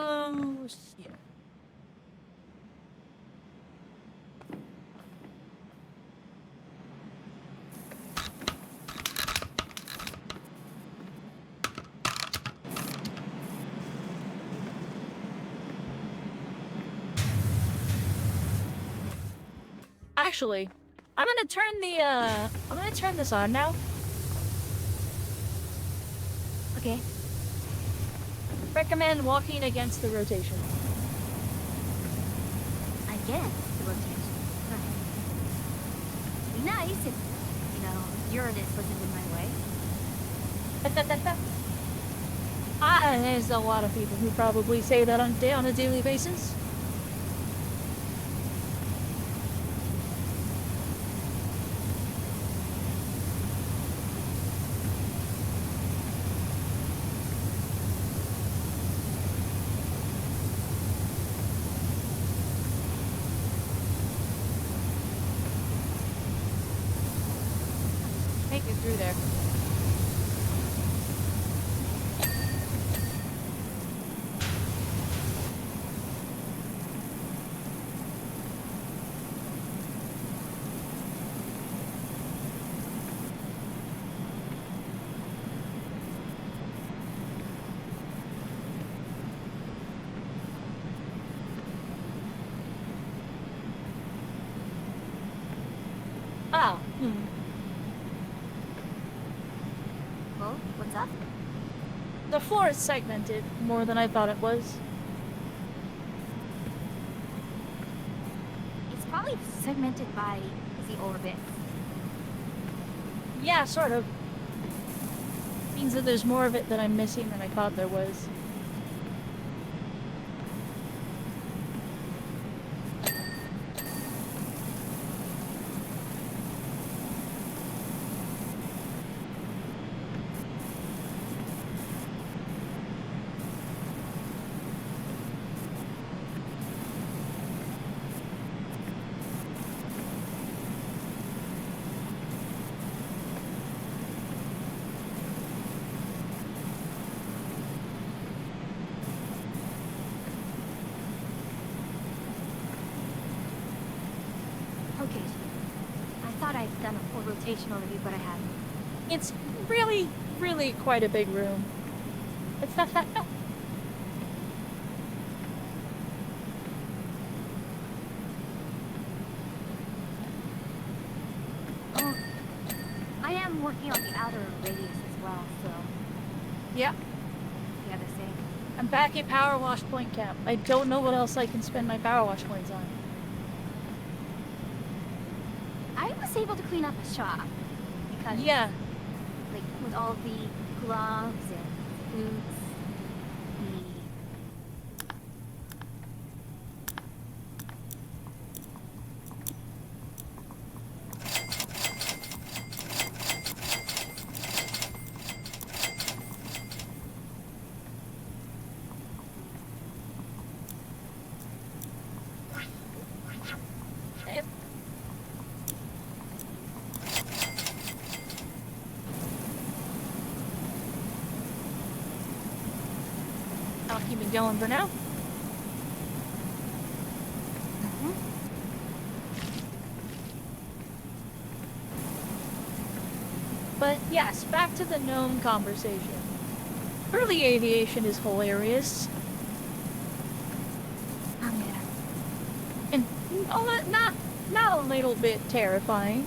Actually, I'm gonna turn this on now. Okay. Recommend walking against the rotation. I get the rotation. It'd be nice if, Uranus wasn't in my way. There's a lot of people who probably say that on a daily basis. Make it through there. Oh. Well, what's up? The floor is segmented more than I thought it was. It's probably segmented by the orbit. Yeah, sort of. Means that there's more of it that I'm missing than I thought there was. Okay. I thought I'd done a full rotation overview, but I haven't. It's really, really quite a big room. Oh, I am working on the outer radius as well, so Yeah, yeah, the same. I'm back at Power Wash Point Camp. I don't know what else I can spend my Power Wash points on. I was able to clean up a shop because, Yeah, like, with all the gloves and boots, I'll keep it going for now. But yes, back to the gnome conversation. Early aviation is hilarious. Oh, yeah. And not a little bit terrifying.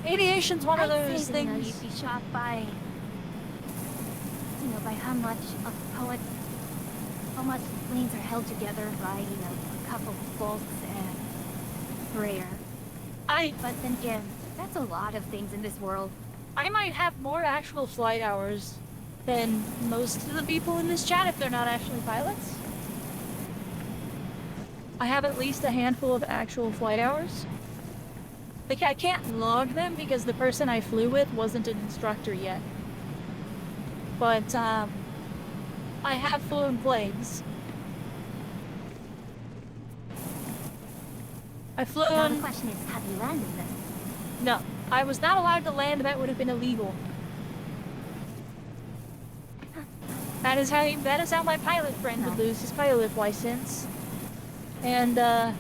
Aviation's one of I'd those say that, things. you'd be shocked by, by how much how much planes are held together by, a couple of bolts and prayer. But then again, that's a lot of things in this world. I might have more actual flight hours than most of the people in this chat if they're not actually pilots. I have at least a handful of actual flight hours. Like, I can't log them because the person I flew with wasn't an instructor yet. But, I have flown planes. I've Now the flown... question is, have you landed them? No, I was not allowed to land. That would have been illegal. That is how my pilot friend would lose his pilot license. And, I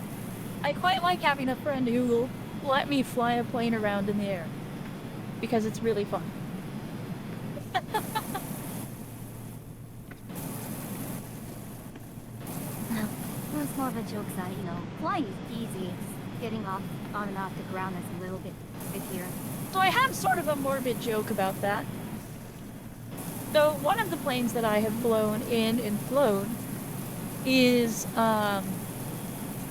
quite like having a friend who will let me fly a plane around in the air. Because it's really fun. Well, it's more of a joke that, flying is easy. It's getting off on and off the ground that's a little bit trickier. So I have sort of a morbid joke about that. So one of the planes that I have flown in and flown is,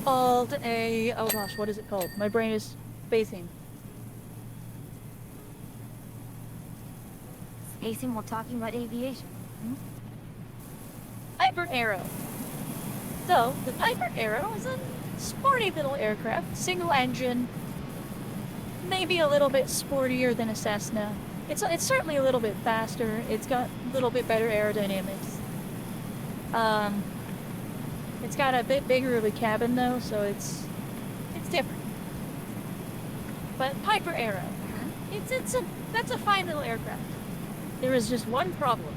called a... Oh gosh, what is it called? My brain is spacing. Spacing while talking about aviation. Piper Arrow. So, the Piper Arrow is a sporty little aircraft, single engine, maybe a little bit sportier than a Cessna. It's certainly a little bit faster. It's got a little bit better aerodynamics. It's got a bit bigger of a cabin though, so it's different. But Piper Arrow, that's a fine little aircraft. There is just one problem.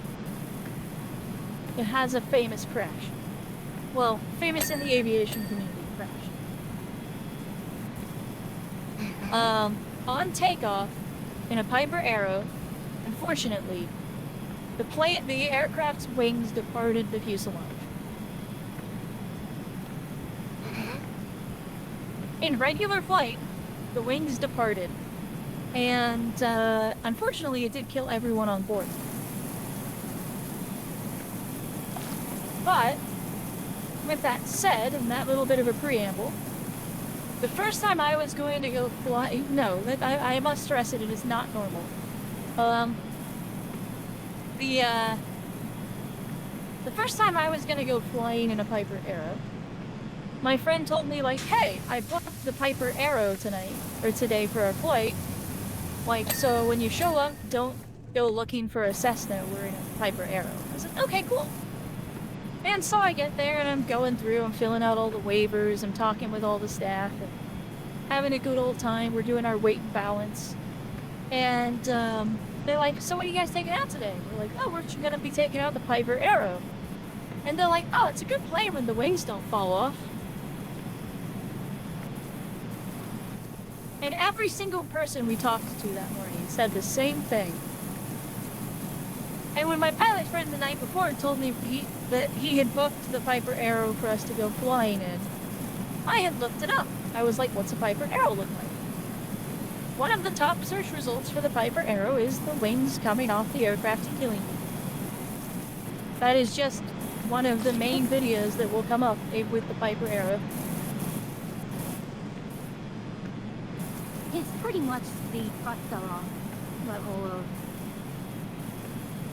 It has a famous crash. Well, famous in the aviation community crash. On takeoff, in a Piper Arrow, unfortunately, the aircraft's wings departed the fuselage. In regular flight, the wings departed, and unfortunately it did kill everyone on board. But, with that said, and that little bit of a preamble, the first time I was going to go fly... No, I must stress it is not normal. The first time I was gonna go flying in a Piper Arrow, my friend told me, like, hey, I booked the Piper Arrow today for our flight. Like, so when you show up, don't go looking for a Cessna, we're in a Piper Arrow. I was like, okay, cool. And so I get there and I'm going through, I'm filling out all the waivers, I'm talking with all the staff, and having a good old time. We're doing our weight and balance. And they're like, so what are you guys taking out today? We're like, oh, we're just gonna be taking out the Piper Arrow. And they're like, oh, it's a good plane when the wings don't fall off. And every single person we talked to that morning said the same thing. And when my pilot friend the night before told me that he had booked the Piper Arrow for us to go flying in, I had looked it up. I was like, what's a Piper Arrow look like? One of the top search results for the Piper Arrow is the wings coming off the aircraft and killing you. That is just one of the main videos that will come up with the Piper Arrow. It's pretty much the Godzilla level of...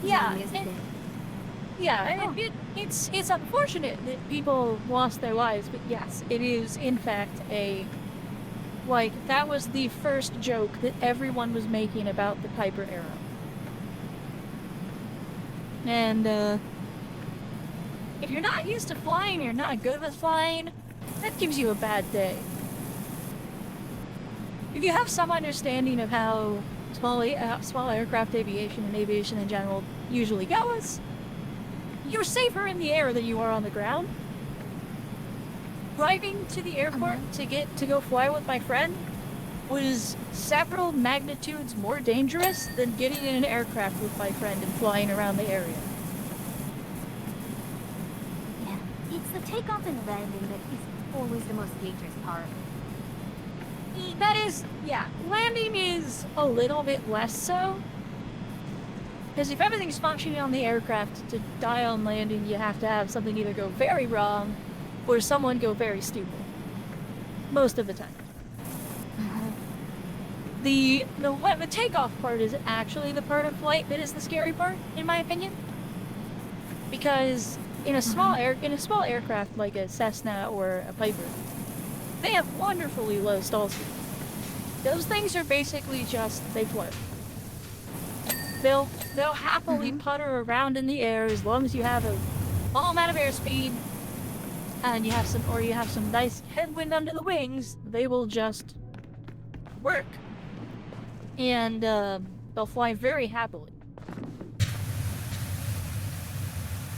Yeah, isn't it? And it's unfortunate that people lost their lives, but yes, it is in fact that was the first joke that everyone was making about the Piper Arrow. And if you're not used to flying, you're not good with flying, that gives you a bad day. If you have some understanding of how small aircraft aviation and aviation in general usually goes, you're safer in the air than you are on the ground. Driving to the airport to go fly with my friend was several magnitudes more dangerous than getting in an aircraft with my friend and flying around the area. Yeah, it's the takeoff and landing that is always the most dangerous part. That is, yeah, landing is a little bit less so. Because if everything's functioning on the aircraft, to die on landing, you have to have something either go very wrong or someone go very stupid. Most of the time. The takeoff part is actually the part of flight that is the scary part, in my opinion. Because in a small aircraft like a Cessna or a Piper, they have wonderfully low stall speed. Those things are basically just, they float. They'll happily putter around in the air as long as you have a small amount of airspeed and you have some nice headwind under the wings. They will just work. And they'll fly very happily.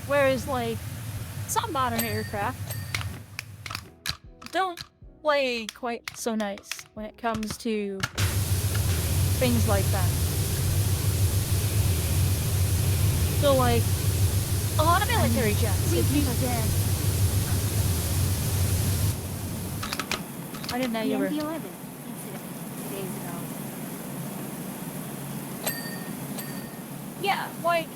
Whereas, like, some modern aircraft don't play quite so nice when it comes to things like that. So, like, a lot of military jets. I didn't know you were. The MD-11 incident 2 days ago. Yeah, like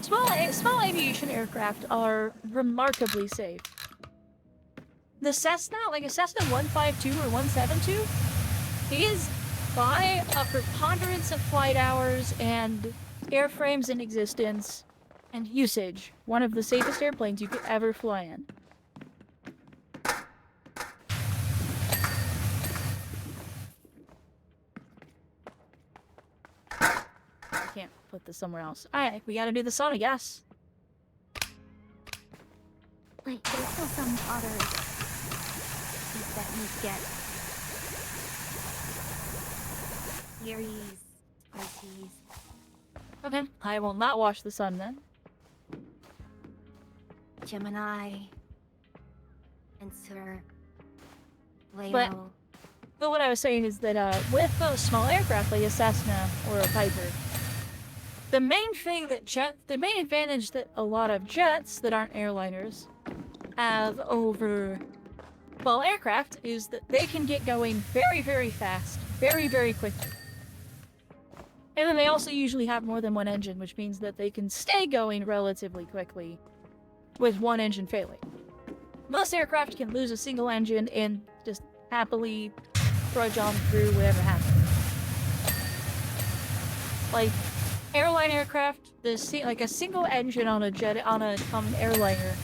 small aviation aircraft are remarkably safe. The Cessna, like a Cessna 152 or 172, is by a preponderance of flight hours and airframes in existence and usage one of the safest airplanes you could ever fly in. Can't put this somewhere else. Alright, we gotta do this on, I guess. Wait, there's still some other things that you get. Aries, Pisces. Okay, I will not watch the sun then. Gemini. Cancer. Leo. But what I was saying is that with those small aircraft like a Cessna or a Piper, the main advantage that a lot of jets that aren't airliners have over small aircraft is that they can get going very, very fast, very, very quickly. And then they also usually have more than one engine, which means that they can stay going relatively quickly with one engine failing. Most aircraft can lose a single engine and just happily trudge on through whatever happens. Like, airline aircraft, like a single engine on an airliner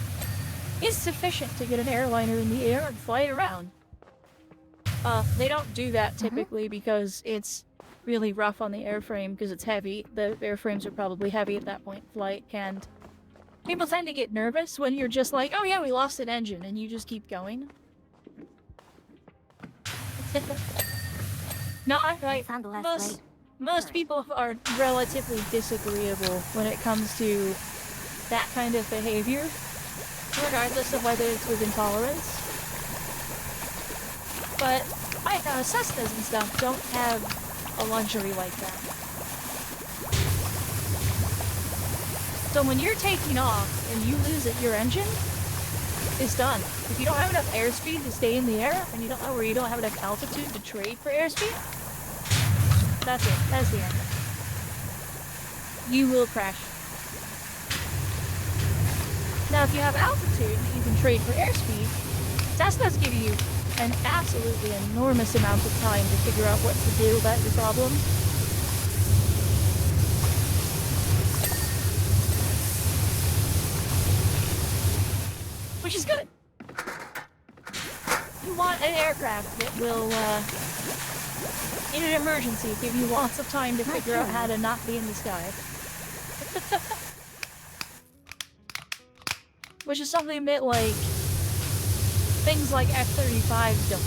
is sufficient to get an airliner in the air and fly it around. They don't do that typically because it's really rough on the airframe because it's heavy. The airframes are probably heavy at that point in flight, and people tend to get nervous when you're just like, oh yeah, we lost an engine, and you just keep going. Not right. Most people are relatively disagreeable when it comes to that kind of behavior, regardless of whether it's with intolerance. But Cessnas and stuff don't have a luxury like that. So when you're taking off and you lose your engine, it's done. If you don't have enough airspeed to stay in the air, and you don't have enough altitude to trade for airspeed, that's it. That's the end. You will crash. Now, if you have altitude that you can trade for airspeed, Cessnas give you an absolutely enormous amount of time to figure out what to do about your problem. Which is good. You want an aircraft that will, in an emergency, give you lots of time to figure out how to not be in the sky. Which is something that, like, things like F-35s don't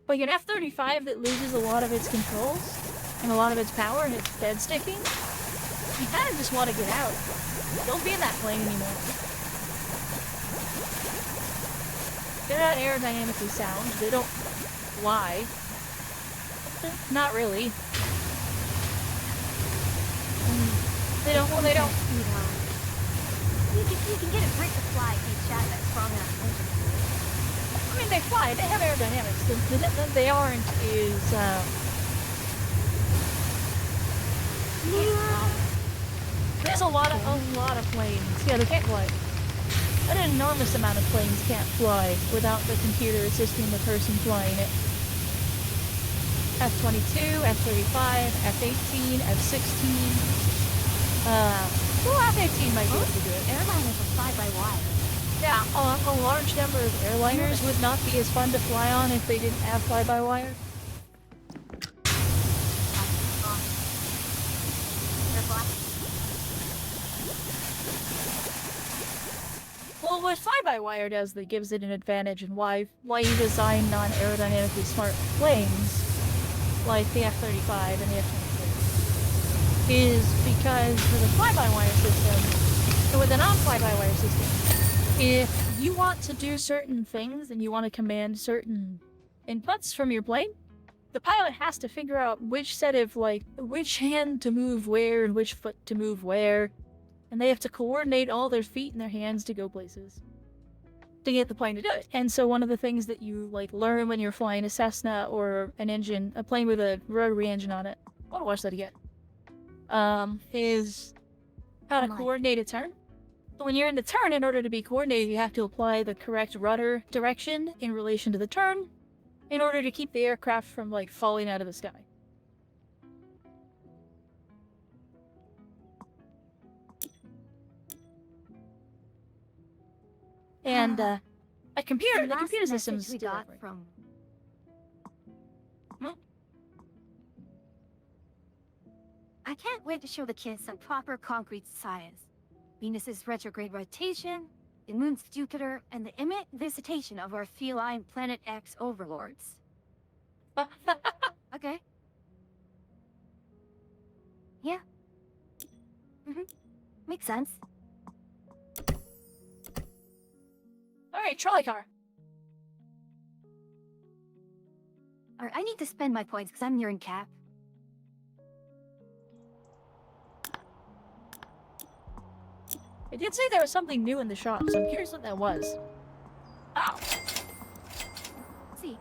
Like an F-35 that loses a lot of its controls and a lot of its power and its dead sticking, you kind of just want to get out. Don't be in that plane anymore. They're not aerodynamically sound. They don't fly. Not really. They don't. Well, they don't. You can get a brick to fly if you chat that's strong enough. I mean, they fly. They have aerodynamics. The they aren't is. There's a lot of planes. Yeah, they can't fly. An enormous amount of planes can't fly without the computer assisting the person flying it. F-22, F-35, F-18, F-16. Well, F-18 might be able to do it. Airliners will fly by wire. Yeah, a large number of airliners would not be as fun to fly on if they didn't have fly-by-wire. Well, what fly-by-wire does that gives it an advantage, and why you design non-aerodynamically smart planes, like the F-35 and the F-22, is because with a fly-by-wire system, or with a non-fly-by-wire system, if you want to do certain things and you want to command certain inputs from your plane, the pilot has to figure out which set of, which hand to move where and which foot to move where, and they have to coordinate all their feet and their hands to go places to get the plane to do it. And so one of the things that you, learn when you're flying a Cessna or a plane with a rotary engine on it, I want to watch that again, is how to coordinate a turn. So when you're in the turn, in order to be coordinated, you have to apply the correct rudder direction in relation to the turn in order to keep the aircraft from, falling out of the sky. And, the computer systems we got from... I can't wait to show the kids some proper concrete science. Venus's retrograde rotation, the moon's Jupiter, and the imminent visitation of our feline Planet X overlords. Okay. Yeah. Makes sense. Alright, trolley car. Alright, I need to spend my points because I'm nearing cap. It did say there was something new in the shop, so I'm curious what that was. Ow! Let's see.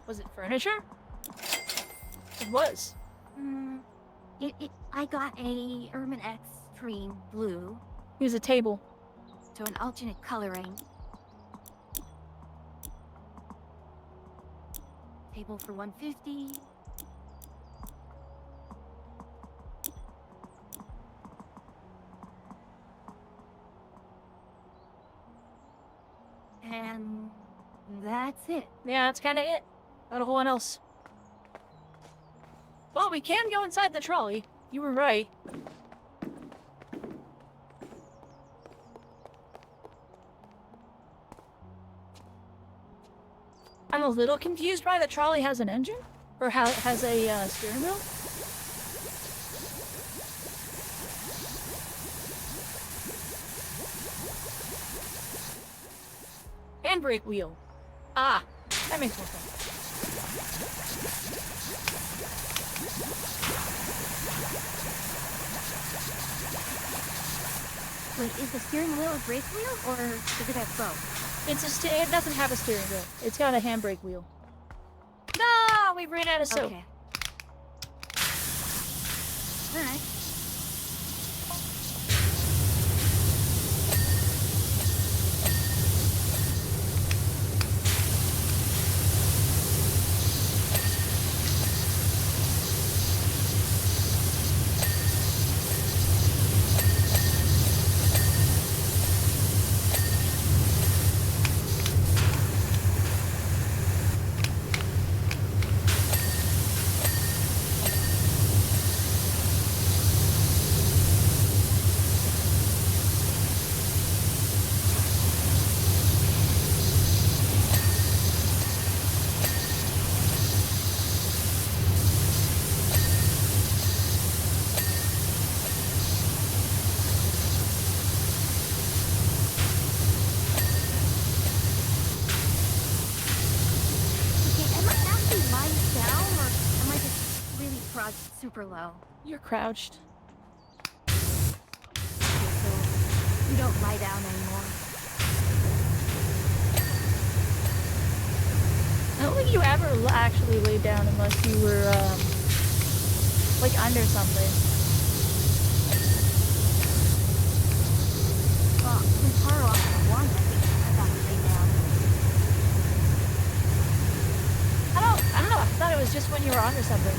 Was it furniture? It was. I got a Urban X Extreme Blue. It was a table. So an alternate coloring. Table for 150. And that's it. Yeah, that's kind of it. Not a whole lot else. Well, we can go inside the trolley. You were right. I'm a little confused why the trolley has an engine? Or has a steering wheel? Handbrake wheel. Ah, that makes more sense. Wait, is the steering wheel a brake wheel, or does it have both? It doesn't have a steering wheel. It's got a handbrake wheel. No, we ran out of soap. Okay. Alright. super low. You're crouched. Okay, so you don't lie down anymore. I don't think you ever actually lay down unless you were, like under something. Well, in Taro Aqua 1, I think I got to lay down. I don't know. I thought it was just when you were under something.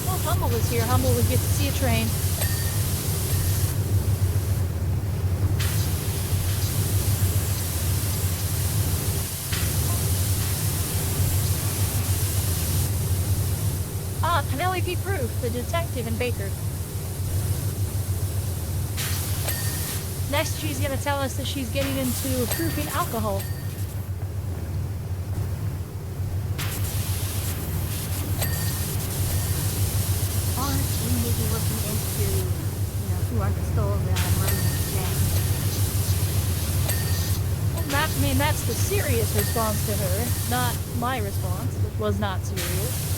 Well, Humble was here. Humble would get to see a train. Ah, Penelope Proof, the detective in Baker. Next, she's gonna tell us that she's getting into proofing alcohol. Or we may be looking into, who are the souls that are murdering today. Well, that's the serious response to her, not my response, which was not serious.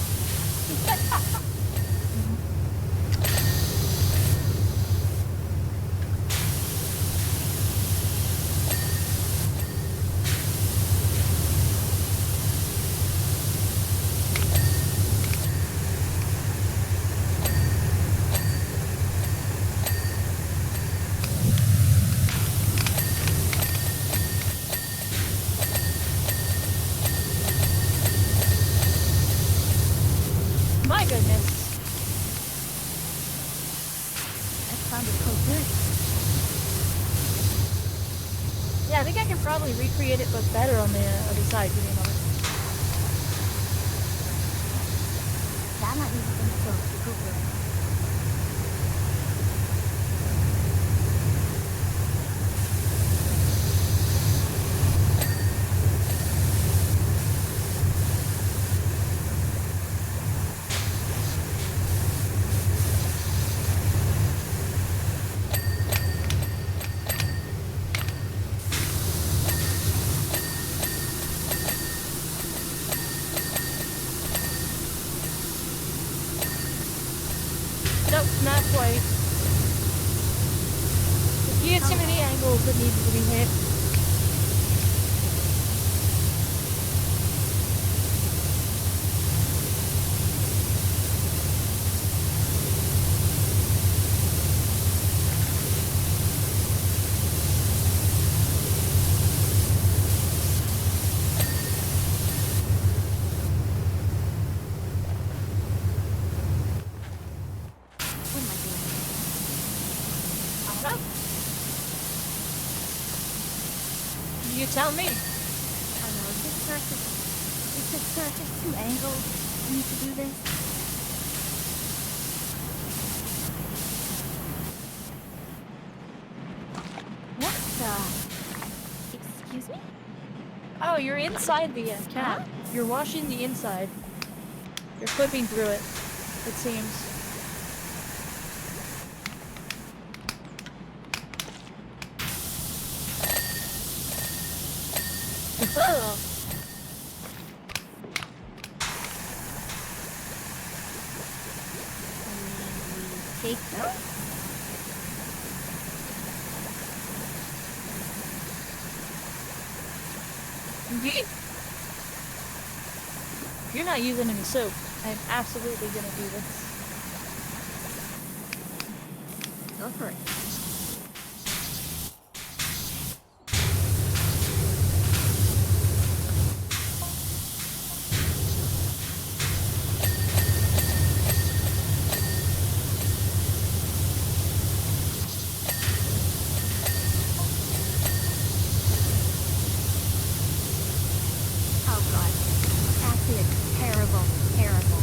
My goodness. That sounded so good. Yeah, I think I can probably recreate it, but better on the other side, to be honest. I'm not using them so super. Nope, not quite. You have too many angles that need to be hit. What am I doing? I don't know. You tell me. I don't know, is this surface too angled for me to do this? What the? Excuse me? Oh, you're inside the cap. Huh? You're washing the inside. You're flipping through it, it seems. Oh. Take those? If you're not using any soap, I'm absolutely gonna do this. Go for it. Oh god. Acid. Terrible. Terrible.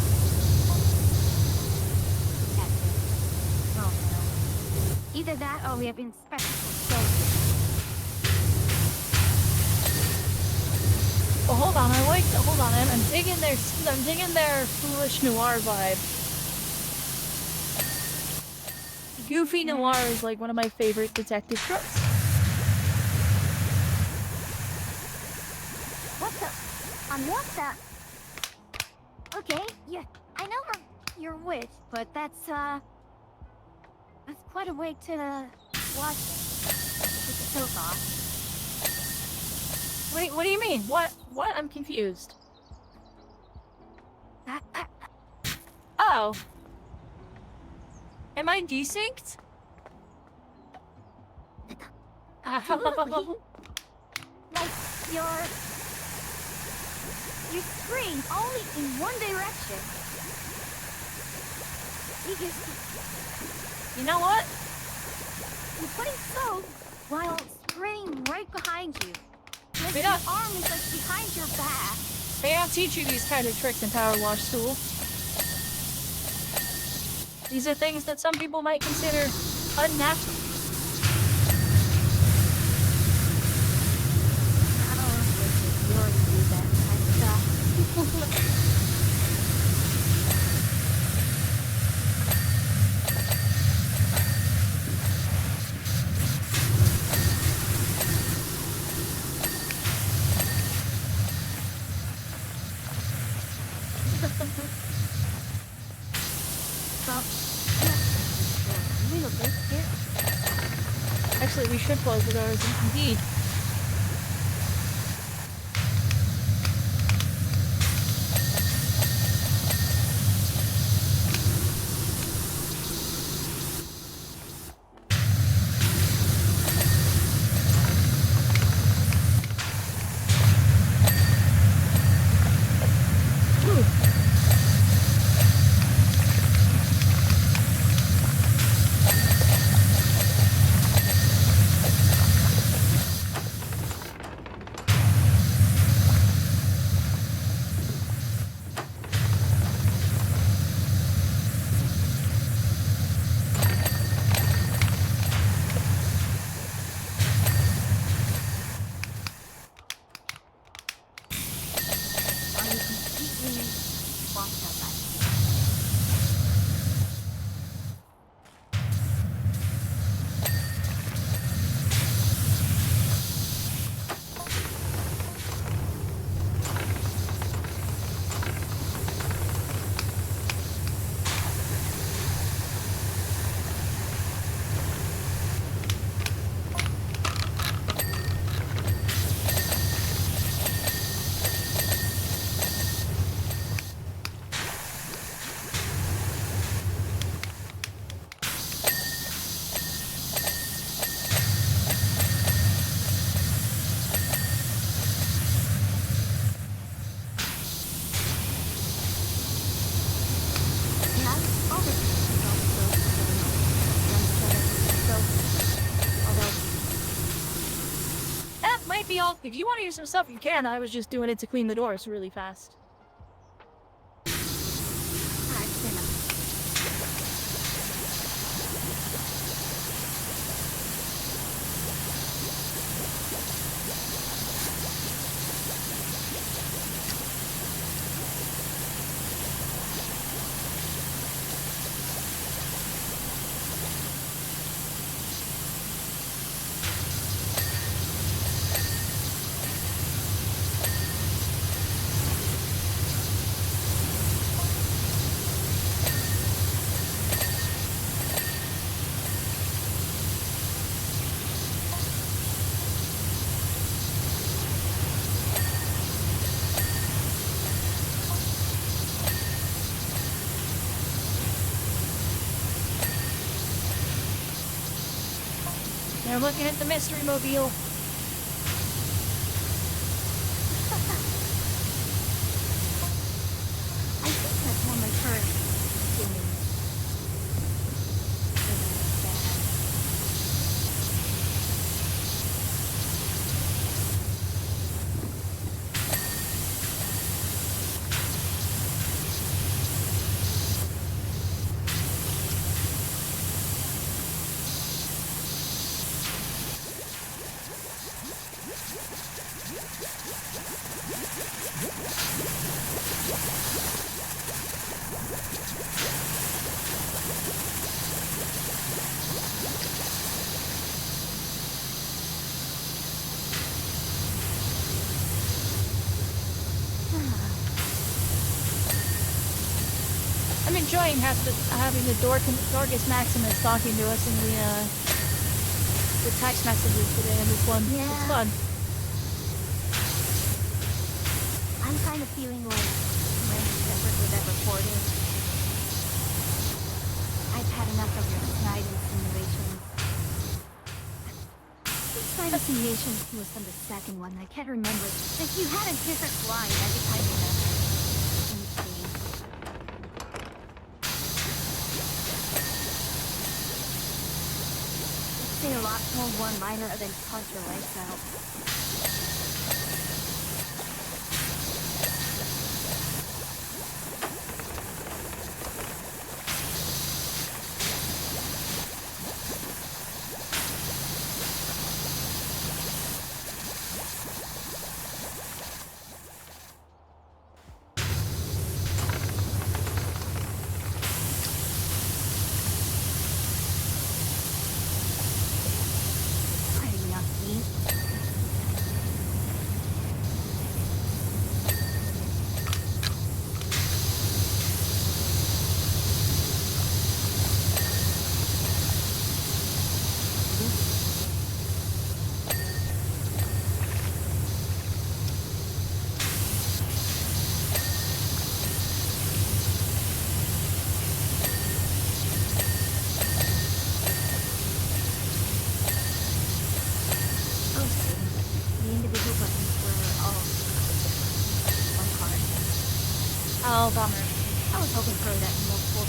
Acid. Oh no. Either that or we have been spectacles so Oh, hold on, hold on, I'm digging their foolish noir vibe. Goofy Noir is like one of my favorite detective tropes. What the? What the? Okay, yeah, I know you're a witch, but that's quite a way to wash the soap off. Wait, what do you mean? What? I'm confused. Oh. Am I desynced? Absolutely. Like you scream only in one direction. Because You know what? you're putting soap while spraying right behind you. Like Wait your up. arm is like behind your back. May I teach you these kind of tricks in Power Wash School? These are things that some people might consider unnatural. I don't know if you already do that kind of stuff. Well, a little bit here. Actually, we should close the doors, indeed. Are you completely washed up by That might be all. If you want to use some stuff, you can. I was just doing it to clean the doors really fast. They're looking at the mystery mobile. I think that's one of my first feelings. enjoying having the Dorcas Maximus talking to us in the text messages today in this one. Yeah. It's fun. I'm kind of feeling like Randy Shepard with that recording. I've had enough of your snide insinuations. Which snide insinuation was from the second one? I can't remember. If you had a different line every time you remember. Let me see. You'd say a lot more one-liner than punch your legs out. Pretty enough, me. Okay. The individual buttons were all one part. Oh, bummer. I was hoping for that multiple,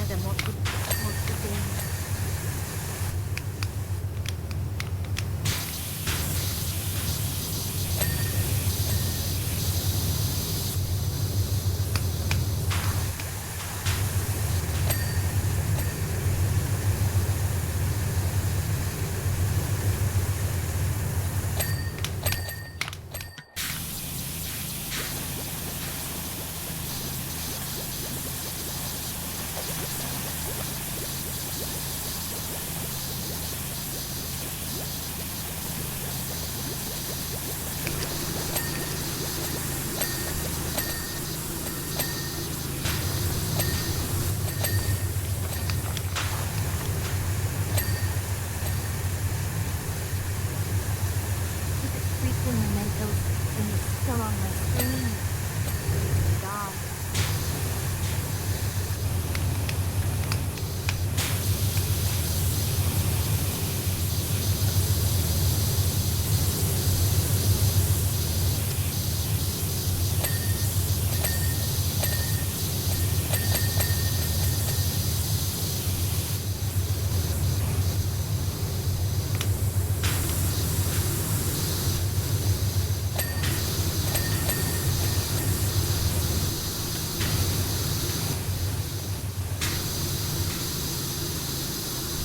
the multiple things. Look at frequent mementos and it's still on my screen. God.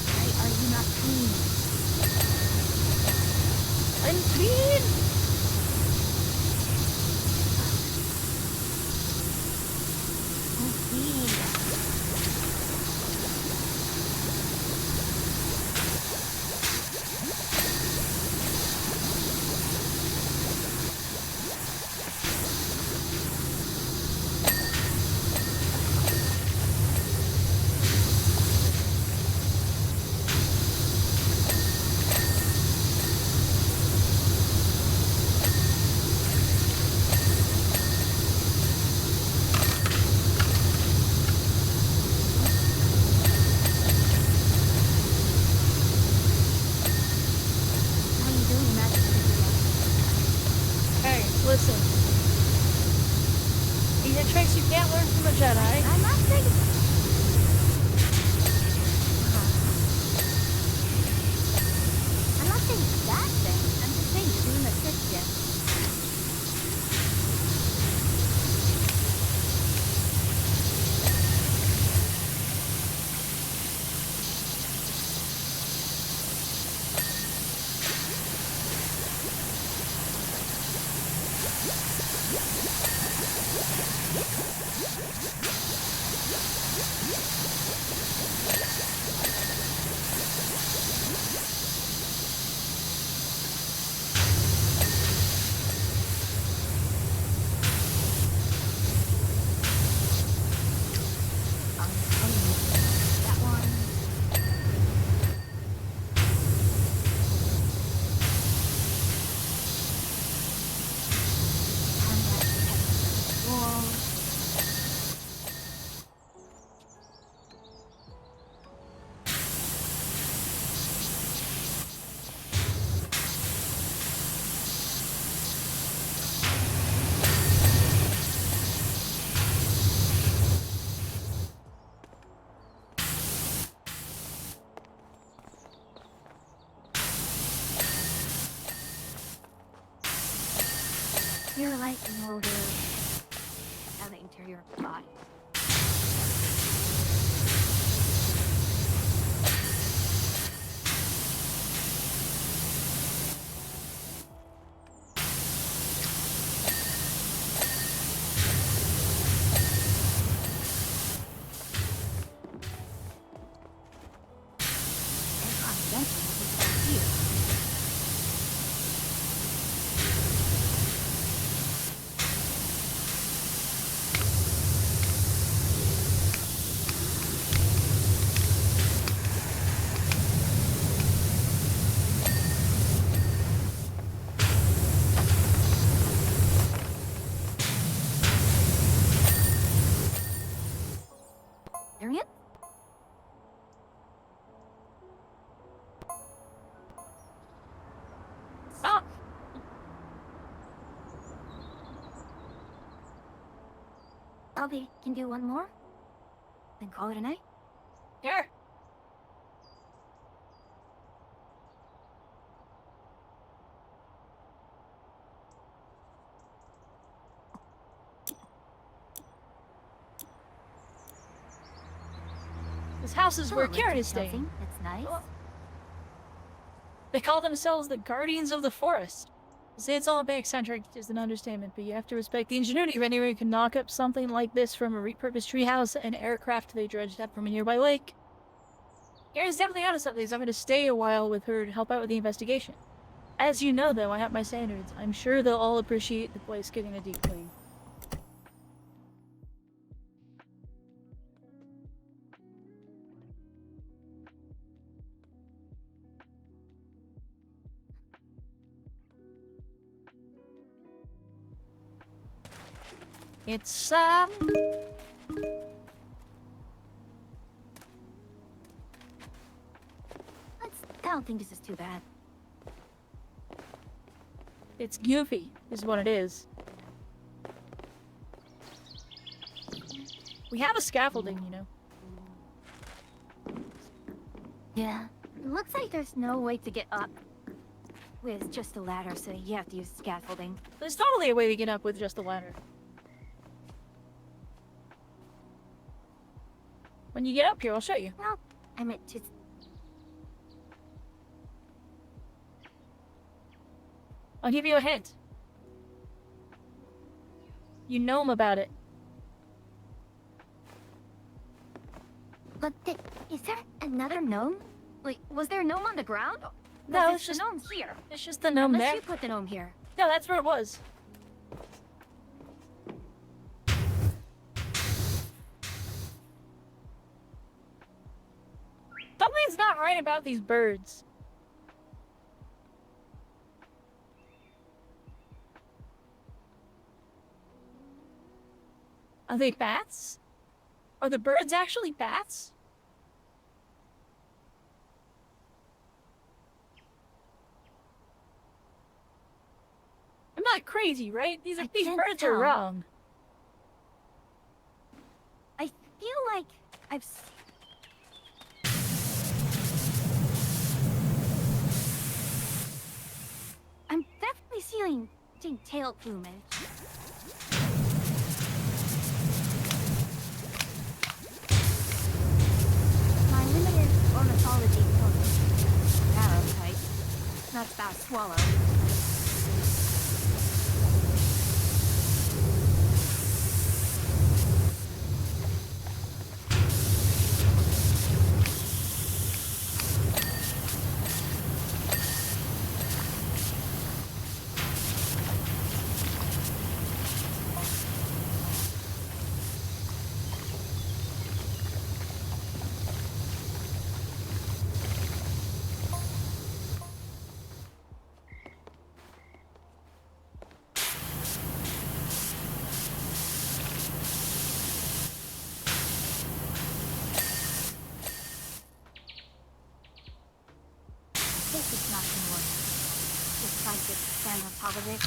Why are you not clean? I'm clean! Oh, clean. How you doing, Magic Trivia? Hey, listen. These are tricks you can't learn from a Jedi. I'm not saying. I'm not saying it's that thing. I'm just saying you're doing the trick yet. You're like an older of the interior of the body. And confidential with this idea. Arian? Ah! Probably can do one more, then call it a night. Here! This house is where Oh, Karen is something. staying. That's nice. Oh. They call themselves the Guardians of the Forest. To say it's all a bit eccentric is an understatement, but you have to respect the ingenuity of anyone who can knock up something like this from a repurposed treehouse and aircraft they dredged up from a nearby lake. Karen's definitely onto something, so I'm going to stay a while with her to help out with the investigation. As you know, though, I have my standards. I'm sure they'll all appreciate the place getting a deep clean. It's, I don't think this is too bad. it's goofy, is what it is. We have a scaffolding, you know. Yeah. It looks like there's no way to get up with just a ladder, so you have to use scaffolding. There's totally a way to get up with just a ladder. When you get up here, I'll show you. Well, I meant to. I'll give you a hint. You know him about it. But is there another gnome? Like, was there a gnome on the ground? No, Was it's it just the gnome here. it's just the gnome Unless there. you put the gnome here. No, that's where it was. Something's not right about these birds. Are they bats? Are the birds actually bats? I'm not crazy, right? These I these can't birds are tell. wrong. I feel like I've. I'm definitely seeing tail plumage. My limited ornithology book. Arrow type. Not about swallow. This is not gonna work. Just try to stand on top of it.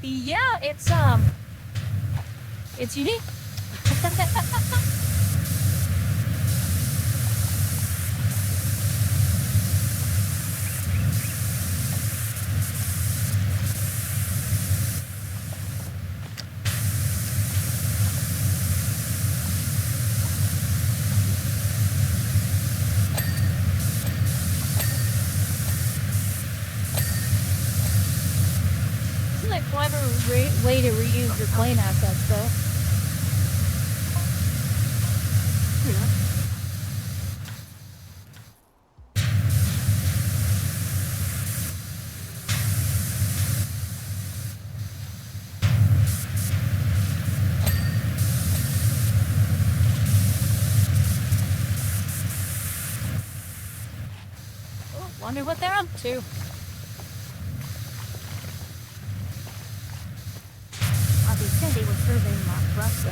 Yeah, it's unique. Isn't it a clever way to reuse your plane assets, though? Yeah. Oh, wonder what they're up to. They said they were serving Mark Russell.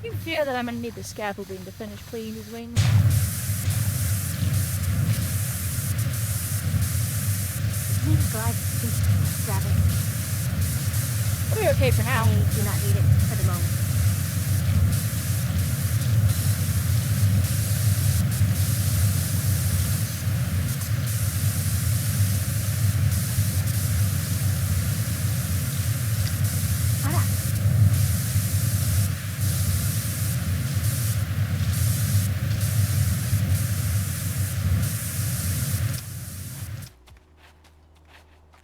You fear that I'm gonna need the scaffolding to finish cleaning his wings? Need a glide suit. Grab it. We're okay for now. I do not need it for the moment.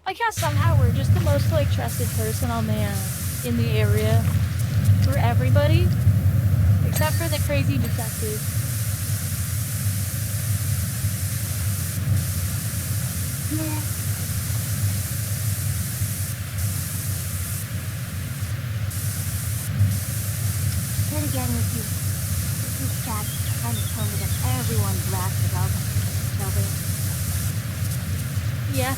I guess somehow we're just the most like trusted person on in the area for everybody, except for the crazy detective. Yeah. Then again with you. This cat kind of told me that everyone laughs about Shelby. Yeah.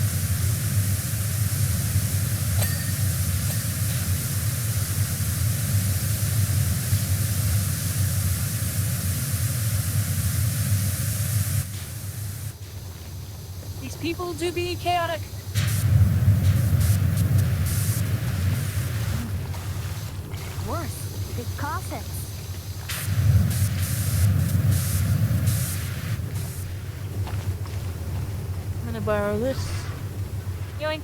These people do be chaotic. Worse, it's Cossacks. I'm gonna borrow this. Yoink.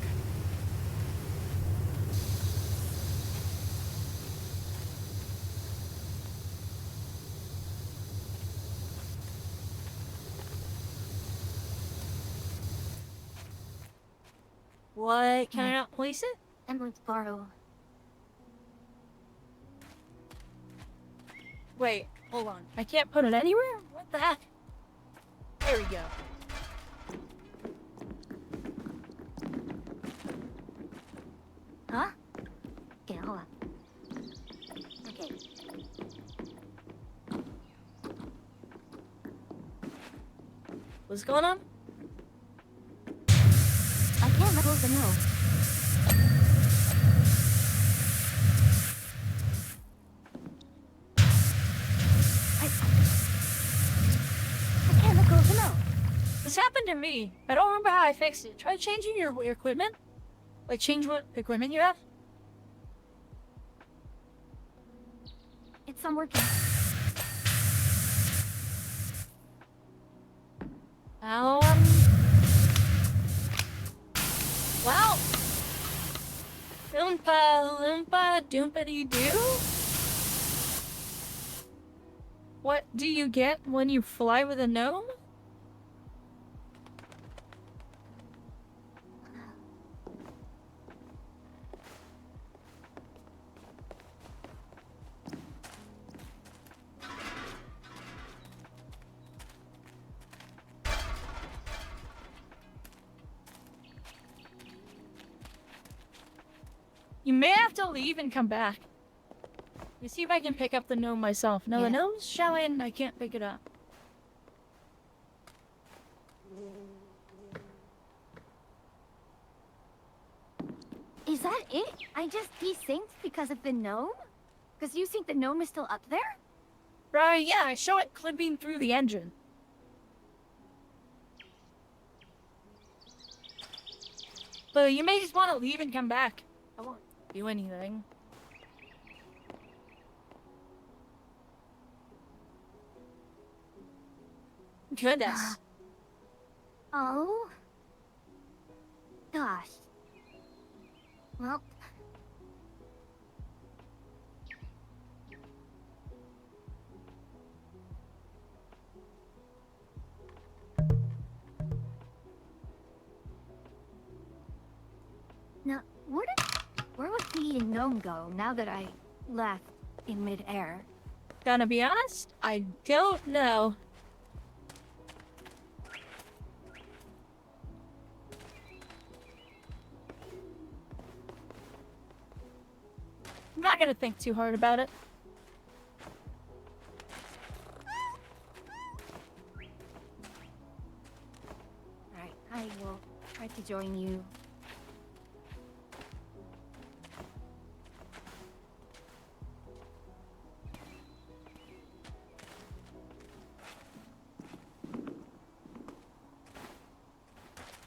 What? Can I not place it? Emblem's borrow. Wait, hold on. I can't put it anywhere? What the heck? There we go. Huh? Okay, hold on. Okay. What's going on? I can't let go of the mill. I can't let go of the mill. This happened to me. I don't remember how I fixed it. Try changing your equipment. Like, change what equipment you have. It's unworking. Well. Oompa loompa doompity doo? What do you get when you fly with a gnome? You may have to leave and come back. Let me see if I can pick up the gnome myself. No, Yeah. the gnome's showing. I can't pick it up. Is that it? I just desynced because of the gnome? Because you think the gnome is still up there? Right, yeah, I saw it clipping through the engine. But you may just want to leave and come back. I won't do anything. Goodness. Oh. Gosh. Well. Now, where would the gnome go now that I left in midair? Gonna be honest, I don't know. I'm not gonna think too hard about it. Alright, I will try to join you.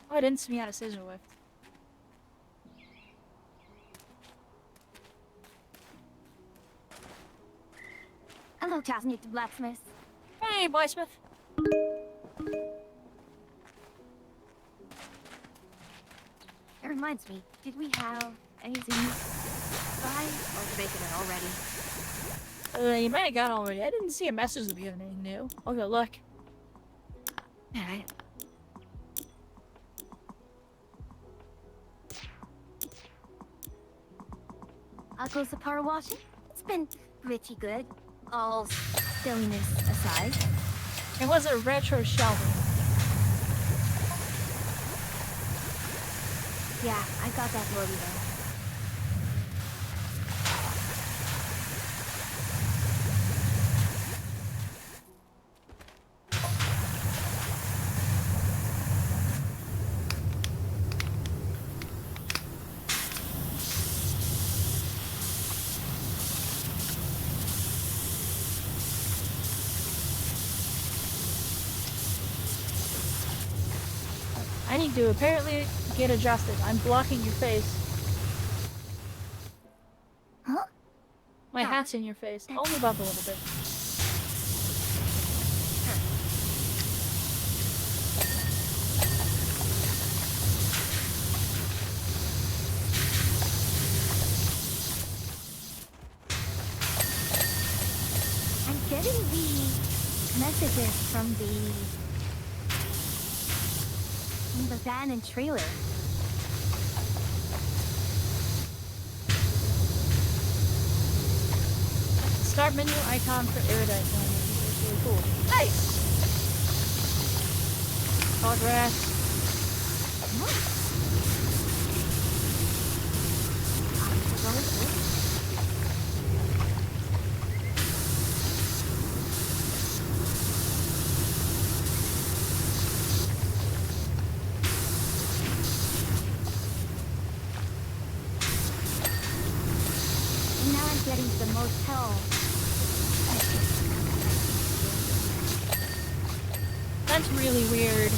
Oh, I didn't see me out of scissor lift. Hello, Tasnik the blacksmith. Hey, blacksmith. It reminds me, did we have anything by or did they get it already? You might have got already. I didn't see a message of anything new. I'll go look. Alright. I'll close the power washing. It's been pretty good. All silliness aside. It was a retro shelving. Yeah, I got that Lordy though. I need to apparently get adjusted. I'm blocking your face. Huh? My hat's in your face. I'll move up a little bit. I'm getting the messages from the van and trailer. Start menu icon for Erudite one. It's really cool. Nice! Progress. And now I'm getting to the motel. That's really weird.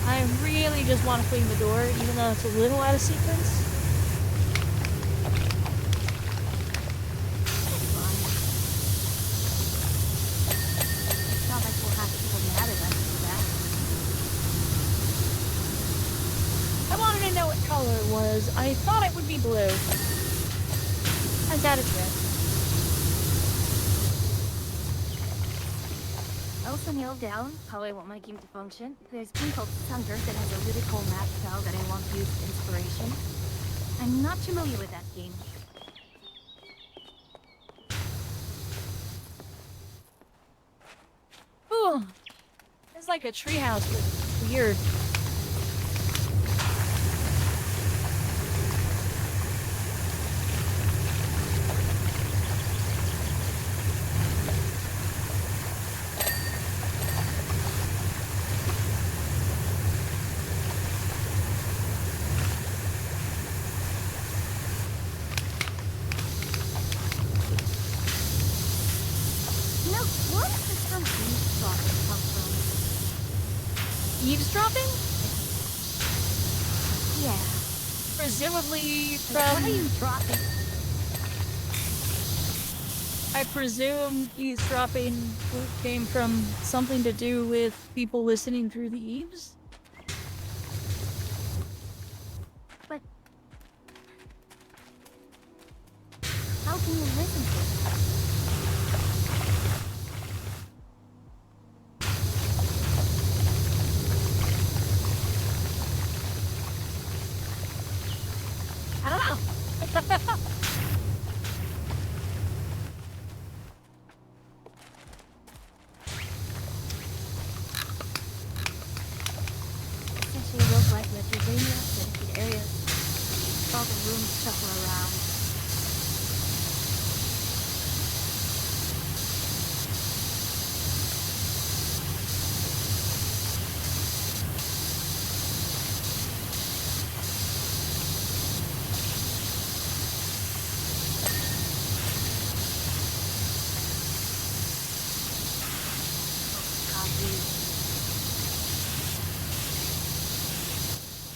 I really just want to clean the door, even though it's a little out of sequence. It's not like we'll have people mad at us for that. I wanted to know what color it was. I thought it would be blue. I got it red. Also nailed down how I want my game to function. There's a game called Thunder that has a really cool map style that I want to use as inspiration. I'm not familiar with that game. Ooh, it's like a treehouse with weird. You know, where does the term eavesdropping come from? Eavesdropping? Yeah. Presumably Like, what are you from... dropping? I presume eavesdropping came from something to do with people listening through the eaves? But how can you listen to it? I don't know. Essentially look like Metroidvania, dedicated areas. All the rooms shuffle around. Coffee.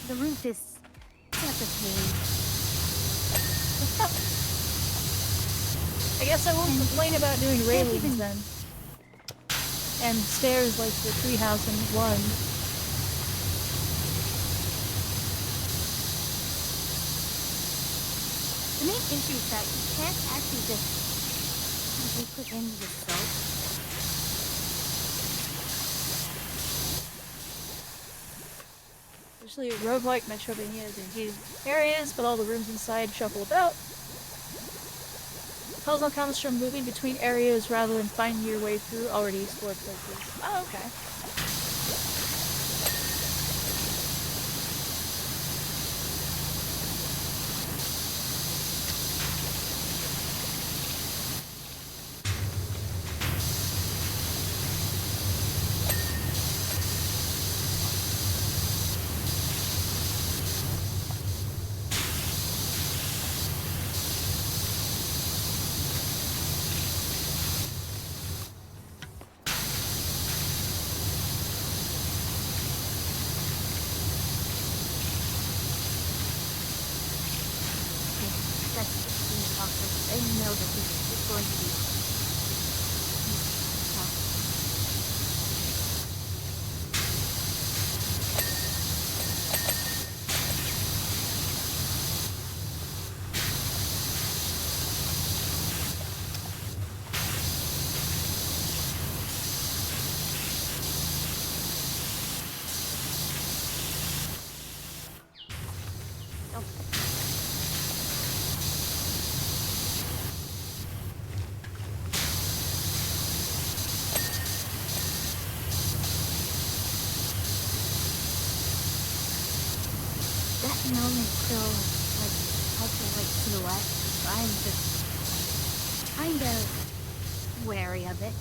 The roof is such a pain. I guess I won't complain about doing Can't railings even- then. And stairs like the treehouse in 1. The main issue is that you can't actually just simply put in the soap. Especially roguelike Metroidvania is in huge areas, but all the rooms inside shuffle about. The puzzle comes from moving between areas rather than finding your way through already explored places. Oh, okay. That's the thing talkers. They know that this is going to be tough. Oh. That gnome is still like has a like silhouette. I'm just kind of wary of it.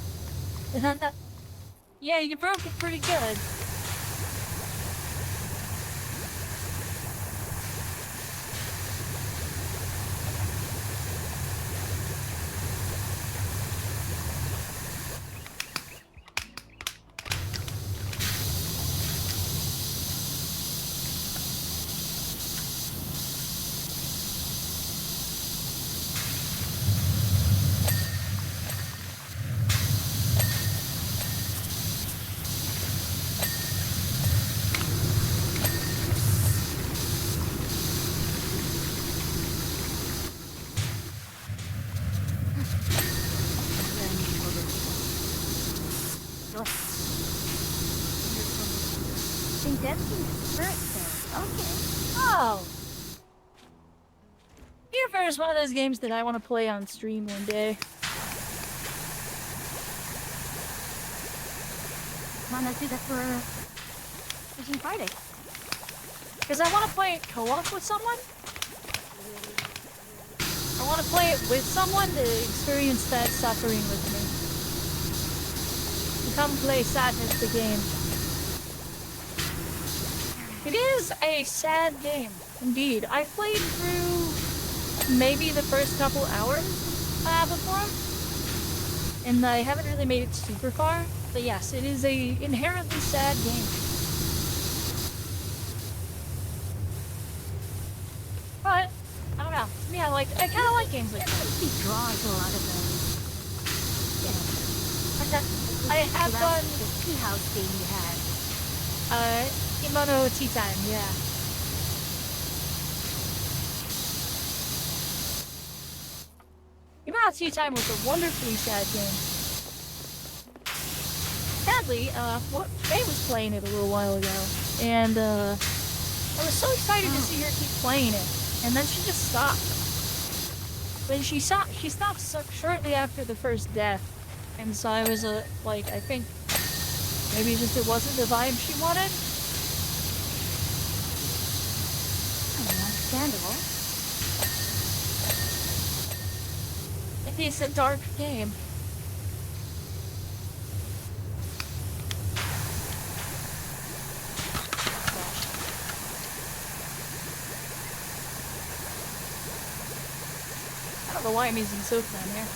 Yeah, you broke it pretty good. Think that's spirit there. Okay. Oh! Universe is one of those games that I want to play on stream one day. Wanna do that for Fishing Friday. Because I want to play it co-op with someone. I want to play it with someone to experience that suffering with me. To come play Sadness the game. It is a sad game, indeed. I played through maybe the first couple hours before, and I haven't really made it super far. But yes, it is a inherently sad game. But I don't know. To me, I kind of like games like that. He draws a lot of those. Yeah. I have So done that's the tea house game you had. Kimono Tea Time, yeah. Kimono Tea Time was a wonderfully sad game. Sadly, Faye was playing it a little while ago, and I was so excited to see her keep playing it, and then she just stopped. When she stopped shortly after the first death, and so I was like, I think maybe just it wasn't the vibe she wanted. Understandable. It's a dark game. I don't know why I'm using soap down here.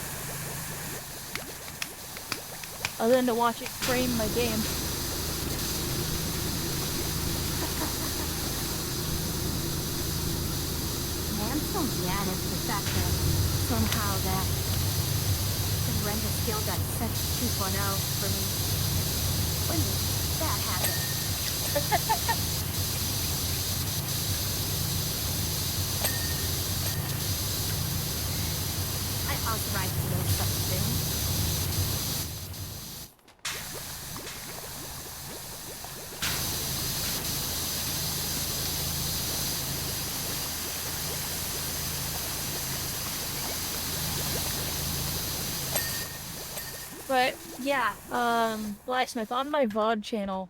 Other than to watch it frame my game. Man, I'm so mad at the fact that somehow that the render skill got set to 2.0 for me. When did that happen? I authorized no such thing. But yeah, Blacksmith on my VOD channel.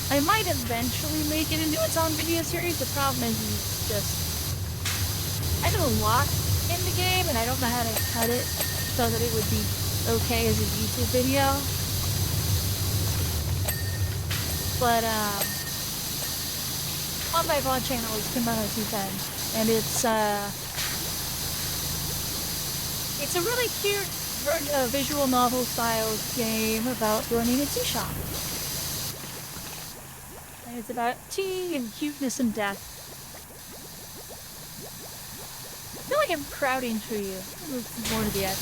I might eventually make it into its own video series. The problem is it's just I do a lot in the game and I don't know how to cut it so that it would be okay as a YouTube video. But on my VOD channel is Kimono 210, and it's a really cute visual novel style game about running a tea shop. And it's about tea and cuteness and death. I feel like I'm crowding through you. Move more to the edge.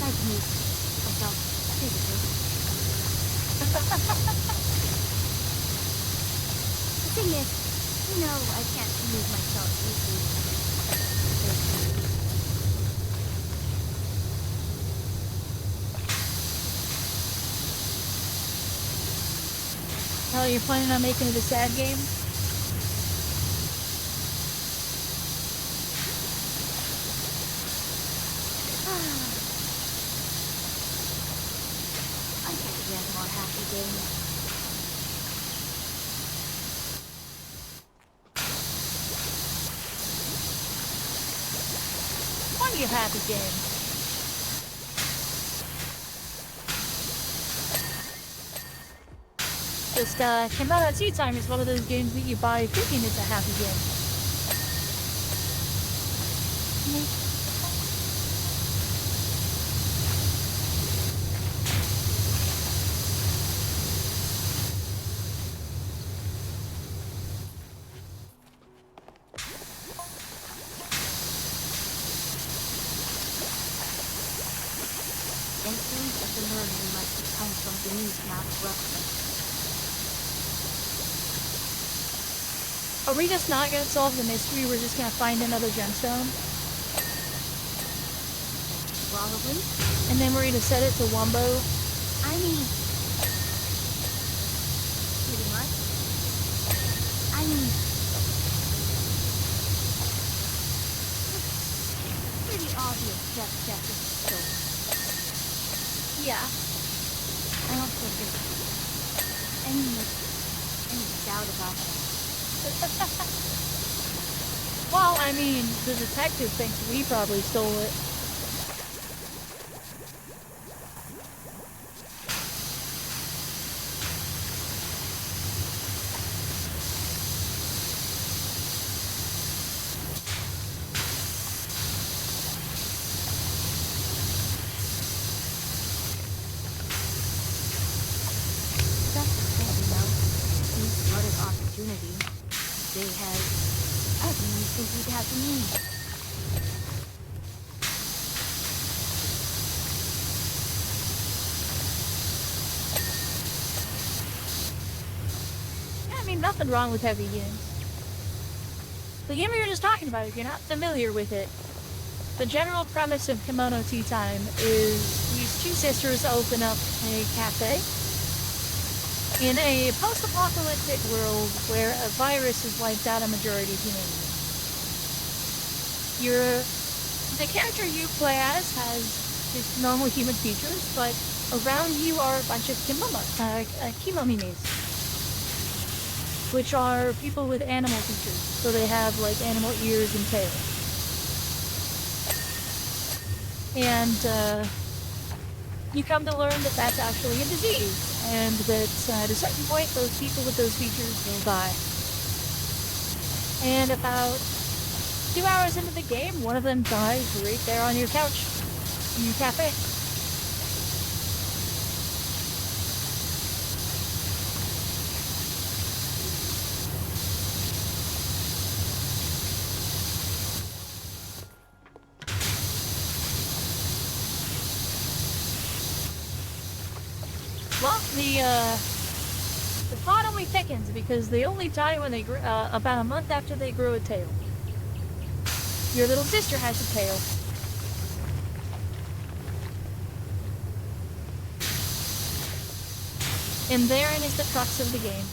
Nice to meet myself. The thing is, you know, I can't move myself easily. Oh, you're planning on making it a sad game? I can't get more happy games. Plenty of happy games. Just, Kimono Tea Time is one of those games that you buy thinking it's a happy game. Thankfully, the learning must have come from beneath Mount Brooklyn. Are we just not gonna solve the mystery? We're just gonna find another gemstone? Probably. And then we're gonna set it to Wumbo? I mean... pretty much. I mean... obvious Jeff is stolen. Yeah. I don't think there's any doubt about that. Well, I mean, the detective thinks we probably stole it. That's the thing, you know. These sort of opportunities, they have everything you think you'd have to need. Yeah, I mean, nothing wrong with heavy games. The game we were just talking about, if you're not familiar with it, the general premise of Kimono Tea Time is these two sisters open up a cafe in a post-apocalyptic world where a virus has wiped out a majority of humanity. The character you play as has just normal human features, but around you are a bunch of kimominis, which are people with animal features. So they have like animal ears and tails. And you come to learn that that's actually a disease, and that at a certain point those people with those features will die. And about 2 hours into the game, one of them dies right there on your couch in your cafe. Well, the plot only thickens because they only die when they about a month after they grow a tail. Your little sister has a tail. And therein is the crux of the game.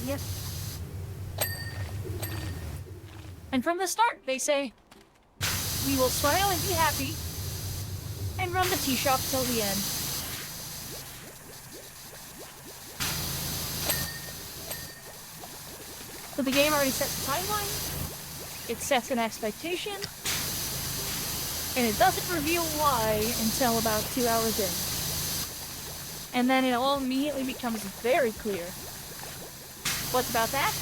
Yep. And from the start, they say, we will smile and be happy, and run the tea shop till the end. So the game already sets a timeline, it sets an expectation, and it doesn't reveal why until about 2 hours in. And then it all immediately becomes very clear. What's about that?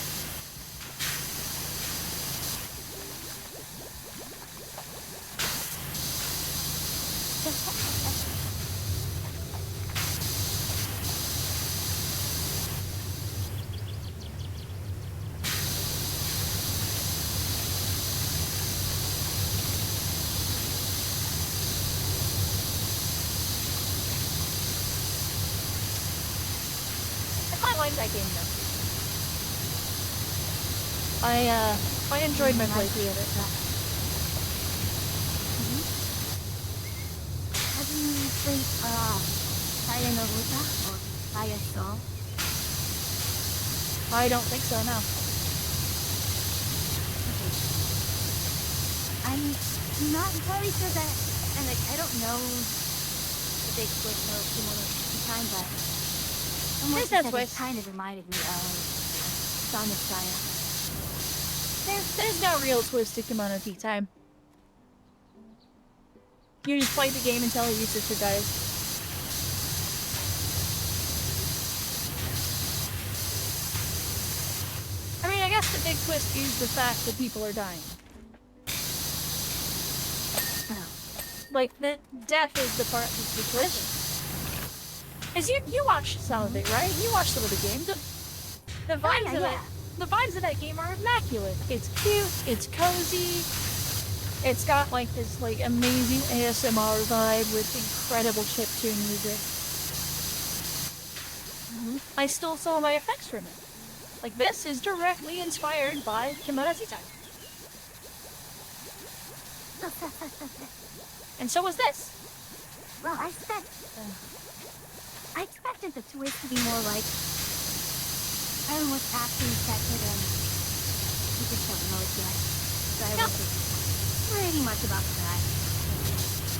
I quite like that game though. I enjoyed my playthrough of it. Have you played Fire no Uta or Fire Soul? I don't think so, no. I'm not entirely sure that, and like, I don't know the big twist no Kimono Time, but There's almost no said it twist. kind of reminded me of Song of Fire. There's no real twist to Kimono Tea Time. You just play the game until your sister dies. I mean, I guess the big twist is the fact that people are dying. Oh. Like, the death is the part that's the twist. As you watched some of it, right? You watched some of the game. The vibes of it. The vibes of that game are immaculate. It's cute, it's cozy, it's got like this like amazing ASMR vibe with incredible chiptune music. I stole some of my effects from it. Like this is directly inspired by Kimono Tea Time. And so was this. Well, I expected the twist to be more like Aaron was actually affected and we just don't know it yet. So I No. was pretty much about that.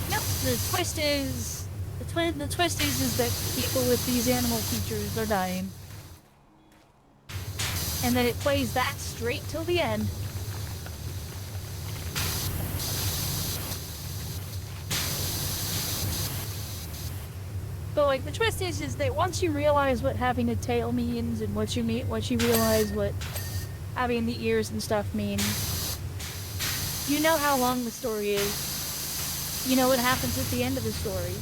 No, the twist is that people with these animal features are dying. And then it plays that straight till the end. But like the twist is that once you realize what having a tail means and once you realize what having the ears and stuff mean, you know how long the story is. You know what happens at the end of the story.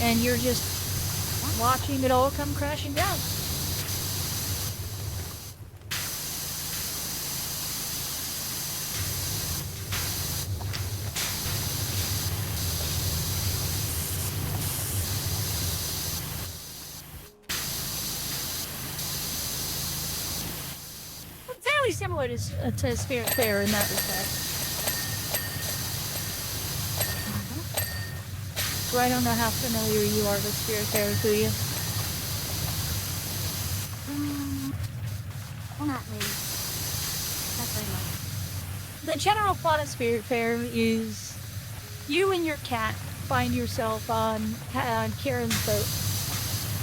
And you're just watching it all come crashing down. Fairly similar to Spirit Fair in that respect. So I don't know how familiar you are with Spirit Fair, do you? Not really. Not very much. The general plot of Spirit Fair is you and your cat find yourself on Karen's boat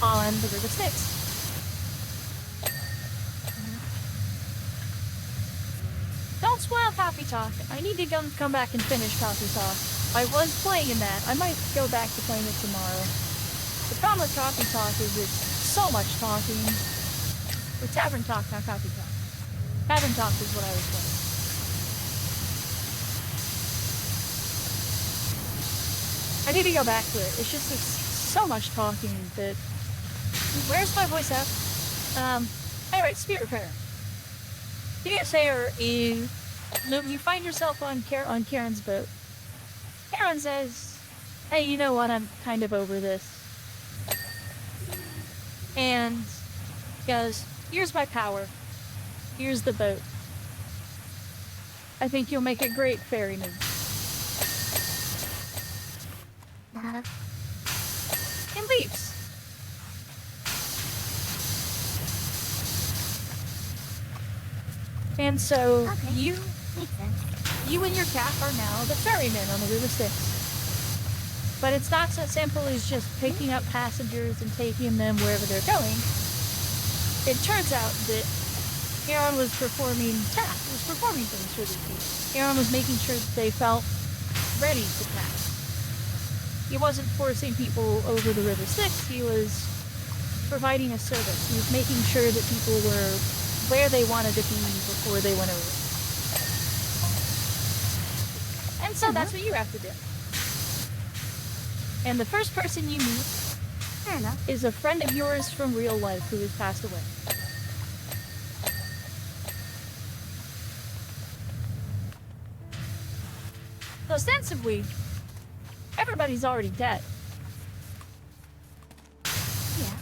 on the River Styx. Don't spoil Coffee Talk. I need to come back and finish Coffee Talk. I was playing that. I might go back to playing it tomorrow. The problem with Coffee Talk is it's so much talking. Or Tavern Talk, not Coffee Talk. Tavern Talk is what I was playing. I need to go back to it. It's just so much talking that... Where's my voice at? Anyway, Spirit Fair. Spirit Fair is... You find yourself on Karen's boat. Karen says, hey, you know what? I'm kind of over this. And goes, here's my power. Here's the boat. I think you'll make a great ferryman. And leaves. And so Okay. you Makes sense. and your cat are now the ferryman on the River Styx. But it's not so simple as just picking up passengers and taking them wherever they're going. It turns out that Aaron was performing things for these people. Aaron was making sure that they felt ready to pass. He wasn't forcing people over the River Styx, he was providing a service. He was making sure that people were where they wanted to be before they went over. And so that's what you have to do. And the first person you meet Fair enough. is a friend of yours from real life who has passed away. So ostensibly, everybody's already dead. Yeah.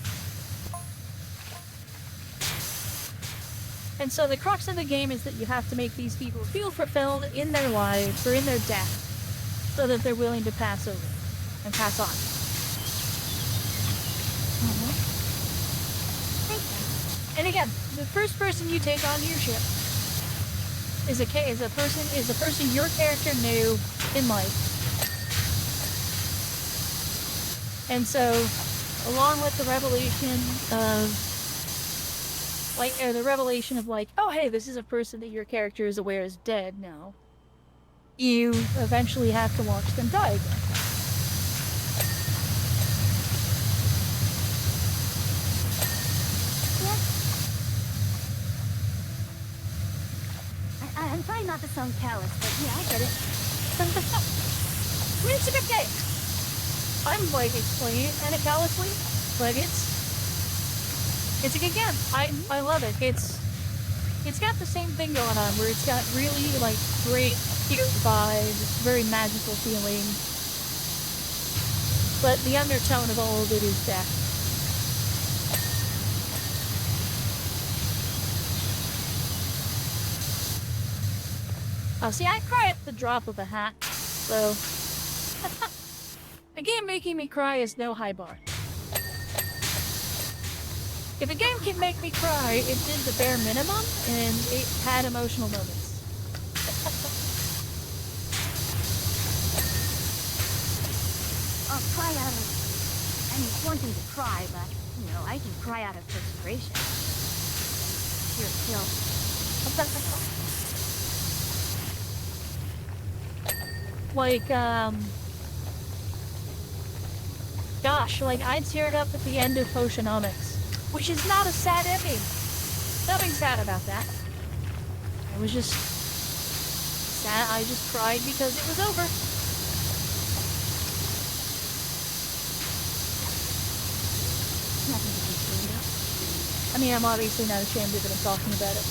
And so the crux of the game is that you have to make these people feel fulfilled in their lives or in their death so that they're willing to pass over and pass on. And again, the first person you take onto your ship is a person your character knew in life. And so, along with the revelation of oh hey, this is a person that your character is aware is dead now, you eventually have to watch them die again. I'm trying not to sound callous, but yeah, I get it. I mean, it's a good game. I'm like explaining it kind of callously, but it's a good game. I love it. It's got the same thing going on where it's got really like great cute vibes, very magical feeling. But the undertone of all of it is death. Oh, see, I cry at the drop of a hat, so... A game making me cry is no high bar. If a game can make me cry, it did the bare minimum, and it had emotional moments. I'll cry out of... I mean, it's one thing to cry, but, you know, I can cry out of frustration. Sheer kill. Like, gosh, like, I teared up at the end of Potionomics, which is not a sad ending. Nothing sad about that. I was just sad. I just cried because it was over. Nothing to be ashamed of. I mean, I'm obviously not ashamed of it. I'm talking about it.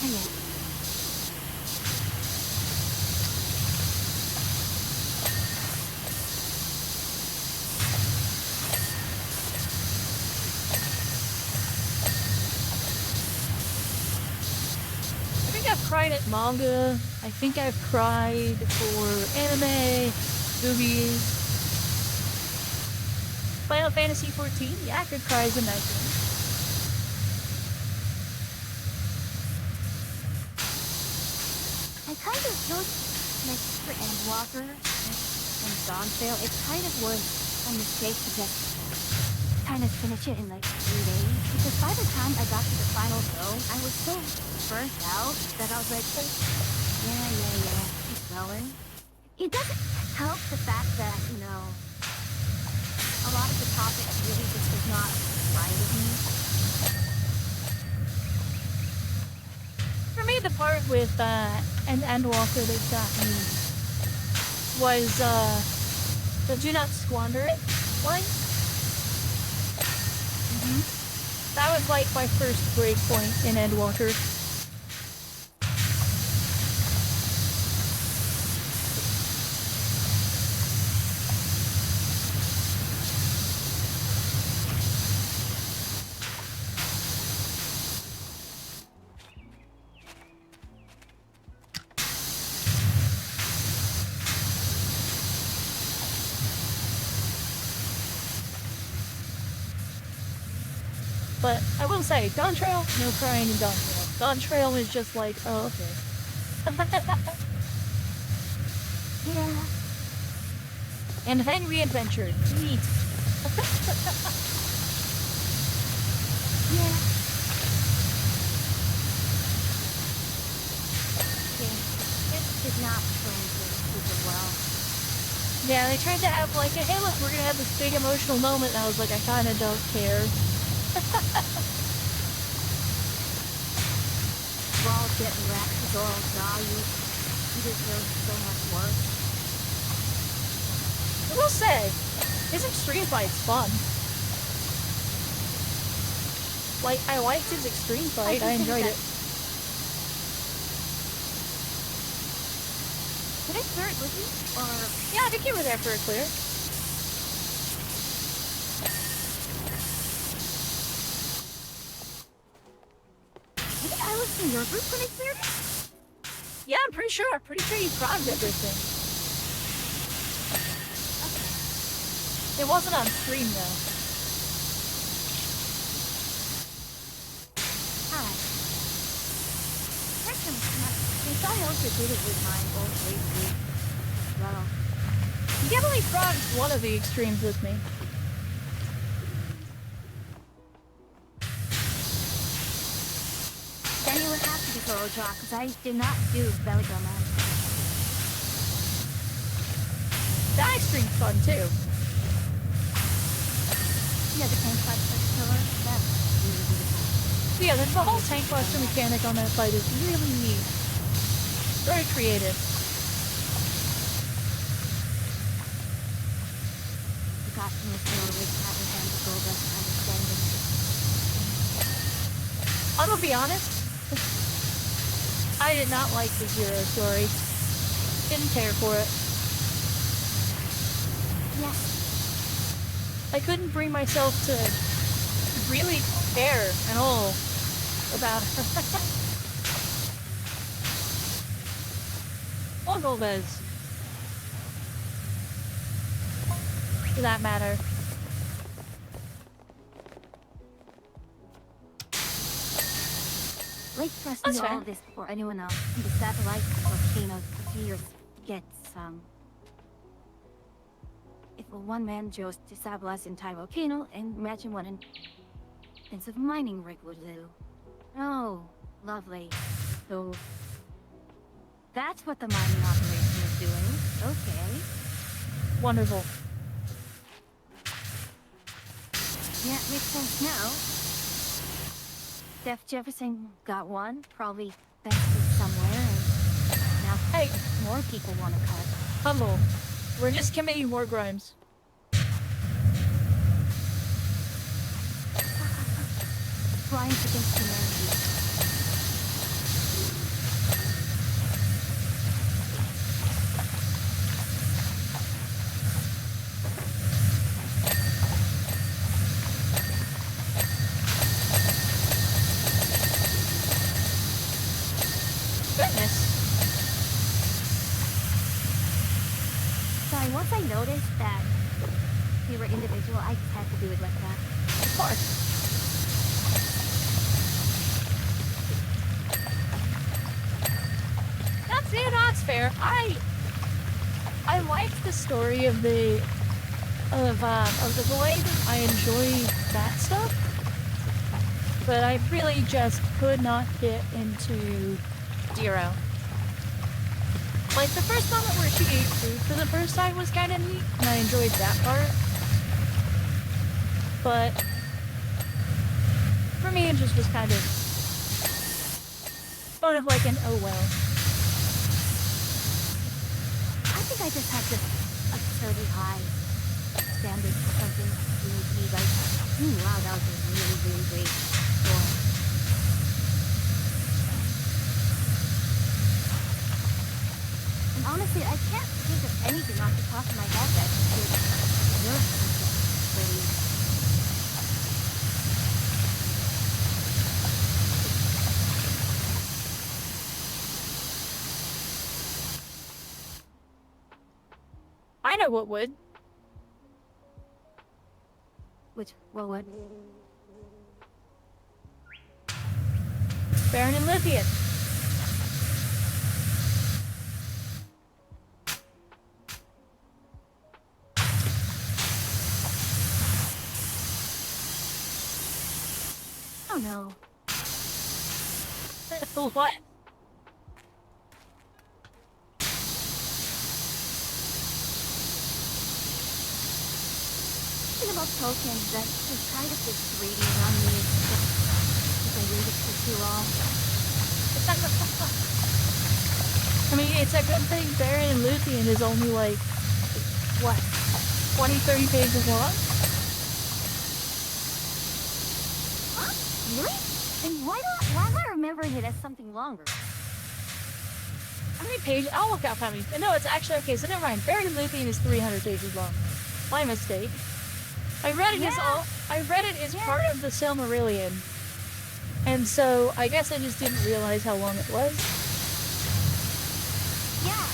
Oh, yeah. I think I've cried at manga. I think I've cried for anime, movies. Final Fantasy XIV? Yeah, good cries in that game. I kind of felt like for Endwalker and Dawntrail, it kind of was a mistake to just kind of finish it in like 3 days. Because by the time I got to the final zone, I was so burnt out that I was like, yeah, keep going. It doesn't help the fact that, you know, a lot of the topics really just does not fly with me. For me, the part with Endwalker that got me was the Do Not Squander It line. That was like my first breakpoint in Endwalker. But I will say, Dawntrail, no crying in Dawntrail. Dawntrail is just like, oh, okay. Yeah. And then Readventure. Neat. Yeah. It did not translate super well. Yeah, they tried to have like, hey look, we're gonna have this big emotional moment, and I was like, I kinda don't care. Raw getting wrecked with oral jaw, you deserve so much worse. I will say, his extreme fight's fun. Like, I liked his extreme fight, I enjoyed it. Did I clear it with you? Or... Yeah, I think you were there for a clear. Maybe I was in your group when I cleared it? Yeah, I'm pretty sure you primed everything. It wasn't on stream though. Hi. I thought I also did it with my old raid group. Well, You definitely frogged one of the extremes with me. then it would have to be oral jaw, because I did not do belly drum man. That extreme's fun too. Yeah, the tank fight killer. That's really beautiful. Yeah, the whole tank buster mechanic on that fight is really neat. Very creative. The costume is still with having and Golda understanding. I'm gonna be honest. I did not like the Zero story. Didn't care for it. Yes. I couldn't bring myself to really care at all about her. Oh, Golbez. for that matter. Blake Preston That's knew all fair. of this before anyone else. The satellite volcano fears gets if a one-man chose to stabilize the entire volcano, and imagine what an intensive mining rig would do. Oh, lovely. So that's what the mining operation is doing. Okay. Wonderful. Yeah, it makes sense now. Steph Jefferson got one, probably vested somewhere, and now Hey, more people want to cut. humble. We're just committing war crimes. Crimes against humanity. Goodness. Sorry, once I noticed that we were individual, I just had to do it like that. Of course. That's fair. I like the story of the void. I enjoy that stuff. But I really just could not get into Zero. Like the first moment where she ate food for the first time was kind of neat, and I enjoyed that part. But for me, it just was kind of like an oh well. I think I just had this absurdly high standard for something you need to be like, wow, that was a really, really great story. And honestly, I can't think of anything off the top of my head that could deserve such a really. I know what would. Which, well, what? Baron and Lithian. Oh no. What? Something about tokens that just kind of gets reading on me if I read it for too long. I mean, it's a good thing Baron and Luthien is only like, what, 20, 30 pages long? Huh? Really? And why am I remembering it as something longer? How many pages? I'll look up how many. No, it's actually, okay, so never mind. Baron and Luthien is 300 pages long. My mistake. I read it as part of the Silmarillion. And so, I guess I just didn't realize how long it was. Yeah.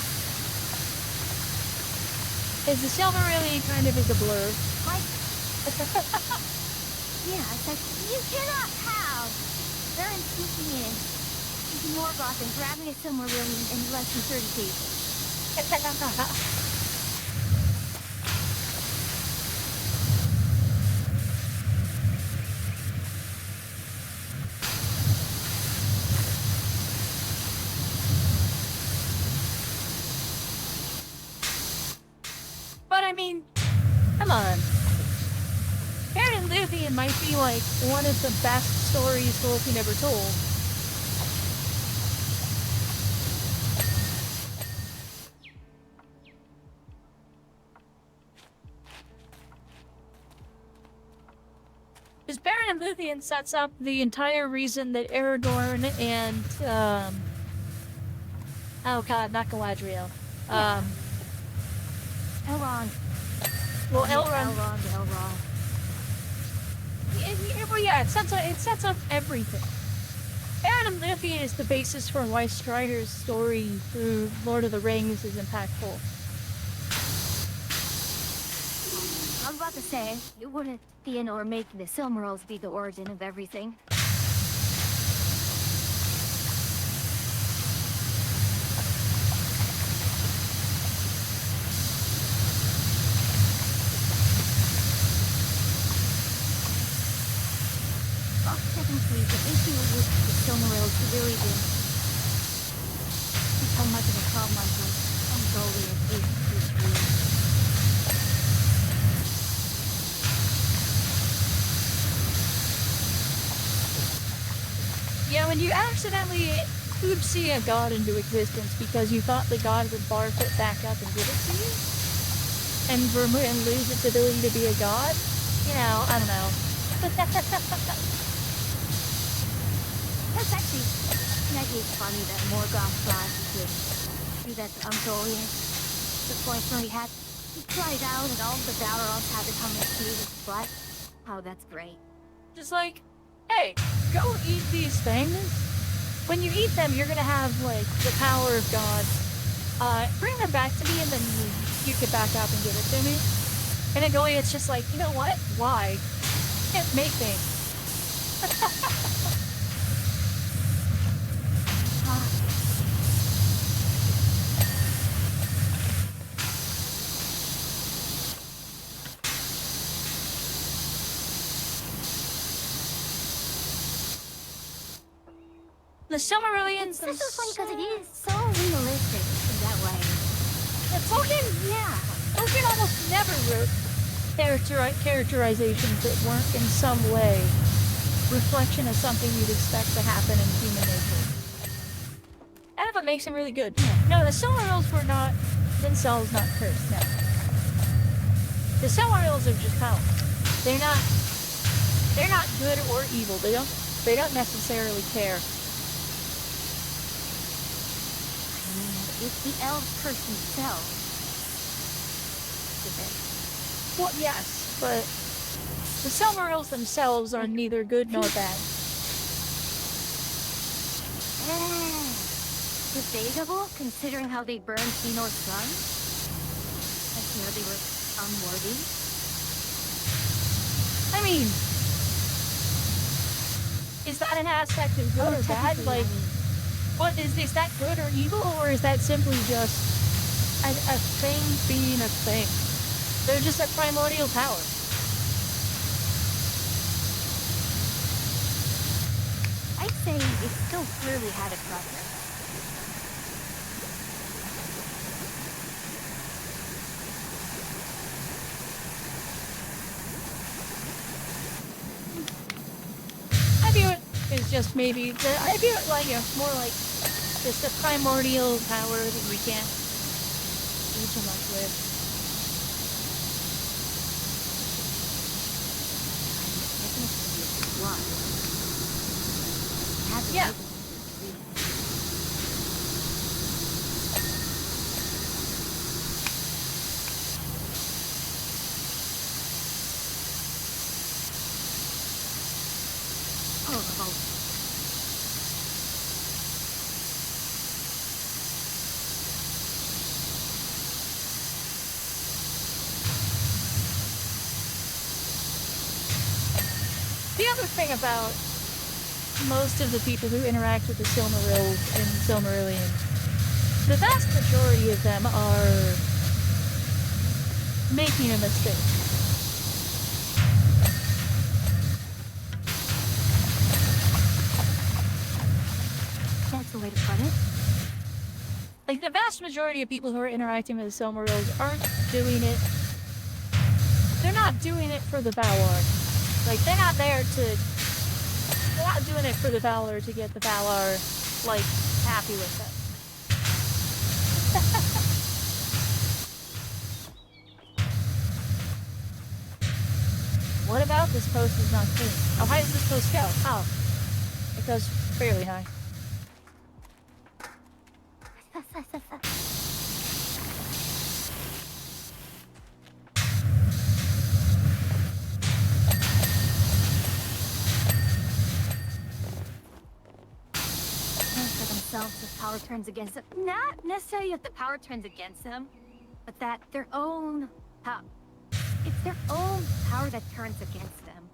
Is the Silmarillion kind of is a blur? Yeah, it's like, you cannot have Baron sneaking in, using Morgoth and grabbing a Silmarillion in less than 30 pages. But I mean, come on. Baron and Luthien might be like one of the best stories Tolkien ever told. Because Baron and Luthien sets up the entire reason that Aragorn and, oh god, not Galadriel. Elrond. Well, Elrond. Elrond. Yeah, it sets up everything. Baron and Luthien is the basis for why Strider's story through Lord of the Rings is impactful. I was about to say, you wouldn't be in or make the Silmarils be the origin of everything. Well, technically, the issue with the Silmarils really didn't become much of a problem until Ungoliant is Yeah, when you accidentally oopsie a god into existence because you thought the god would barf it back up and give it to you, and Vermilion lose its ability to be a god, you know, I don't know. That's actually funny that Morgoth thought he could do that to Ungoliant. The point where he cried out and all the Balrogs had to come and save his butt. Oh, that's great. Just like, hey, go eat these things. When you eat them, you're gonna have, like, the power of God. Bring them back to me and then you can back up and give it to me. And Ungoliant's just like, you know what? Why? Can't make things. The Silmarillions It's so funny because it is so realistic in that way. Tolkien almost never wrote characterizations that weren't in some way reflection of something you'd expect to happen in human nature. And what makes him really good. No, the Silmarils were not themselves not cursed, no. The Silmarils are just powers. They're not good or evil. They don't necessarily care. It's the elves curse themselves. Well, yes, but the Silmarils themselves are neither good nor bad. Debatable, considering how they burned Feanor's son. And they were unworthy. I mean, is that an aspect of good or bad? Like, what is that good or evil, or is that simply just a thing being a thing? They're just a primordial power. I'd say it still clearly had a preference. I view it as just maybe, I view it like more like just a primordial power that we can't do too much with. Yeah. The other thing about most of the people who interact with the Silmarils and Silmarillion, the vast majority of them are making a mistake. That's the way to put it. Like, the vast majority of people who are interacting with the Silmarils aren't doing it. They're not doing it for the Valar. Like, they're not doing it for the Valar to get the Valar, like, happy with them. What about this post is not clean? Oh, how does this post go? Oh, it goes fairly high. If power turns against them. Not necessarily that the power turns against them, but that their own It's their own power that turns against them.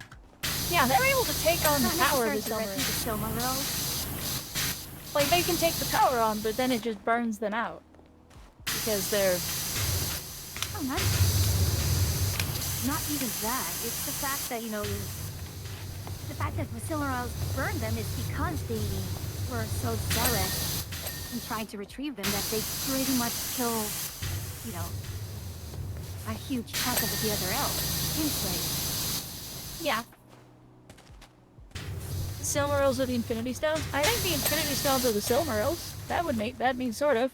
Yeah, they're able to take on the Not power of necessarily the directly Silmarils. the Silmarils. Like, they can take the power on, but then it just burns them out. Because they're... Oh, not even that. It's the fact that, you know, the fact that the Silmarils burned them is because they were so zealous in trying to retrieve them that they pretty much killed, you know, a huge chunk of the other elves instantly. Yeah. The Silmarils are the Infinity Stones? I think the Infinity Stones are the Silmarils. That means sort of.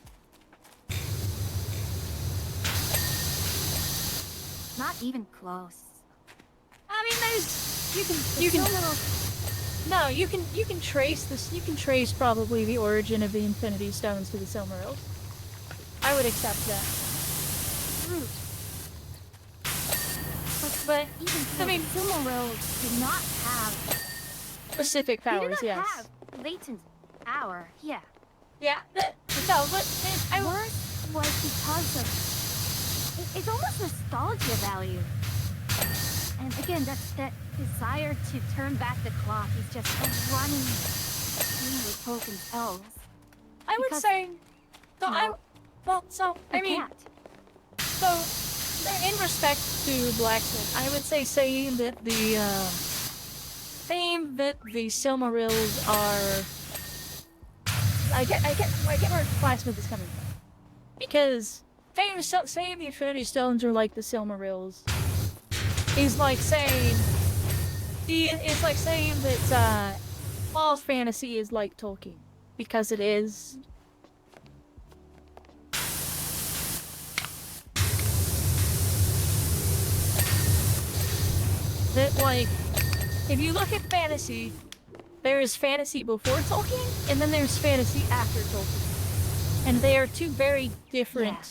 Not even close. I mean, there's... You can trace this. You can trace probably the origin of the Infinity Stones to the Silmarils. I would accept that. Root. But Even I mean, Silmarils did not have specific powers, they did not yes. have latent power. Yeah. Yeah. No, but Worse was because of it's almost nostalgia value. And again, that desire to turn back the clock is just a running theme with Tolkien's elves. I would Because, say, so you I, know, well, so I you mean, can't. so in respect to Blacksmith, I would say saying that the Silmarils are. I get where Blacksmith is coming from, because saying the Infinity Stones are like the Silmarils is like saying that all fantasy is like Tolkien, because it is. That, like, if you look at fantasy, there is fantasy before Tolkien, and then there's fantasy after Tolkien, and they are two very different. Yeah.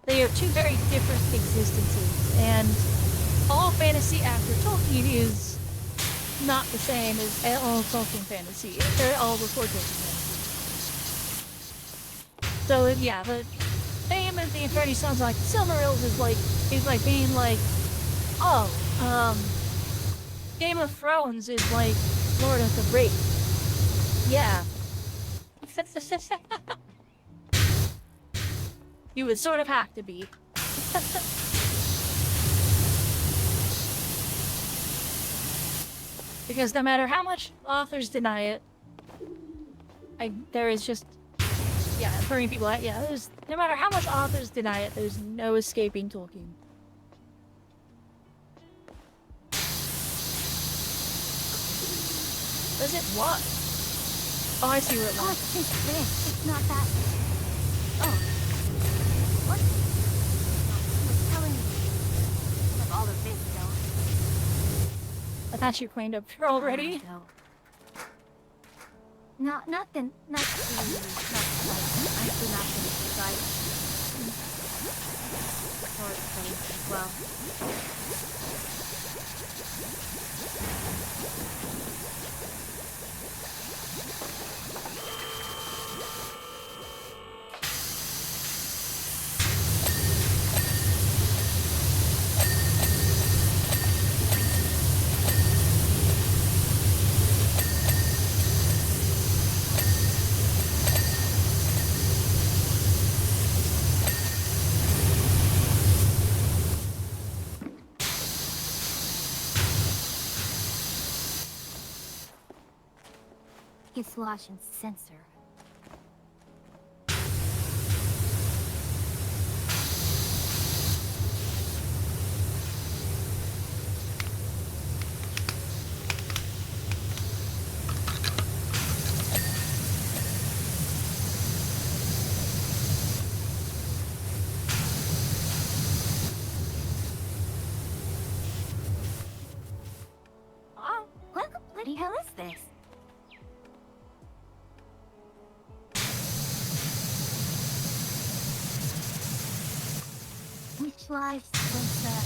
They are two very different existences, and all fantasy after Tolkien is not the same as all Tolkien fantasy. They're all before Tolkien fantasy. So yeah, the fame of the Infinity Stones like Silmarils is like being like, oh, Game of Thrones is like Lord of the Rings. Yeah. You would sort of have to be. Because no matter how much authors deny it, there is just, yeah, for many people, no matter how much authors deny it, there's no escaping Tolkien. Does it what? Oh, I see where it Oh, went. it's just this. It's not that. Oh. What? He was telling me of all of this, though. I thought you cleaned up here already. No. Nothing. Not really. Not like. I do not finish the site. Or the place as well. Slash and censor. Oh, what the bloody hell is this? Which lives was that?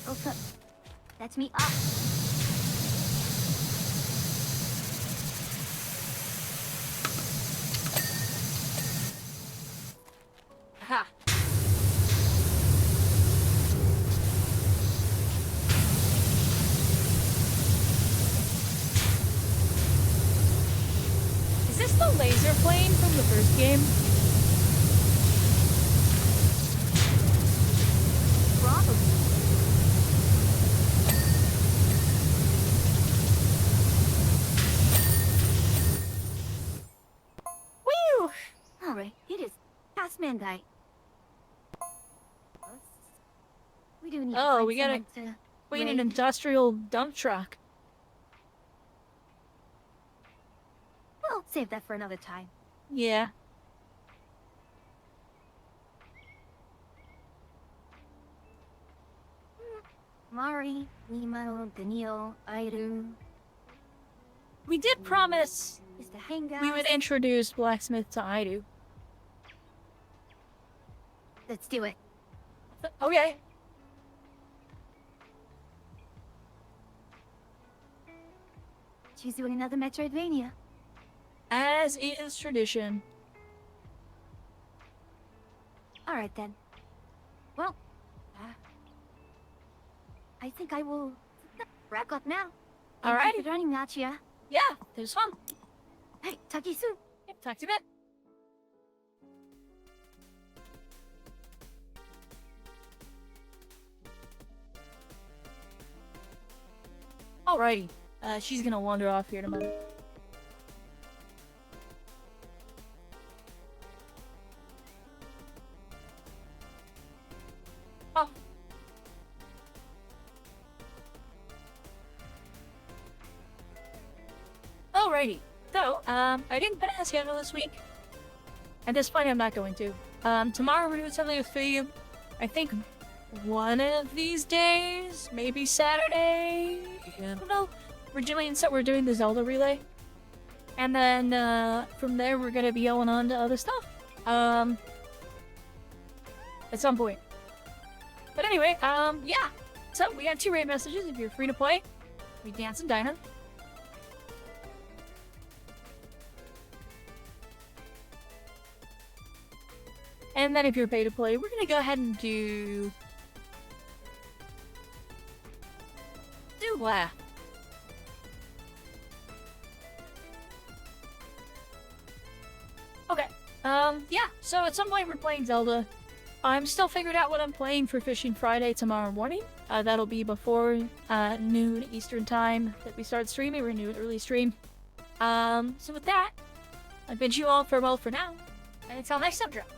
Okay, that's me up. Aha. Is this the laser plane from the first game? Probably. Whew! Alright, it is past Mandai. We do need to Oh, find we gotta- someone to We need raid. an industrial dump truck. We'll save that for another time. Yeah. Mari, Nemo, Daniil, Airu. We did promise Is the hangout. we would introduce Blacksmith to Aidu. Let's do it. Okay. She's doing another Metroidvania. As is tradition. Alright then. Well, I think I will wrap up now. Thank you Alrighty. for joining, Nachia. Yeah, it was fun. Hey, talk to you soon. Yep, talk to you in a bit. Alrighty. She's gonna wander off here in a moment. Oh. Alrighty. So, I didn't put a schedule this week. At this point, I'm not going to. Tomorrow we're doing something with Theme. I think one of these days, maybe Saturday. I don't know. We're doing the Zelda relay, and then from there we're gonna be going on to other stuff. At some point. But anyway, yeah. So we got 2 raid messages. If you're free to play, we dance and dine. And then if you're pay to play, we're gonna go ahead and do laugh. Okay. Yeah. So at some point we're playing Zelda. I'm still figuring out what I'm playing for Fishing Friday tomorrow morning. That'll be before noon Eastern time that we start streaming. We're gonna do an early stream. So with that, I bid you all farewell for now, and until next time, drop.